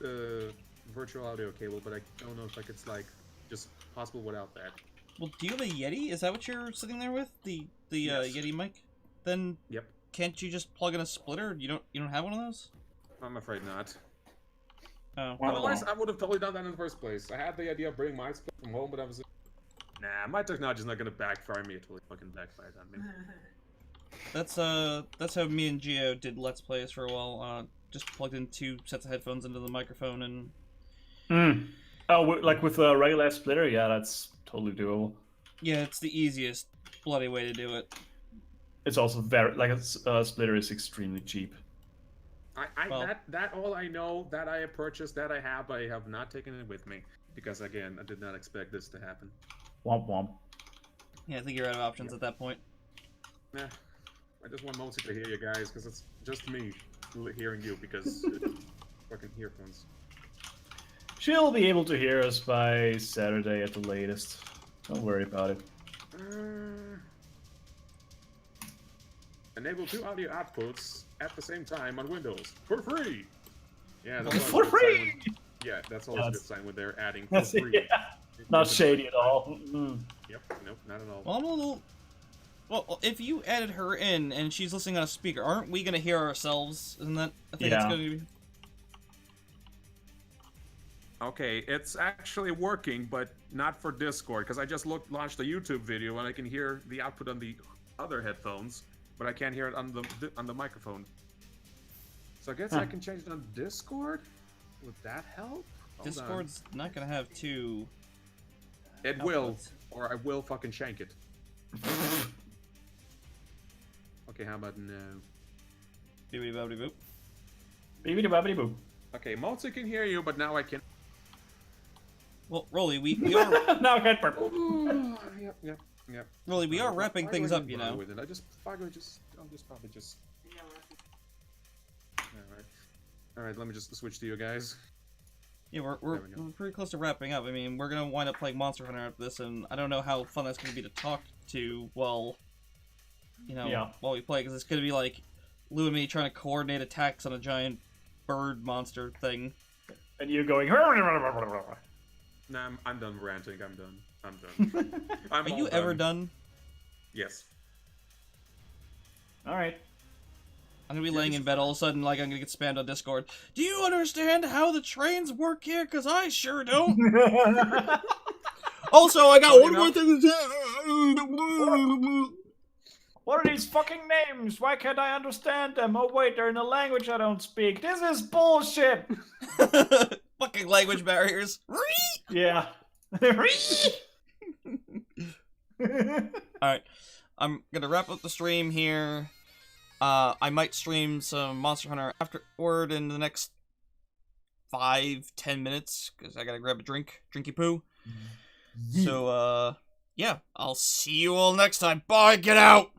virtual audio cable, but I don't know if it's like just possible without that. Well, do you have a Yeti? Is that what you're sitting there with? The Yes. Yeti mic? Then Yep. can't you just plug in a splitter? You don't have one of those? I'm afraid not. Oh. Well, Otherwise, I would have totally done that in the first place. I had the idea of bringing my split from home, but I was like, nah, my technology's not gonna backfire me. It totally fucking backfired on me. That's how me and Gio did Let's Plays for a while. Just plugged in two sets of headphones into the microphone and... Oh, like with a regular splitter? Yeah, that's totally doable. Yeah, it's the easiest bloody way to do it. It's also very, like, a splitter is extremely cheap. Well- That all I know, that I have purchased, that I have not taken it with me. Because again, I did not expect this to happen. Womp womp. Yeah, I think you're out of options at that point. Nah, I just want mostly to hear you guys, because it's just me hearing you, because fucking earphones. She'll be able to hear us by Saturday at the latest. Don't worry about it. Enable two audio outputs at the same time on Windows for free. Yeah, For free. Yeah, that's always a good sign when they're adding for That's free. yeah. Not shady at all. Yep, nope, not at all. Well, I'm a little... Well, if you added her in and she's listening on a speaker, aren't we gonna hear ourselves? Isn't that? I think it's gonna be... Okay, it's actually working, but not for Discord, because I just launched a YouTube video and I can hear the output on the other headphones, but I can't hear it on the microphone. So I guess I can change it on Discord? Would that help? Hold Discord's not gonna have two... It outputs. will, or I will fucking shank it. Okay, how about no? Boobity bobbity boop. Beebity bobbity boop. Okay, Mozzie can hear you, but now I can... Well, Rolly, we are... Now I got purple. Yep. Rolly, we are wrapping Why do things I up, even you bother know. with it? I'll just probably just... Alright, let me just switch to you guys. Yeah, we're There we go. pretty close to wrapping up. I mean, we're gonna wind up playing Monster Hunter after this, and I don't know how fun that's gonna be to talk to while, you know, while we play, because it's gonna be like Lou and me trying to coordinate attacks on a giant bird monster thing. And you going... Nah, I'm done ranting. I'm done. I'm Are all you ever done? Yes. Alright. I'm gonna be laying in bed all of a sudden, like I'm gonna get spammed on Discord. Do you understand how the trains work here? Cause I sure don't. Also, I got one more thing to say. What are these fucking names? Why can't I understand them? Oh wait, they're in a language I don't speak. This is bullshit! Fucking language barriers. Yeah. Alright, I'm gonna wrap up the stream here. I might stream some Monster Hunter afterward in the next 5-10 minutes, because I gotta grab a drinky poo. So, yeah, I'll see you all next time. Bye, get out!